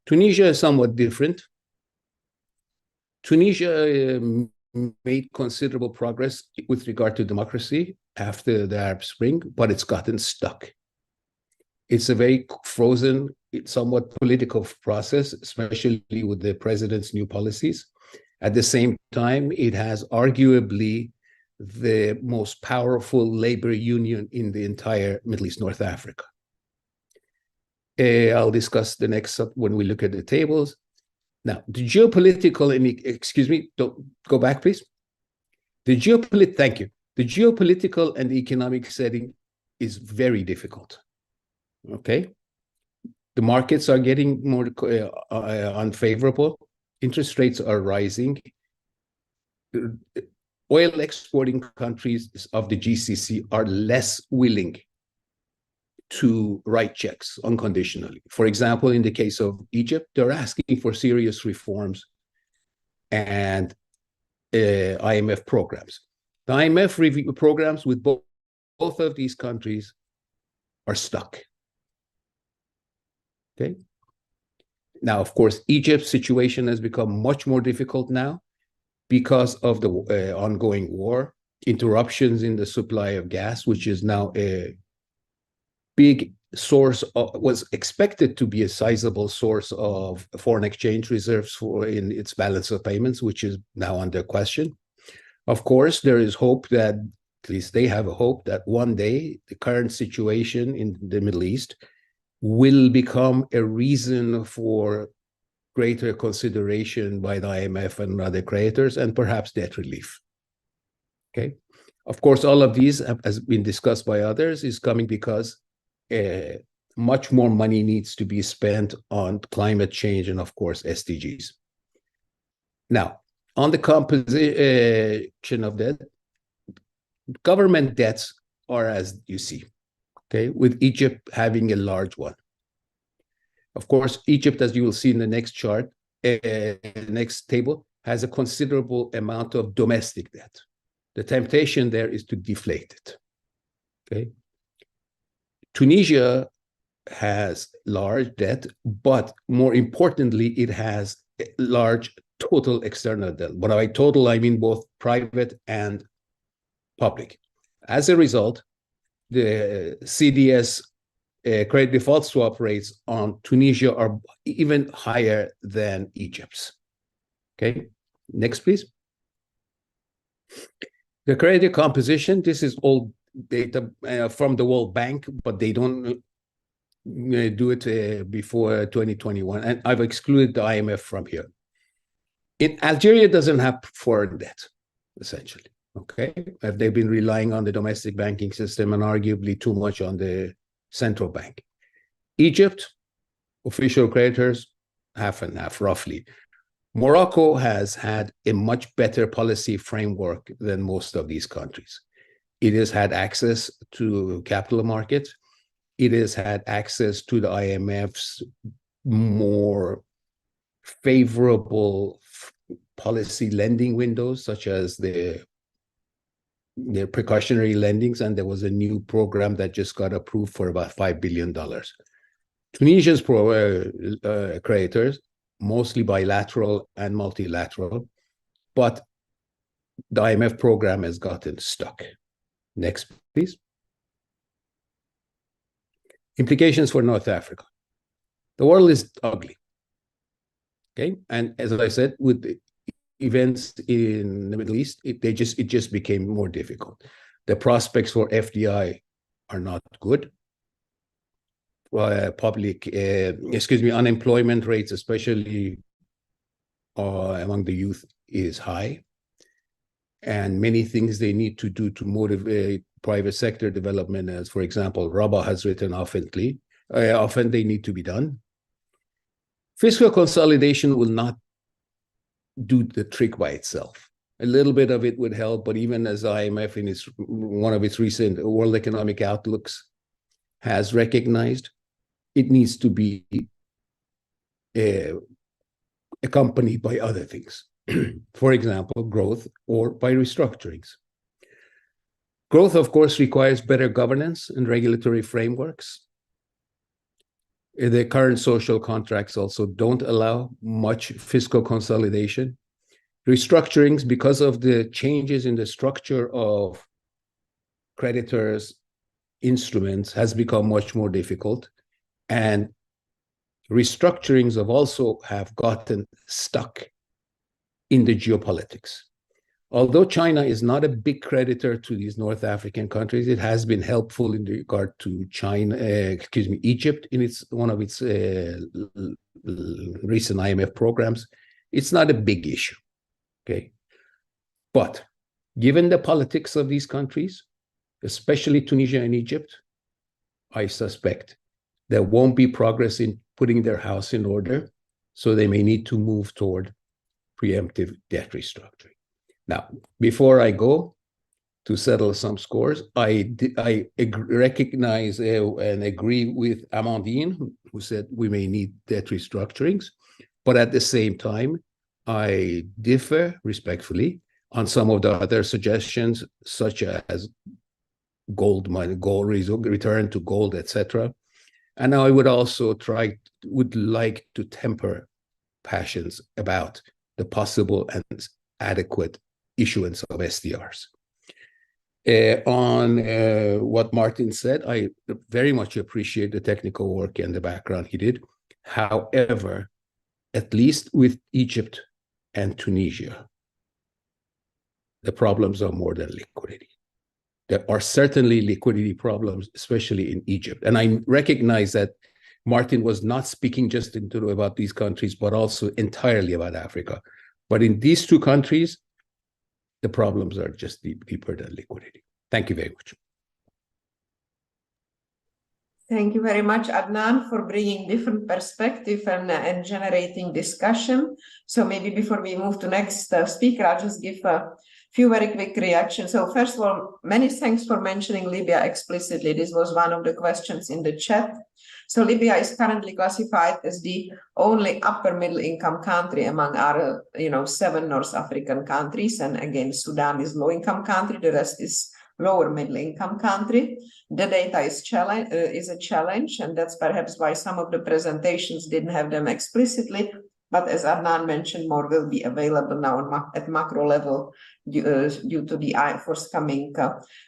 Tunisia is somewhat different. Tunisia made considerable progress with regard to democracy after the Arab Spring, but it's gotten stuck. It's a very frozen, somewhat political process, especially with the president's new policies. At the same time, it has arguably the most powerful labor union in the entire Middle East, North Africa. I'll discuss the next when we look at the tables. Now, the geopolitical, excuse me, don't go back, please. Thank you. The geopolitical and economic setting is very difficult. Okay? The markets are getting more unfavorable. Interest rates are rising. Oil exporting countries of the GCC are less willing to write checks unconditionally. For example, in the case of Egypt, they're asking for serious reforms and IMF programs. The IMF review programs with both of these countries are stuck. Okay. Now, of course, Egypt's situation has become much more difficult now because of the ongoing war, interruptions in the supply of gas, which is now a big source was expected to be a sizable source of foreign exchange reserves in its balance of payments, which is now under question. Of course, there is hope that, at least they have a hope, that one day the current situation in the Middle East will become a reason for greater consideration by the IMF and other creditors, and perhaps debt relief. Okay. Of course, all of these, has been discussed by others, is coming because much more money needs to be spent on climate change and, of course, SDGs. Now, on the composition of debt, government debts are as you see, okay, with Egypt having a large one. Of course, Egypt, as you will see in the next chart, next table, has a considerable amount of domestic debt. The temptation there is to deflate it, okay? Tunisia has large debt, but more importantly, it has large total external debt. By total, I mean both private and public. As a result, the CDS credit default swap rates on Tunisia are even higher than Egypt's. Okay, next, please. The credit composition, this is all data from the World Bank, but they don't do it before 2021. And I've excluded the IMF from here. Algeria doesn't have foreign debt, essentially. Okay, they've been relying on the domestic banking system and arguably too much on the central bank. Egypt, official creditors, half and half, roughly. Morocco has had a much better policy framework than most of these countries. It has had access to capital markets. It has had access to the IMF's more favorable policy lending windows, such as the precautionary lendings, and there was a new program that just got approved for about $5 billion. Tunisia's creditors, mostly bilateral and multilateral, but the IMF program has gotten stuck. Next, please. Implications for North Africa. The world is ugly. Okay, and as I said, with the events in the Middle East, it just became more difficult. The prospects for FDI are not good. Unemployment rates, especially among the youth, is high, and many things they need to do to motivate private sector development, as for example, Rabah has written often they need to be done. Fiscal consolidation will not do the trick by itself. A little bit of it would help, but even as IMF in one of its recent World Economic Outlooks has recognized, it needs to be accompanied by other things. For example, growth or by restructurings. Growth, of course, requires better governance and regulatory frameworks. The current social contracts also don't allow much fiscal consolidation. Restructurings, because of the changes in the structure of creditors' instruments, has become much more difficult. And restructurings have gotten stuck in the geopolitics. Although China is not a big creditor to these North African countries, it has been helpful in regard to Egypt in one of its recent IMF programs. It's not a big issue, okay? But given the politics of these countries, especially Tunisia and Egypt, I suspect there won't be progress in putting their house in order, so they may need to move toward preemptive debt restructuring. Now, before I go to settle some scores, I recognize and agree with Amandine, who said we may need debt restructurings, but at the same time, I differ respectfully on some of the other suggestions, such as gold return to gold, etc. And I would also would like to temper passions about the possible and adequate issuance of SDRs. On what Martin said, I very much appreciate the technical work and the background he did. However, at least with Egypt and Tunisia, the problems are more than liquidity. There are certainly liquidity problems, especially in Egypt. And I recognize that Martin was not speaking just about these countries, but also entirely about Africa. But in these two countries, the problems are just deeper than liquidity. Thank you very much. Thank you very much, Adnan, for bringing different perspective and generating discussion. So maybe before we move to next speaker, I'll just give a few very quick reactions. So first of all, many thanks for mentioning Libya explicitly. This was one of the questions in the chat. So Libya is currently classified as the only upper middle income country among our, 7 North African countries. And again, Sudan is low income country. The rest is lower middle income country. The data is a challenge, and that's perhaps why some of the presentations didn't have them explicitly. But as Adnan mentioned, more will be available now at macro level due to the forthcoming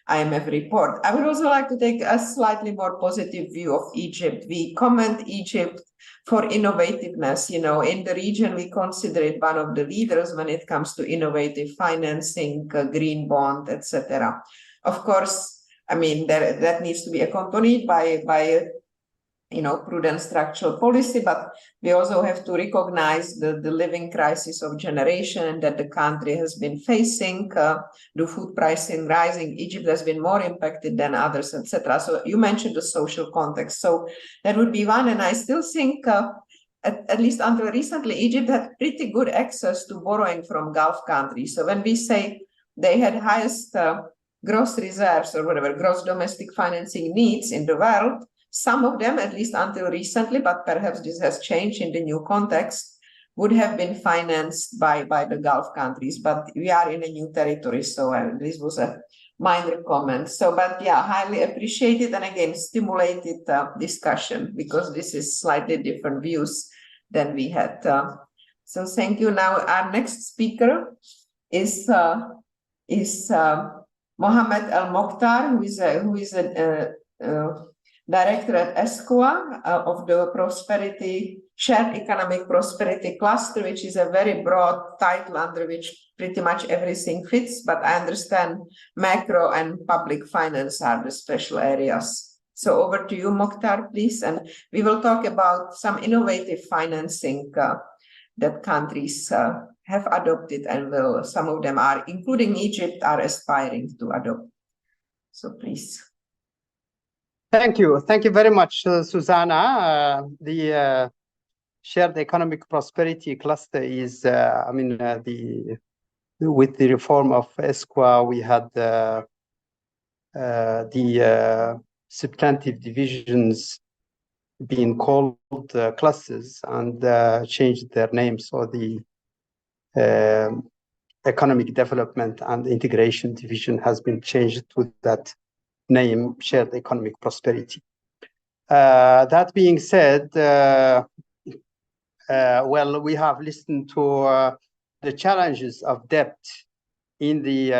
IMF report. I would also like to take a slightly more positive view of Egypt. We commend Egypt for innovativeness. In the region, we consider it one of the leaders when it comes to innovative financing, green bond, etc. Of course, I mean, that needs to be accompanied by prudent structural policy, but we also have to recognize the living crisis of generation that the country has been facing, the food pricing rising. Egypt has been more impacted than others, etc. So you mentioned the social context. So that would be one, and I still think at least until recently, Egypt had pretty good access to borrowing from Gulf countries. So when we say they had highest gross reserves or whatever, gross domestic financing needs in the world, some of them, at least until recently, but perhaps this has changed in the new context, would have been financed by the Gulf countries. But we are in a new territory, so this was a minor comment. So, but yeah, highly appreciated, and again, stimulated discussion, because this is slightly different views than we had. So thank you. Now our next speaker is Mohammed Al Mokhtar, who is a director at ESCOA of the Shared Economic Prosperity Cluster, which is a very broad title under which pretty much everything fits, but I understand macro and public finance are the special areas. So over to you, Mokhtar, please. And we will talk about some innovative financing that countries have adopted and some of them are, including Egypt, are aspiring to adopt. So please. Thank you. Thank you very much, Susanna. The Shared Economic Prosperity Cluster is, with the reform of ESCOA, we had the substantive divisions being called clusters and changed their names. So the Economic Development and Integration Division has been changed to that name, Shared Economic Prosperity. That being said, well, we have listened to the challenges of debt in the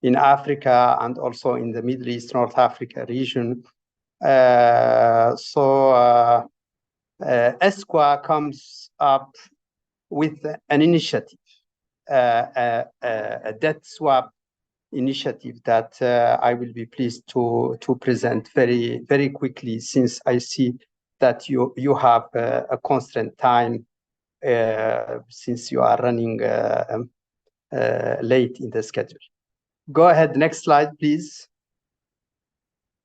in Africa and also in the Middle East, North Africa region. ESCOA comes up with an initiative, a debt swap initiative that I will be pleased to present very, very quickly, since I see that you have a constant time since you are running late in the schedule. Go ahead, next slide, please.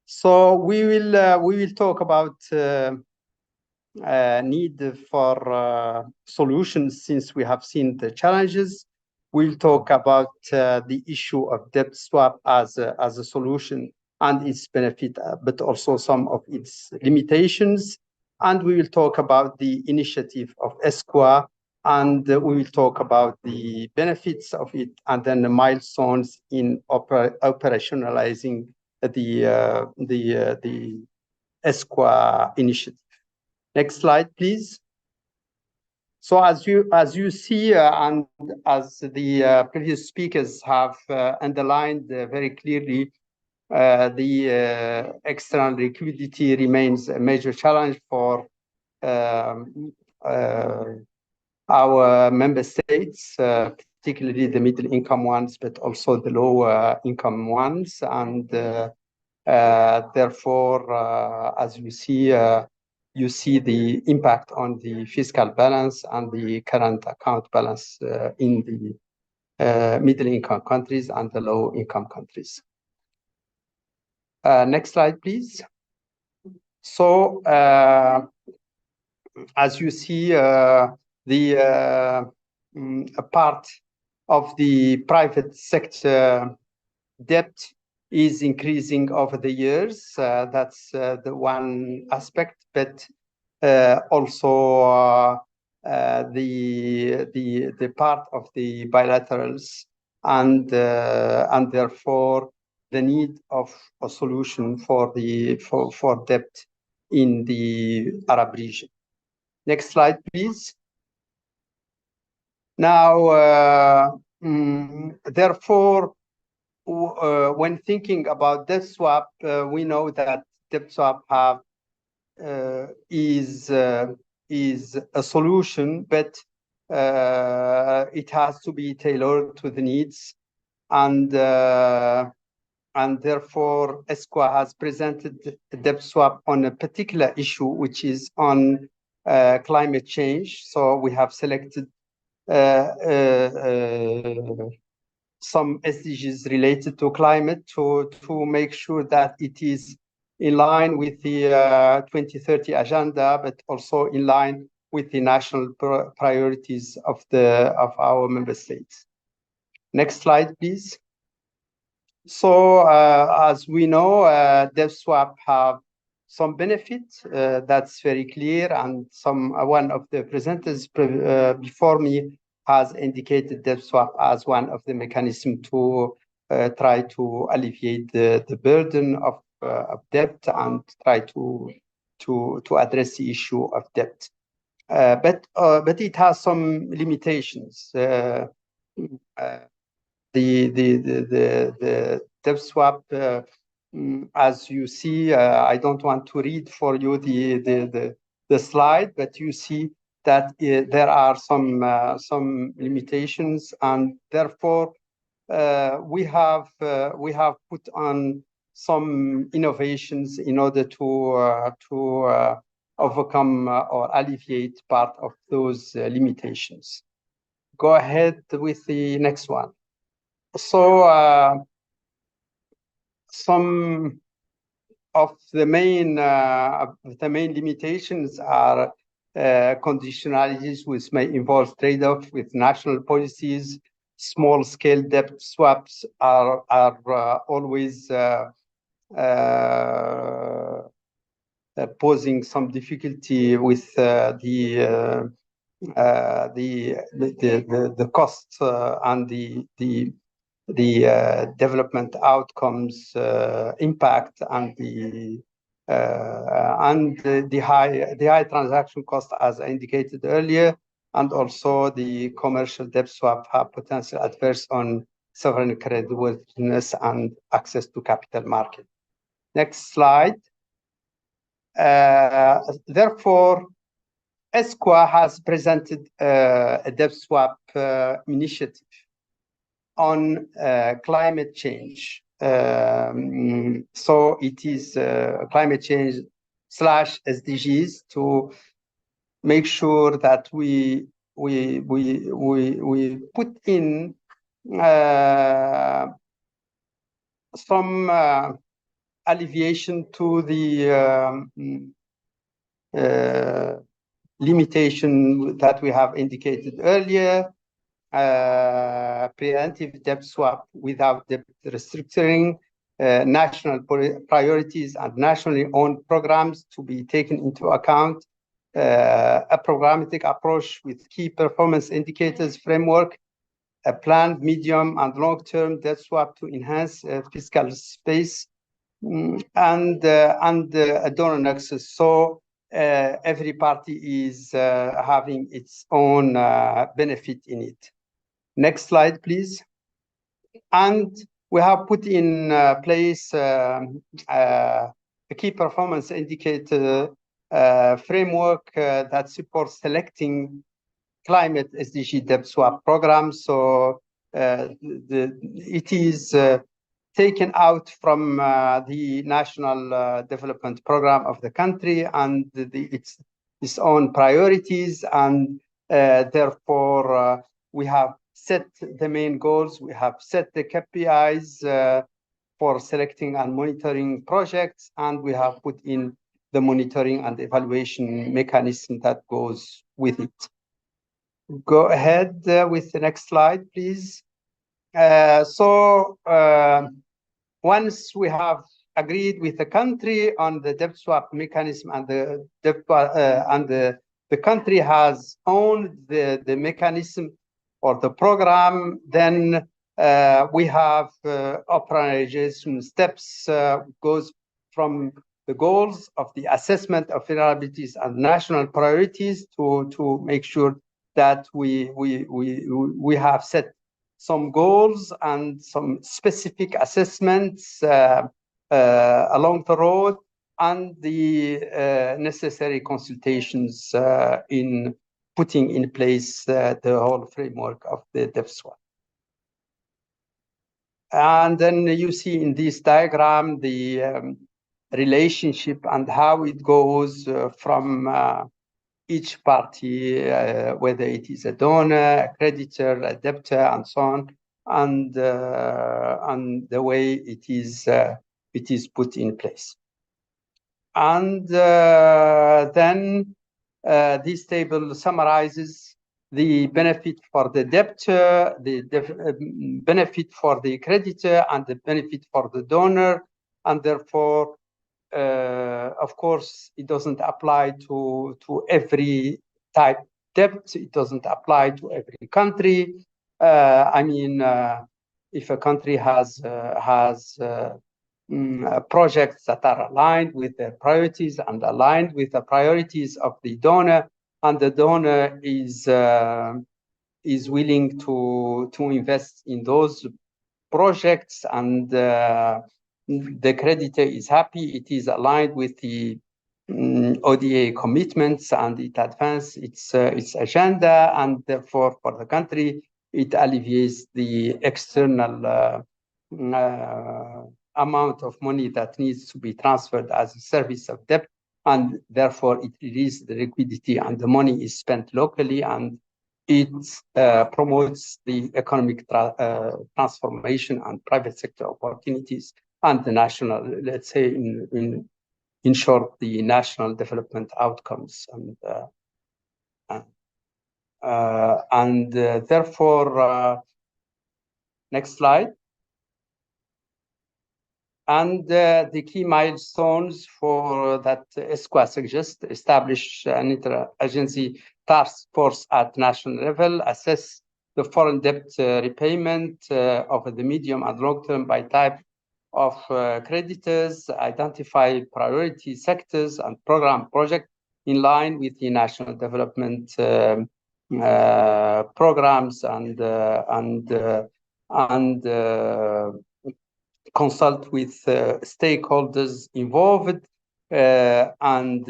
So we will talk about need for solutions, since we have seen the challenges. We'll talk about the issue of debt swap as a solution and its benefit, but also some of its limitations. And we will talk about the initiative of ESCOA, and we will talk about the benefits of it, and then the milestones in operationalizing the ESCOA initiative. Next slide, please. So as you see, and as the previous speakers have underlined very clearly, the external liquidity remains a major challenge for our member states, particularly the middle income ones, but also the low income ones. And therefore, as you see the impact on the fiscal balance and the current account balance in the middle income countries and the low income countries. Next slide, please. So as you see, the part of the private sector debt is increasing over the years. That's the one aspect, but also the part of the bilaterals, and therefore the need of a solution for debt in the Arab region. Next slide, please. Now, therefore, when thinking about debt swap, we know that debt swap is a solution, but it has to be tailored to the needs, and therefore ESCOA has presented a debt swap on a particular issue, which is on climate change. So we have selected some SDGs related to climate to make sure that it is in line with the 2030 agenda, but also in line with the national priorities of our member states. Next slide, please. So as we know, debt swap have some benefits. That's very clear, and one of the presenters before me has indicated debt swap as one of the mechanisms to try to alleviate the burden of debt and try to address the issue of debt. But it has some limitations. The debt swap as you see, I don't want to read for you the slide, but you see that there are some limitations, and therefore we have put on some innovations in order to overcome or alleviate part of those limitations. Go ahead with the next one. So some of the main limitations are conditionalities, which may involve trade-off with national policies. Small-scale debt swaps are always posing some difficulty with the costs and the development outcomes impact and the high transaction cost, as I indicated earlier, and also the commercial debt swap have potential adverse on sovereign creditworthiness and access to capital market. Next slide. Therefore, ESCWA has presented a debt swap initiative on climate change. So it is climate change / SDGs to make sure that we put in some alleviation to the limitation that we have indicated earlier. Preemptive debt swap without debt restructuring, national priorities and nationally owned programs to be taken into account, a programmatic approach with key performance indicators framework, a planned medium and long-term debt swap to enhance fiscal space, and a donor nexus. So every party is having its own benefit in it. Next slide, please. And we have put in place a key performance indicator framework that supports selecting climate SDG debt swap programs. So it is taken out from the national development program of the country and its own priorities, and therefore we have set the main goals, we have set the KPIs for selecting and monitoring projects, and we have put in the monitoring and evaluation mechanism that goes with it. Go ahead with the next slide, please. Once we have agreed with the country on the debt swap mechanism and the country has owned the mechanism or the program, then we have operationalization steps, goes from the goals of the assessment of vulnerabilities and national priorities to make sure that we have set some goals and some specific assessments along the road, and the necessary consultations in putting in place the whole framework of the debt swap. And then you see in this diagram the relationship and how it goes from each party, whether it is a donor, a creditor, a debtor, and so on, and the way it is put in place. And then this table summarizes the benefit for the debtor, the benefit for the creditor, and the benefit for the donor, and therefore, of course, it doesn't apply to every type debt. It doesn't apply to every country. I mean, if a country has projects that are aligned with their priorities and aligned with the priorities of the donor, and the donor is willing to invest in those projects and the creditor is happy, it is aligned with the ODA commitments, and it advances its agenda, and therefore for the country, it alleviates the external amount of money that needs to be transferred as a service of debt, and therefore it releases the liquidity and the money is spent locally, and it promotes the economic transformation and private sector opportunities and the national, let's say, in short, the national development outcomes. And therefore, next slide. And the key milestones for that ESCWA suggests: establish an interagency task force at national level, assess the foreign debt repayment over the medium and long term by type of creditors, identify priority sectors and program projects in line with the national development programs, and consult with stakeholders involved, and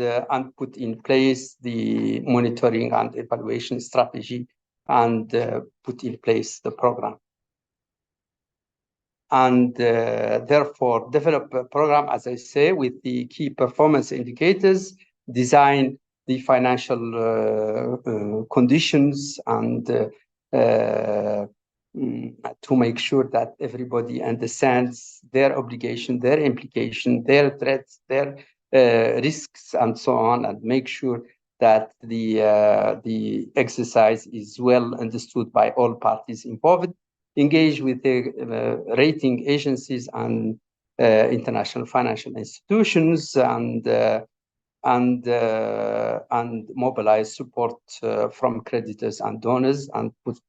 put in place the monitoring and evaluation strategy, and put in place the program. And therefore develop a program, as I say, with the key performance indicators, design the financial conditions, and to make sure that everybody understands their obligation, their implication, their threats, their risks, and so on, and make sure that the exercise is well understood by all parties involved. Engage with the rating agencies and international financial institutions, and mobilize support from creditors and donors, and put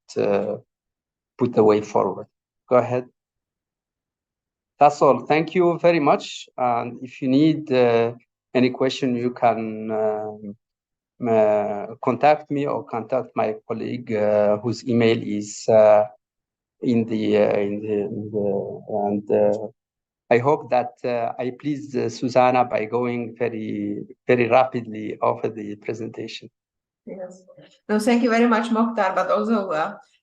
the way forward. Go ahead. That's all. Thank you very much. And if you need any question, you can contact me or contact my colleague, whose email is and I hope that I pleased Susanna by going very, very rapidly over the presentation. Yes. No, thank you very much, Mokhtar. But also,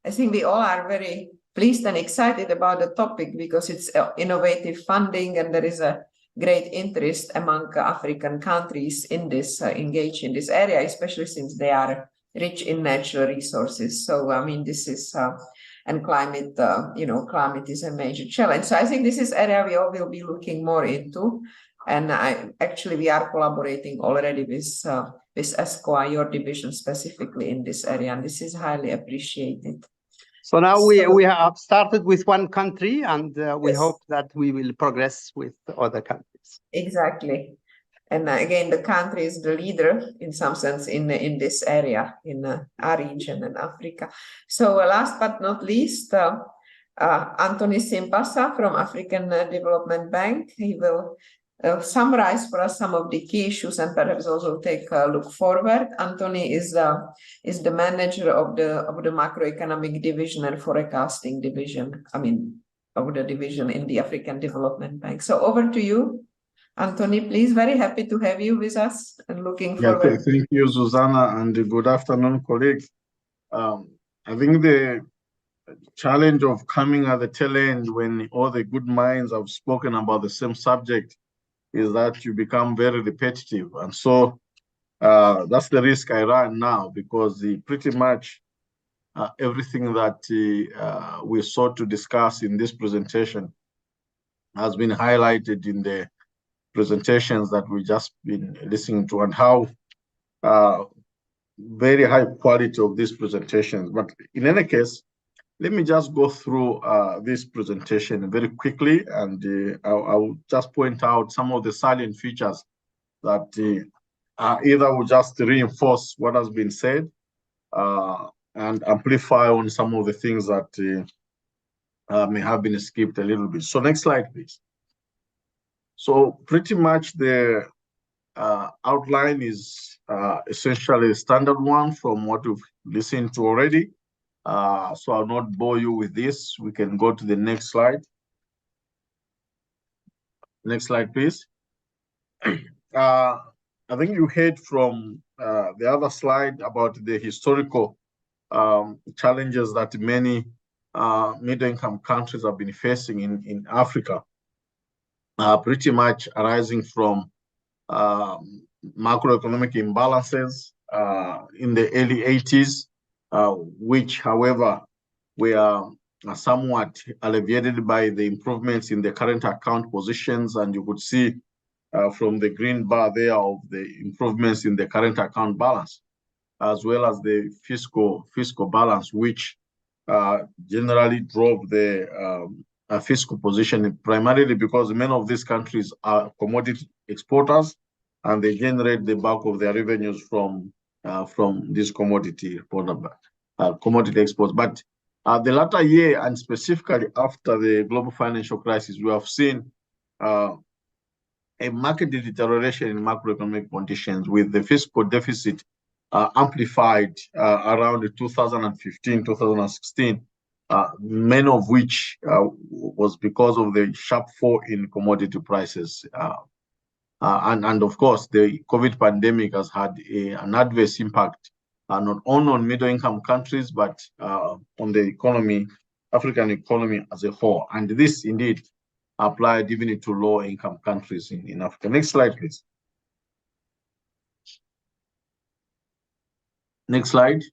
I think we all are very pleased and excited about the topic, because it's innovative funding, and there is a great interest among African countries in this, engaged in this area, especially since they are rich in natural resources. So, I mean, this is, and climate, climate is a major challenge. So I think this is area we all will be looking more into. And we are collaborating already with ESCWA, your division specifically in this area, and this is highly appreciated. So now we have started with one country, and we Yes. hope that we will progress with other countries. Exactly. And again, the country is the leader in some sense in this area, in our region in Africa. So last but not least, Anthony Simpasa from African Development Bank. He will summarize for us some of the key issues and perhaps also take a look forward. Anthony is the manager of the macroeconomic division and forecasting division, of the division in the African Development Bank. So over to you, Anthony, please. Very happy to have you with us and looking forward. Thank you, Susanna, and good afternoon, colleagues. I think the challenge of coming at the tail end when all the good minds have spoken about the same subject is that you become very repetitive. And so that's the risk I run now, because pretty much everything that we sought to discuss in this presentation has been highlighted in the presentations that we just been listening to, and how very high quality of these presentations. But in any case, let me just go through this presentation very quickly, and I'll just point out some of the salient features that either will just reinforce what has been said and amplify on some of the things that may have been skipped a little bit. So next slide, please. So pretty much the outline is essentially a standard one from what we've listened to already. So I'll not bore you with this. We can go to the next slide. Next slide, please. I think you heard from the other slide about the historical challenges that many middle-income countries have been facing in Africa, pretty much arising from macroeconomic imbalances in the early 80s, which, however, were somewhat alleviated by the improvements in the current account positions. And you could see from the green bar there of the improvements in the current account balance, as well as the fiscal balance, which generally drove the fiscal position, primarily because many of these countries are commodity exporters, and they generate the bulk of their revenues from this commodity exports. But the latter year, and specifically after the global financial crisis, we have seen a marked deterioration in macroeconomic conditions, with the fiscal deficit amplified around 2015, 2016, many of which was because of the sharp fall in commodity prices. And of course, the COVID pandemic has had an adverse impact, not only on middle-income countries, but on the economy, African economy as a whole. And this indeed applied even to low-income countries in Africa. Next slide, please. Next slide.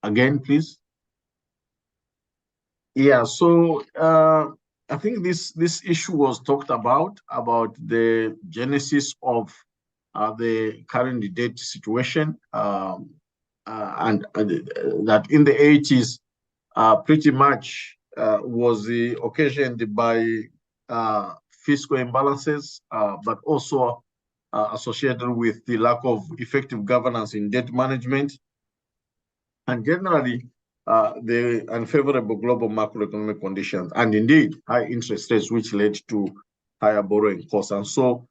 Again, please. Yeah, so I think this issue was talked about the genesis of the current debt situation, and that in the 80s pretty much was occasioned by fiscal imbalances, but also associated with the lack of effective governance in debt management, and generally the unfavorable global macroeconomic conditions, and indeed high interest rates, which led to higher borrowing costs. And so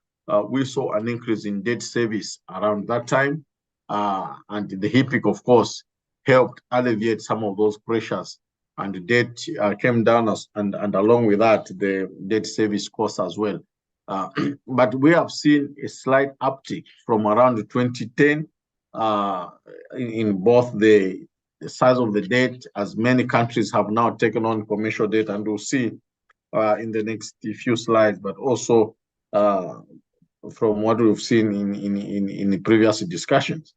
we saw an increase in debt service around that time, and the HIPC, of course, helped alleviate some of those pressures, and the debt came down, and along with that, the debt service costs as well. But we have seen a slight uptick from around 2010 in both the size of the debt, as many countries have now taken on commercial debt, and we'll see in the next few slides, but also from what we've seen in the previous discussions.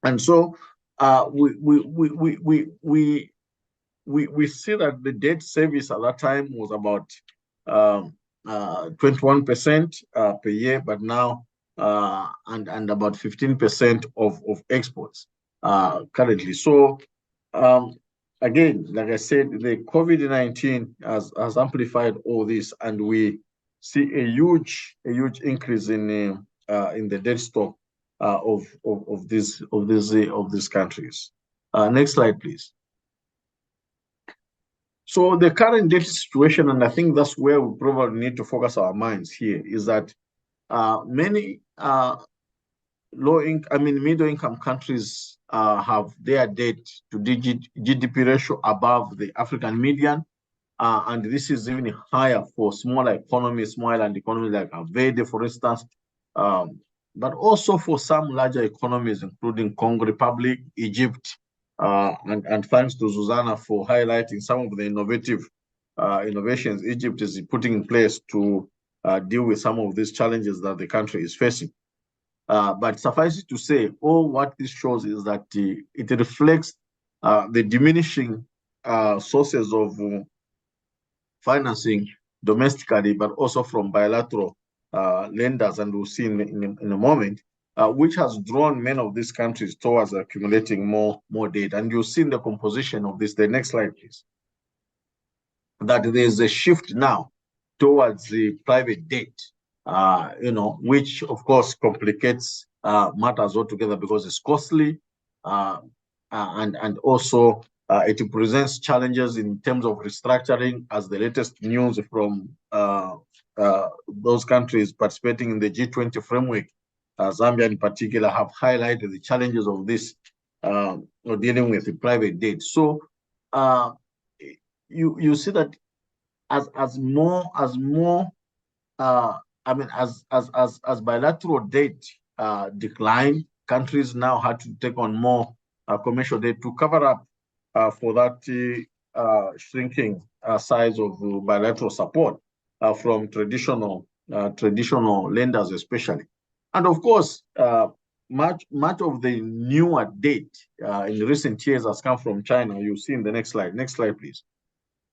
And so we see that the debt service at that time was about 21% per year, but now and about 15% of exports currently. So again, like I said, the COVID-19 has amplified all this, and we see a huge increase in the debt stock of these countries. Next slide, please. So the current debt situation, and I think that's where we probably need to focus our minds here, is that many middle-income countries have their debt to GDP ratio above the African median, and this is even higher for smaller economies, smaller economies like Verde, for instance, but also for some larger economies, including Congo Republic, Egypt, and thanks to Susanna for highlighting some of the innovations Egypt is putting in place to deal with some of these challenges that the country is facing. But suffice it to say, what this shows is that it reflects the diminishing sources of financing domestically, but also from bilateral lenders, and we'll see in a moment, which has drawn many of these countries towards accumulating more debt. And you'll see in the composition of this, the next slide, please, that there's a shift now towards the private debt, which of course complicates matters altogether because it's costly, and also it presents challenges in terms of restructuring, as the latest news from those countries participating in the G20 framework, Zambia in particular, have highlighted the challenges of this dealing with the private debt. So you see that as bilateral debt declined, countries now had to take on more commercial debt to cover up for that shrinking size of bilateral support from traditional lenders, especially. And of course, much of the newer debt in recent years has come from China. You see in the next slide. Next slide, please.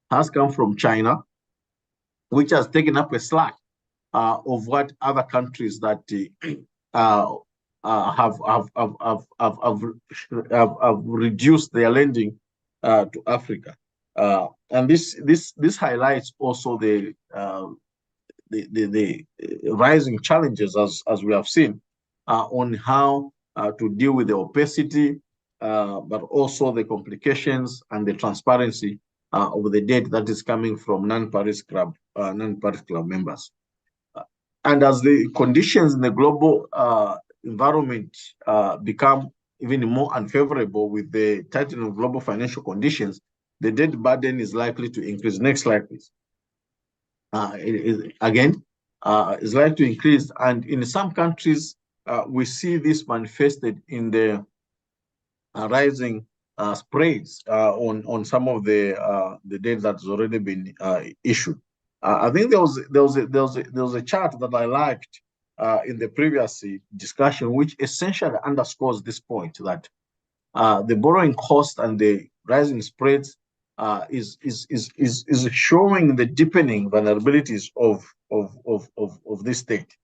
Has come from China, which has taken up a slack of what other countries that have reduced their lending to Africa, and this highlights also the rising challenges as we have seen on how to deal with the opacity, but also the complications and the transparency of the debt that is coming from non-Paris Club members. And as the conditions in the global environment become even more unfavorable with the tightening of global financial conditions, the debt burden is likely to increase. Next slide, please. Is likely to increase, and in some countries, we see this manifested in the rising spreads on some of the debt that's already been issued. I think there was a chart that I liked in the previous discussion, which essentially underscores this point that the borrowing cost and the rising spreads is showing the deepening vulnerabilities of this state.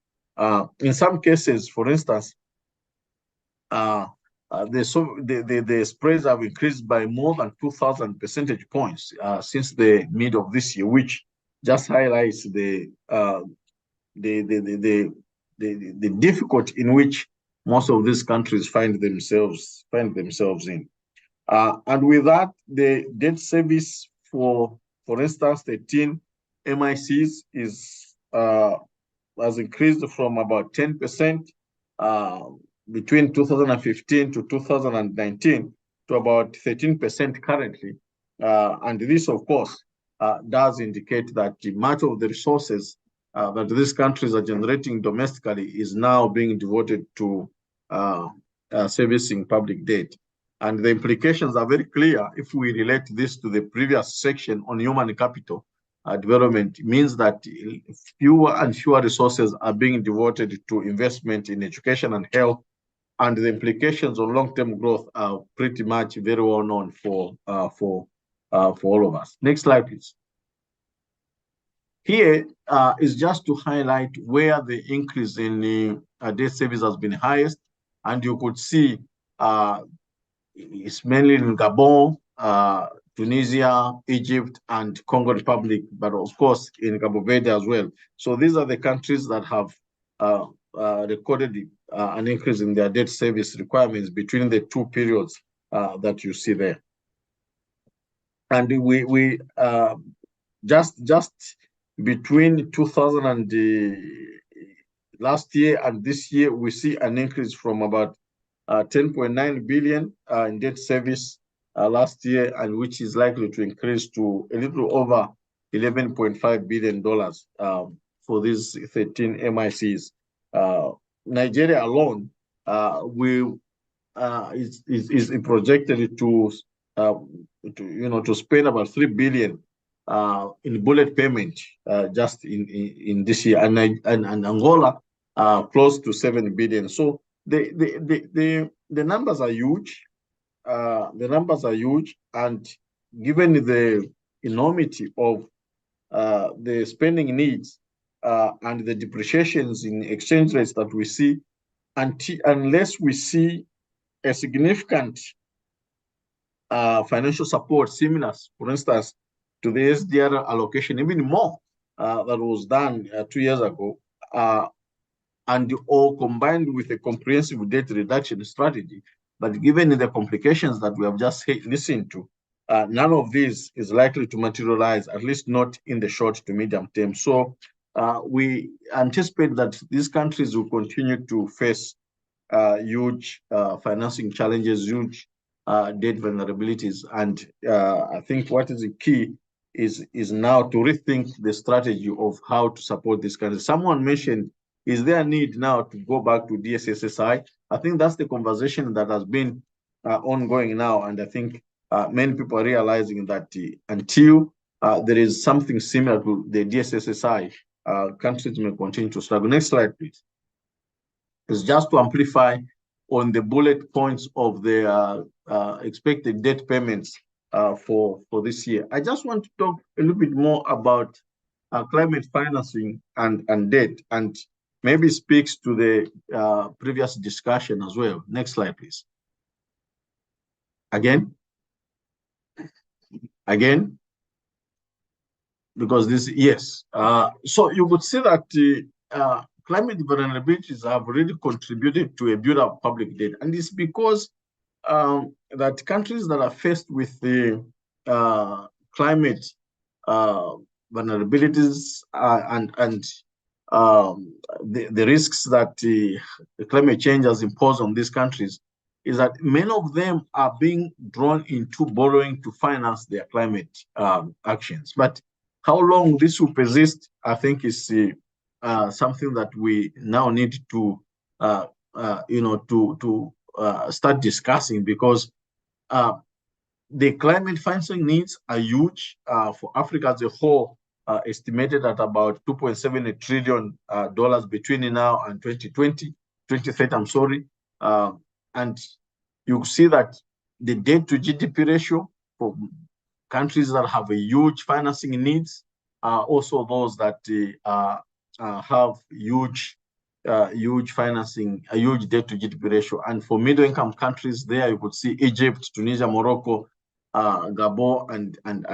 In some cases, for instance, the spreads have increased by more than 2,000 percentage points since the mid of this year, which just highlights the difficulty in which most of these countries find themselves in. And with that, the debt service for instance, 13 MICs has increased from about 10% between 2015 to 2019 to about 13% currently. And this, of course, does indicate that much of the resources that these countries are generating domestically is now being devoted to servicing public debt. And the implications are very clear if we relate this to the previous section on human capital development. It means that fewer and fewer resources are being devoted to investment in education and health, and the implications on long-term growth are pretty much very well known for all of us. Next slide, please. Here is just to highlight where the increase in the debt service has been highest, and you could see it's mainly in Gabon, Tunisia, Egypt, and Congo Republic, but of course in Cabo Verde as well. So these are the countries that have recorded an increase in their debt service requirements between the two periods that you see there. And we just between 2000 and last year and this year, we see an increase from about 10.9 billion in debt service last year, and which is likely to increase to a little over $11.5 billion for these 13 MICs. Nigeria alone is projected to spend about 3 billion in bullet payment just in this year, and Angola close to 7 billion. So the numbers are huge. The numbers are huge, and given the enormity of the spending needs and the depreciations in exchange rates that we see, unless we see a significant financial support similar, for instance, to the SDR allocation, even more that was done 2 years ago, and all combined with a comprehensive debt reduction strategy. But given the complications that we have just listened to, none of this is likely to materialize, at least not in the short to medium term. So we anticipate that these countries will continue to face huge financing challenges, huge debt vulnerabilities. And I think what is the key is now to rethink the strategy of how to support this country. Someone mentioned, is there a need now to go back to DSSSI? I think that's the conversation that has been ongoing now, and I think many people are realizing that until there is something similar to the DSSSI, countries may continue to struggle. Next slide, please. It's just to amplify on the bullet points of the expected debt payments for this year. I just want to talk a little bit more about climate financing and debt, and maybe speaks to the previous discussion as well. Next slide, please. Again, because this, yes. So you could see that climate vulnerabilities have really contributed to a build-up public debt, and it's because that countries that are faced with the climate vulnerabilities and the risks that the climate change has imposed on these countries, is that many of them are being drawn into borrowing to finance their climate actions. But how long this will persist, I think, is something that we now need to, start discussing, because the climate financing needs are huge for Africa as a whole, estimated at about $2.7 trillion between now and 2030, I'm sorry. And you see that the debt to GDP ratio for countries that have a huge financing needs are also those that have huge financing, a huge debt to GDP ratio. And for middle income countries, there you could see Egypt, Tunisia, Morocco, Gabon, and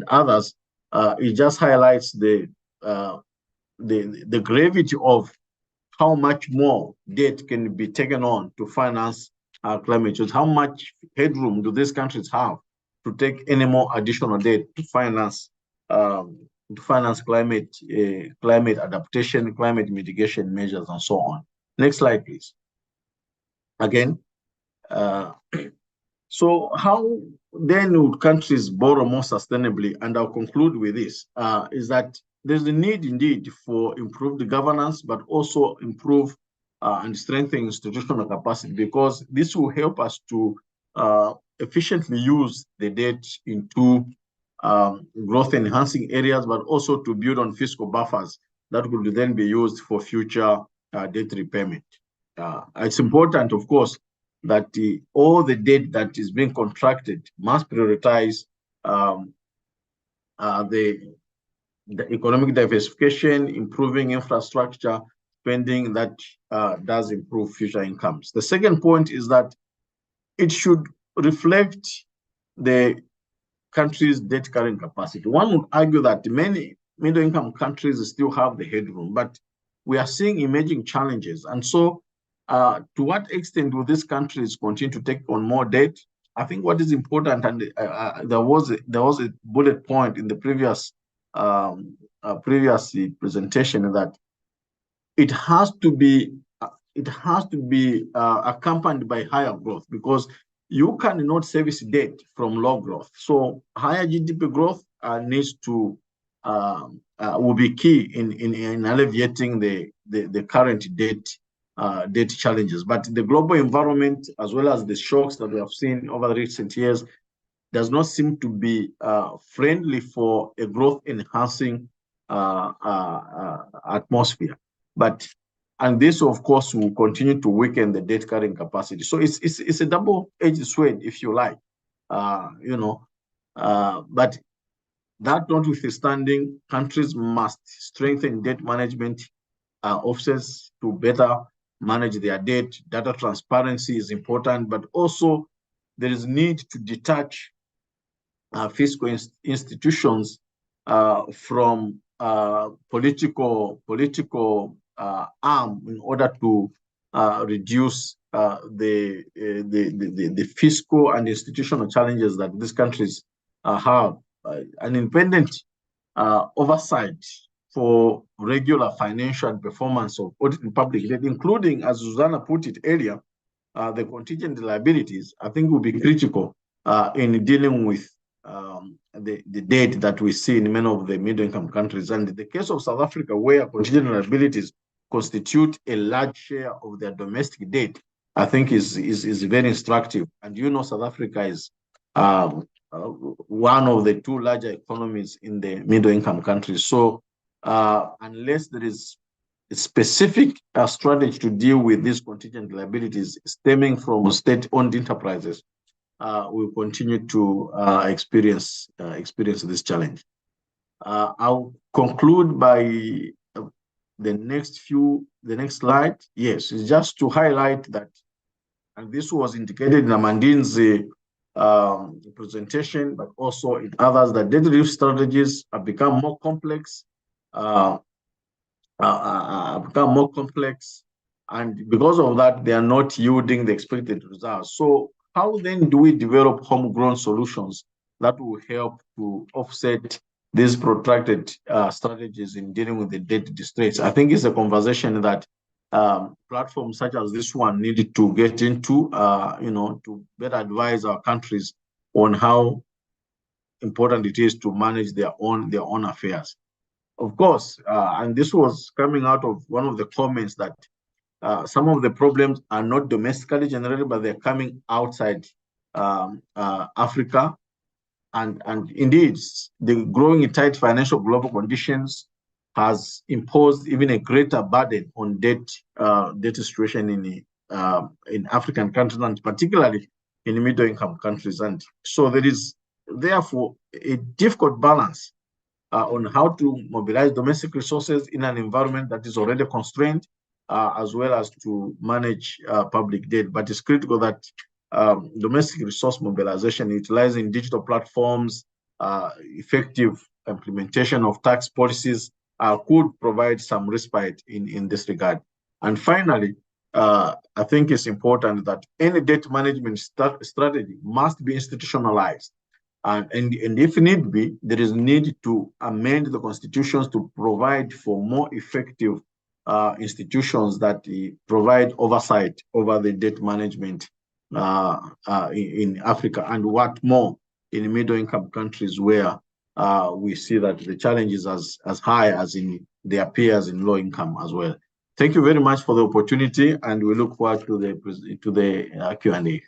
others. It just highlights the gravity of how much more debt can be taken on to finance climate change. How much headroom do these countries have to take any more additional debt to finance climate adaptation, climate mitigation measures, and so on? Next slide, please. Again, so how then would countries borrow more sustainably? And I'll conclude with this: is that there's a need indeed for improved governance, but also improve and strengthen institutional capacity, because this will help us to efficiently use the debt into growth enhancing areas, but also to build on fiscal buffers that could then be used for future debt repayment. It's important, of course, that all the debt that is being contracted must prioritize the economic diversification, improving infrastructure spending that does improve future incomes. The second point is that it should reflect the country's debt carrying capacity. One would argue that many middle-income countries still have the headroom, but we are seeing emerging challenges. And so to what extent will these countries continue to take on more debt? I think what is important, and there was a bullet point in the previous presentation, that it has to be accompanied by higher growth, because you cannot service debt from low growth. So higher GDP growth needs to will be key in alleviating the current debt challenges. But the global environment, as well as the shocks that we have seen over the recent years, does not seem to be friendly for a growth enhancing atmosphere. And this, of course, will continue to weaken the debt carrying capacity. So it's a double-edged sword, if you like, but that notwithstanding, countries must strengthen debt management offices to better manage their debt. Data transparency is important, but also there is need to detach fiscal institutions from political arm in order to reduce the fiscal and institutional challenges that these countries have. An independent oversight for regular financial and performance of audit and public debt, including, as Susanna put it earlier, the contingent liabilities, I think will be critical in dealing with the debt that we see in many of the middle-income countries. And in the case of South Africa, where contingent liabilities constitute a large share of their domestic debt, I think is very instructive. And South Africa is one of the two larger economies in the middle-income countries. So unless there is a specific strategy to deal with these contingent liabilities stemming from state-owned enterprises, we'll continue to experience this challenge. I'll conclude by the next slide. Yes, it's just to highlight that, and this was indicated in Amandin's presentation, but also in others, that debt relief strategies have become more complex, and because of that, they are not yielding the expected results. So how then do we develop homegrown solutions that will help to offset these protracted strategies in dealing with the debt distress? I think it's a conversation that platforms such as this one needed to get into, to better advise our countries on how important it is to manage their own affairs. Of course, and this was coming out of one of the comments that some of the problems are not domestically generated, but they're coming outside Africa. And indeed, the growing tight financial global conditions has imposed even a greater burden on debt situation in African countries, and particularly in middle-income countries. And so there is therefore a difficult balance on how to mobilize domestic resources in an environment that is already constrained, as well as to manage public debt. But it's critical that domestic resource mobilization, utilizing digital platforms, effective implementation of tax policies could provide some respite in this regard. And finally, I think it's important that any debt management strategy must be institutionalized. And if need be, there is need to amend the constitutions to provide for more effective institutions that provide oversight over the debt management in Africa, and what more in middle-income countries where we see that the challenge is as high as in their peers in low income as well. Thank you very much for the opportunity, and we look forward to the Q&A.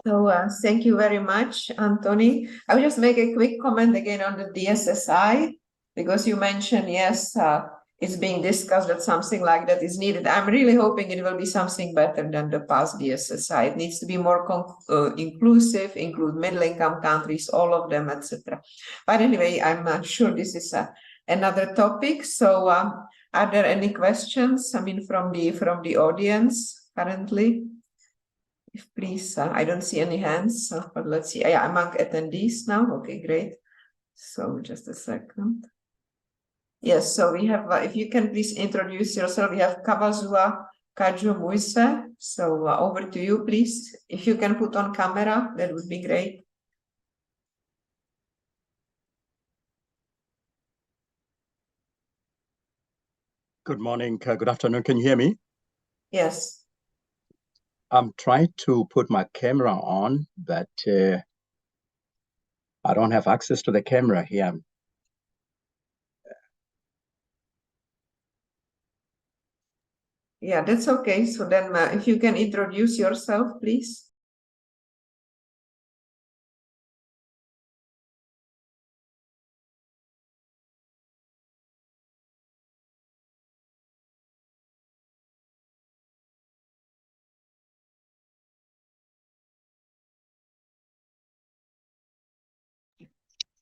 So thank you very much, Anthony. I will just make a quick comment again on the DSSI, because you mentioned, yes, it's being discussed that something like that is needed. I'm really hoping it will be something better than the past DSSI. It needs to be more inclusive, include middle-income countries, all of them, etc. But anyway, I'm sure this is another topic. So are there any questions, I mean, from the audience currently? If please, I don't see any hands, but let's see. Yeah, among attendees now. Okay, great. So just a second. Yes, so we have, if you can please introduce yourself, we have Kabazua Kaju-Muise. So over to you, please. If you can put on camera, that would be great. Good morning, good afternoon. Can you hear me? Yes. I'm trying to put my camera on, but I don't have access to the camera here. Yeah, that's okay. So then if you can introduce yourself, please.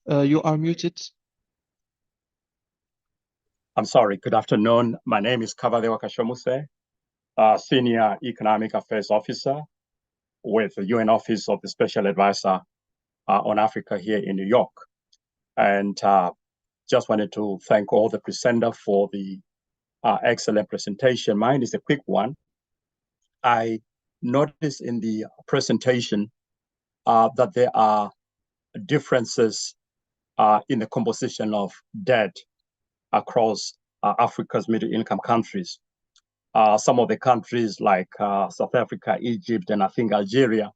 You are muted. I'm sorry. Good afternoon. My name is Kavadewa Kashomuse, Senior Economic Affairs Officer with the UN Office of the Special Advisor on Africa here in New York. And just wanted to thank all the presenters for the excellent presentation. Mine is a quick one. I noticed in the presentation that there are differences in the composition of debt across Africa's middle-income countries. Some of the countries like South Africa, Egypt, and I think Algeria,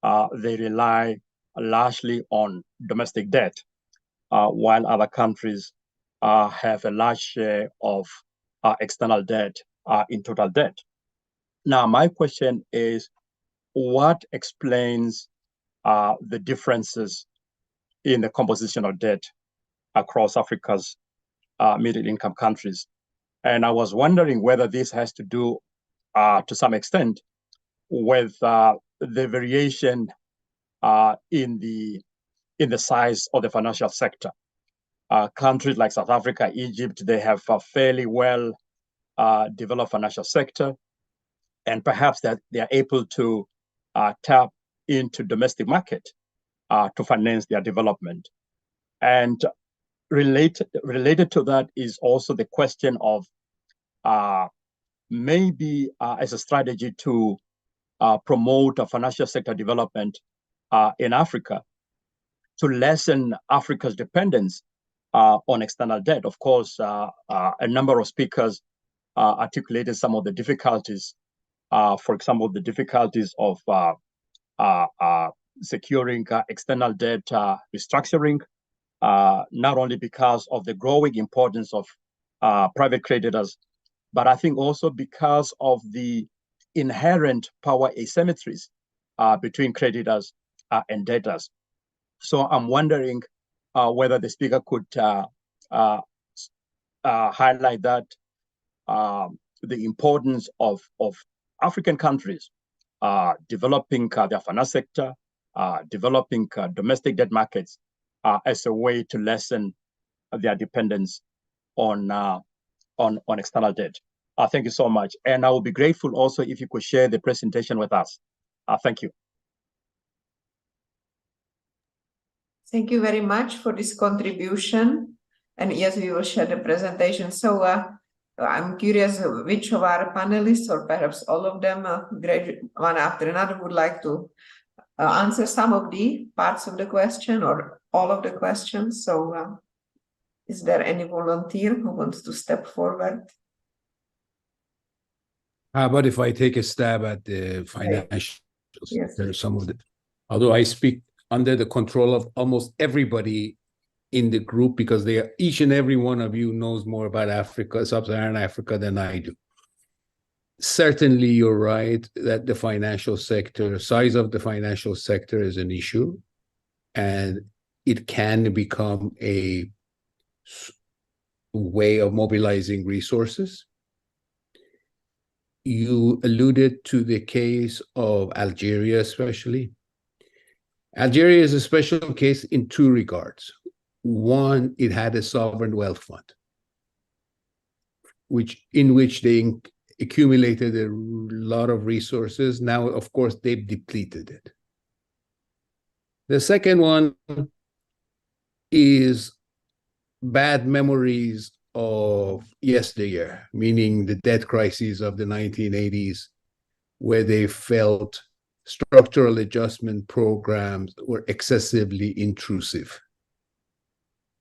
they rely largely on domestic debt, while other countries have a large share of external debt in total debt. Now, my question is, what explains the differences in the composition of debt across Africa's middle-income countries? And I was wondering whether this has to do, to some extent, with the variation in the size of the financial sector. Countries like South Africa, Egypt, they have a fairly well developed financial sector, and perhaps that they are able to tap into domestic market to finance their development. And related to that is also the question of maybe as a strategy to promote a financial sector development in Africa, to lessen Africa's dependence on external debt. Of course, a number of speakers articulated some of the difficulties, for example, the difficulties of securing external debt restructuring, not only because of the growing importance of private creditors, but I think also because of the inherent power asymmetries between creditors and debtors. So I'm wondering whether the speaker could highlight that the importance of African countries developing their finance sector, developing domestic debt markets as a way to lessen their dependence on external debt. Thank you so much. And I will be grateful also if you could share the presentation with us. Thank you. Thank you very much for this contribution. And yes, we will share the presentation. So I'm curious which of our panelists, or perhaps all of them, one after another, would like to answer some of the parts of the question or all of the questions. So is there any volunteer who wants to step forward? How about if I take a stab at the financials? Yes. There's some of the, although I speak under the control of almost everybody in the group, because they are, each and every one of you knows more about Africa, Sub-Saharan Africa, than I do. Certainly, you're right that the financial sector, size of the financial sector is an issue, and it can become a way of mobilizing resources. You alluded to the case of Algeria, especially. Algeria is a special case in two regards. One, it had a sovereign wealth fund, in which they accumulated a lot of resources. Now, of course, they've depleted it. The second one is bad memories of yesteryear, meaning the debt crises of the 1980s, where they felt structural adjustment programs were excessively intrusive.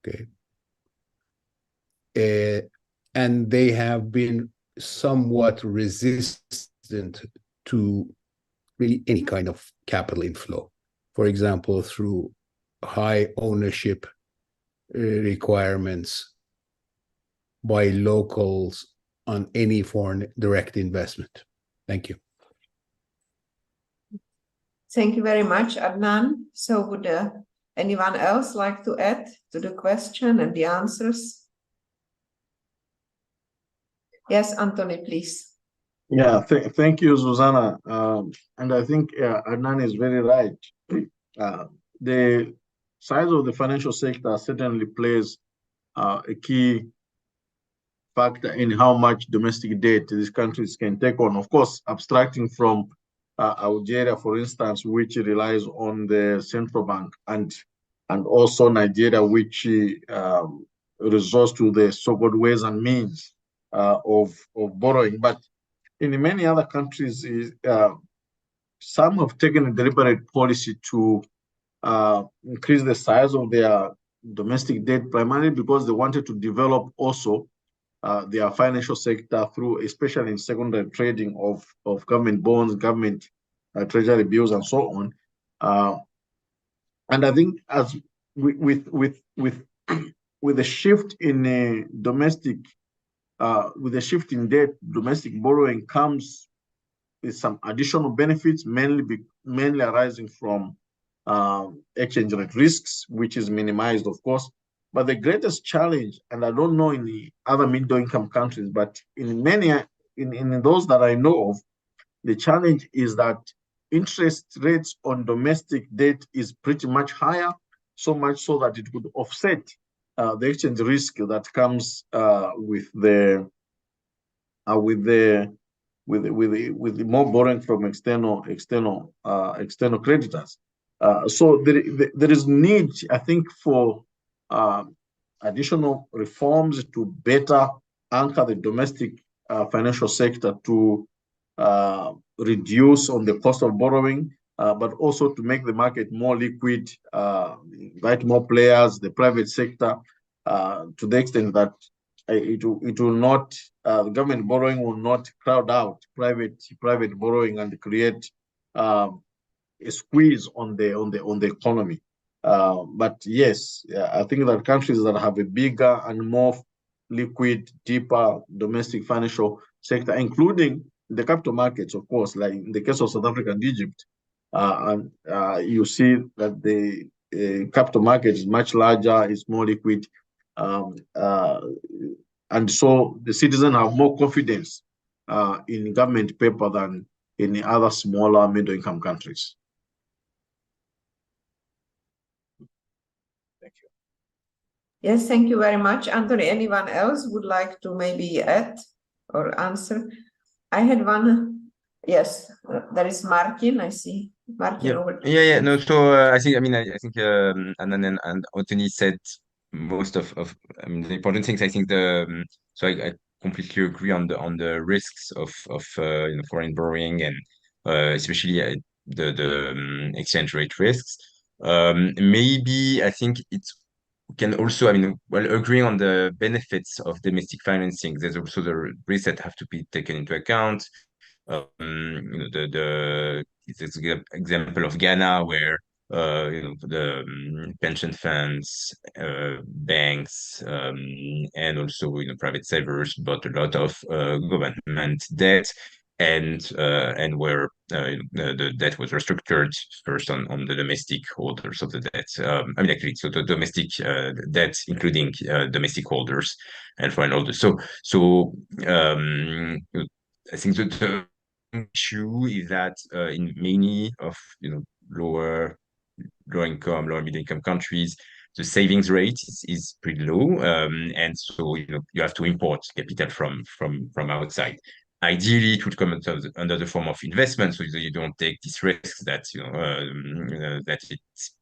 Okay. And they have been somewhat resistant to really any kind of capital inflow. For example, through high ownership requirements by locals on any foreign direct investment. Thank you. Thank you very much, Adnan. So would anyone else like to add to the question and the answers? Yes, Anthony, please. Yeah, thank you, Susanna. And I think Adnan is very right. The size of the financial sector certainly plays a key factor in how much domestic debt these countries can take on. Of course, abstracting from Algeria, for instance, which relies on the central bank, and also Nigeria, which resorts to the so-called ways and means of borrowing. But in many other countries, some have taken a deliberate policy to increase the size of their domestic debt, primarily because they wanted to develop also their financial sector through, especially in secondary trading of government bonds, government treasury bills, and so on. And I think as with the shift in domestic, with the shift in debt, domestic borrowing comes with some additional benefits, mainly arising from exchange rate risks, which is minimized, of course. But the greatest challenge, and I don't know in the other middle-income countries, but in many, in those that I know of, the challenge is that interest rates on domestic debt is pretty much higher, so much so that it would offset the exchange risk that comes with the more borrowing from external creditors. So there is need, I think, for additional reforms to better anchor the domestic financial sector to reduce on the cost of borrowing, but also to make the market more liquid, invite more players, the private sector, to the extent that it will not, government borrowing will not crowd out private borrowing and create a squeeze on the economy. But yes, I think that countries that have a bigger and more liquid, deeper domestic financial sector, including the capital markets, of course, like in the case of South Africa and Egypt, you see that the capital market is much larger, it's more liquid, and so the citizens have more confidence in government paper than in the other smaller middle-income countries. Thank you. Yes, thank you very much. Anthony, anyone else would like to maybe add or answer? I had one. Yes, there is Martin. I see Martin. Yeah. No, so I think Anand and Anthony said most of the important things. I think so I completely agree on the risks of foreign borrowing and especially the exchange rate risks. Maybe I think we can also, while agreeing on the benefits of domestic financing, there's also the risks that have to be taken into account. This example of Ghana, where the pension funds, banks, and also private savers bought a lot of government debt, and where the debt was restructured first on the domestic holders of the debt. Actually, so the domestic debt, including domestic holders and foreign holders. So I think the issue is that in many of lower income, lower middle income countries, the savings rate is pretty low, and so you have to import capital from outside. Ideally, it would come under the form of investment, so you don't take these risks that that it's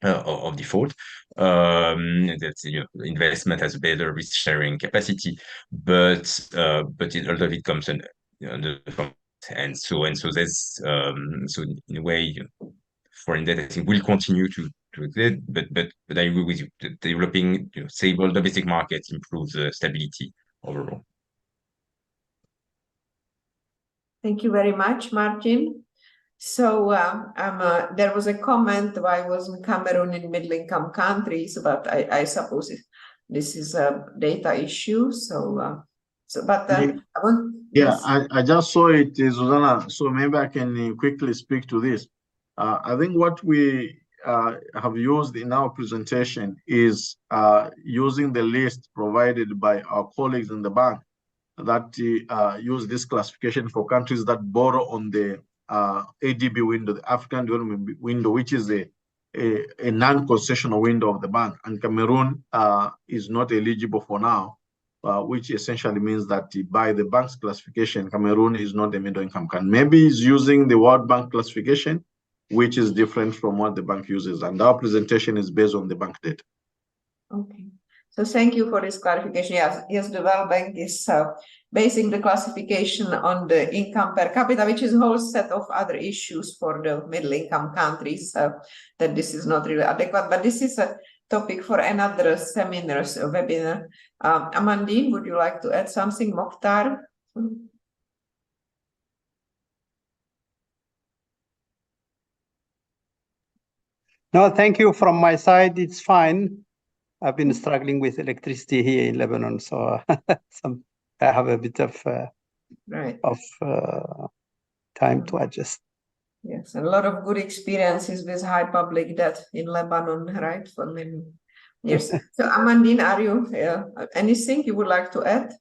of default. That investment has a better risk sharing capacity, but a lot of it comes under the form. And so there's so in a way, foreign debt I think will continue to exist, but I agree with you. Developing stable domestic markets improves stability overall. Thank you very much, Martin. So there was a comment why wasn't Cameroon in middle-income countries, but I suppose this is a data issue. I just saw it, Susanna. So maybe I can quickly speak to this. I think what we have used in our presentation is using the list provided by our colleagues in the bank that use this classification for countries that borrow on the ADB window, the African Development Window, which is a non-concessional window of the bank. And Cameroon is not eligible for now, which essentially means that by the bank's classification, Cameroon is not a middle-income country. Maybe it's using the World Bank classification, which is different from what the bank uses. And our presentation is based on the bank data. Okay. So thank you for this clarification. Yes, the World Bank is basing the classification on the income per capita, which is a whole set of other issues for the middle-income countries, that this is not really adequate. But this is a topic for another seminar, webinar. Amandine, would you like to add something? Mokhtar? No, thank you. From my side, it's fine. I've been struggling with electricity here in Lebanon, so I have a bit of time to adjust. Yes, a lot of good experiences with high public debt in Lebanon, right, for many years. So, Amandine, are you anything you would like to add?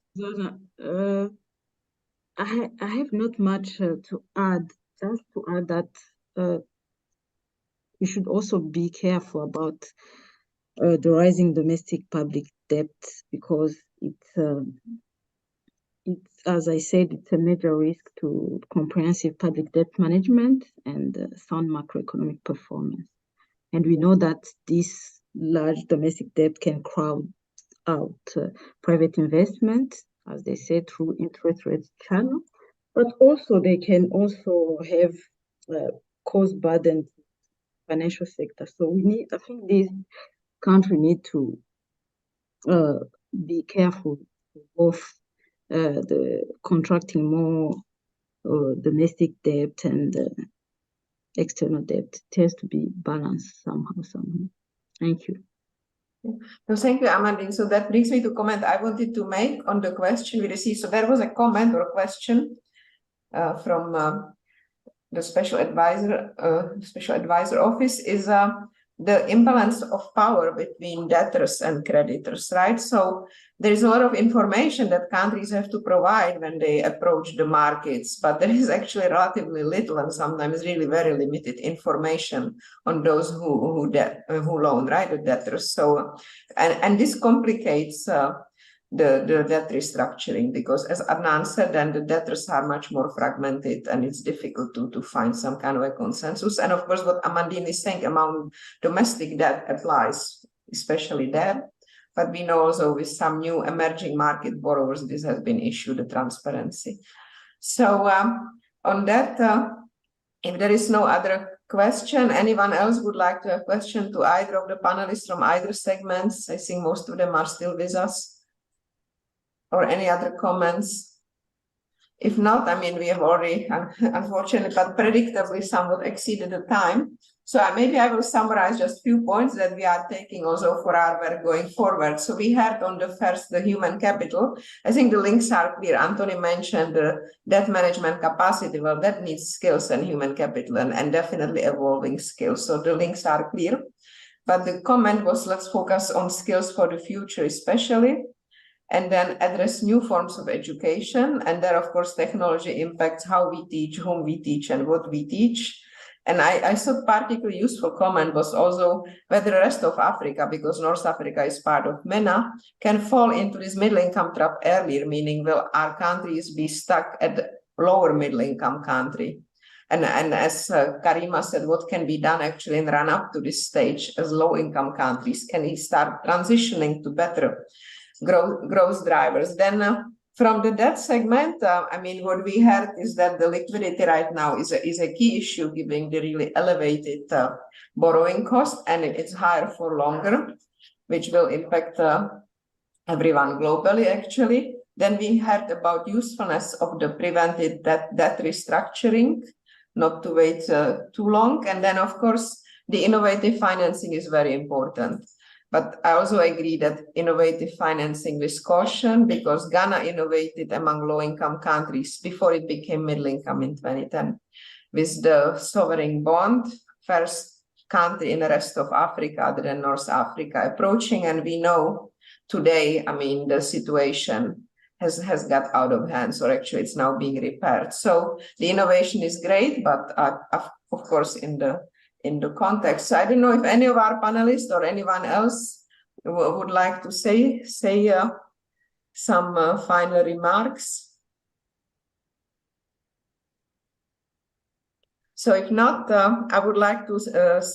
I have not much to add. Just to add that we should also be careful about the rising domestic public debt, because it's as I said, it's a major risk to comprehensive public debt management and sound macroeconomic performance. And we know that this large domestic debt can crowd out private investment, as they say, through interest rate channel, but also they can also have cost burden to financial sector. So I think this country need to be careful of the contracting more domestic debt and external debt. It has to be balanced somehow. Thank you. So thank you, Amandine. So that brings me to a comment I wanted to make on the question we received. So there was a comment or a question from the special advisor office is the imbalance of power between debtors and creditors, right? So there is a lot of information that countries have to provide when they approach the markets, but there is actually relatively little and sometimes really very limited information on those who loan, right, the debtors. So and this complicates the debt restructuring, because as Adnan said, then the debtors are much more fragmented and it's difficult to find some kind of a consensus. And of course, what Amandine is saying among domestic debt applies, especially there. But we know also with some new emerging market borrowers, this has been issued, the transparency. So on that, if there is no other question, anyone else would like to have a question to either of the panelists from either segments? I think most of them are still with us. Or any other comments? If not, I mean, we have already, unfortunately, but predictably somewhat exceeded the time. So maybe I will summarize just a few points that we are taking also for our work going forward. So we had on the first, the human capital. I think the links are clear. Anthony mentioned the debt management capacity. Well, that needs skills and human capital and definitely evolving skills. So the links are clear. But the comment was, let's focus on skills for the future, especially. And then address new forms of education. And there, of course, technology impacts how we teach, whom we teach, and what we teach. And I thought particularly useful comment was also whether the rest of Africa, because North Africa is part of MENA, can fall into this middle income trap earlier, meaning will our countries be stuck at the lower middle income country? And as Karima said, what can be done actually in run up to this stage as low income countries? Can we start transitioning to better growth drivers? Then from the debt segment, I mean, what we heard is that the liquidity right now is a key issue, given the really elevated borrowing cost, and it's higher for longer, which will impact everyone globally, actually. Then we heard about usefulness of the prevented debt restructuring, not to wait too long. And then, of course, the innovative financing is very important. But I also agree that innovative financing with caution, because Ghana innovated among low-income countries before it became middle income in 2010 with the sovereign bond, first country in the rest of Africa other than North Africa approaching. And we know today, I mean, the situation has got out of hand, or actually it's now being repaired. So the innovation is great, but of course in the context. So I don't know if any of our panelists or anyone else would like to say some final remarks. So if not, I would like to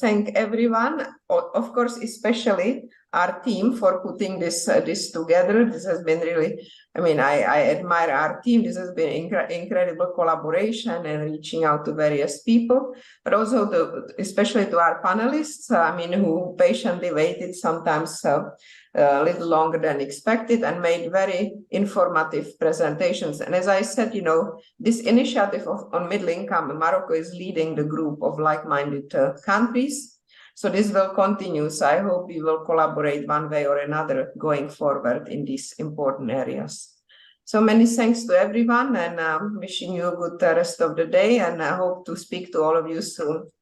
thank everyone, of course, especially our team for putting this together. This has been really, I mean, I admire our team. This has been incredible collaboration and reaching out to various people, but also especially to our panelists, I mean, who patiently waited sometimes a little longer than expected and made very informative presentations. And as I said, you know, this initiative on middle income, Morocco is leading the group of like-minded countries. So this will continue. So I hope we will collaborate one way or another going forward in these important areas. So many thanks to everyone, and wishing you a good rest of the day, and I hope to speak to all of you soon.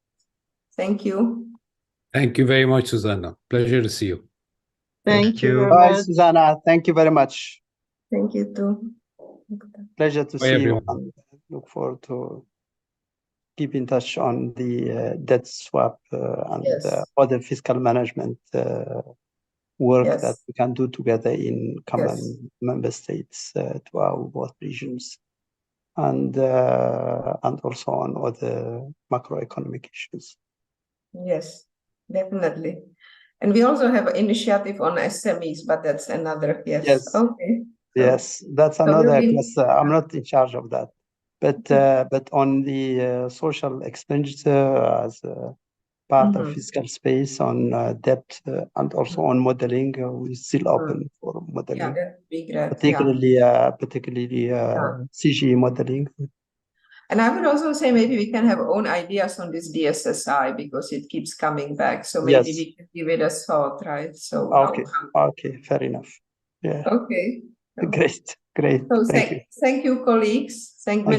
Thank you. Thank you very much, Susanna. Pleasure to see you. Thank you very much. Susanna. Thank you very much. Thank you too. Pleasure to Bye, see everyone. you. And look forward to keep in touch on the debt swap and Yes. other fiscal management work Yes. that we can do together in common Yes. member states to our both regions, and also on other macroeconomic issues. Yes, definitely. And we also have an initiative on SMEs, but that's another, yes. Okay. Yes, that's so another, we'll be- because I'm not in charge of that. But on the social expenditure as part of fiscal space on debt and also on modeling, we're still open for Yeah, modeling, that'd be great. particularly CGE modeling. And I would also say maybe we can have own ideas on this DSSI because it keeps coming back. So maybe Yes. we can give it a thought, right? So Okay, fair enough. Yeah. Okay. Great. So Thank you. thank you, colleagues. Thank you.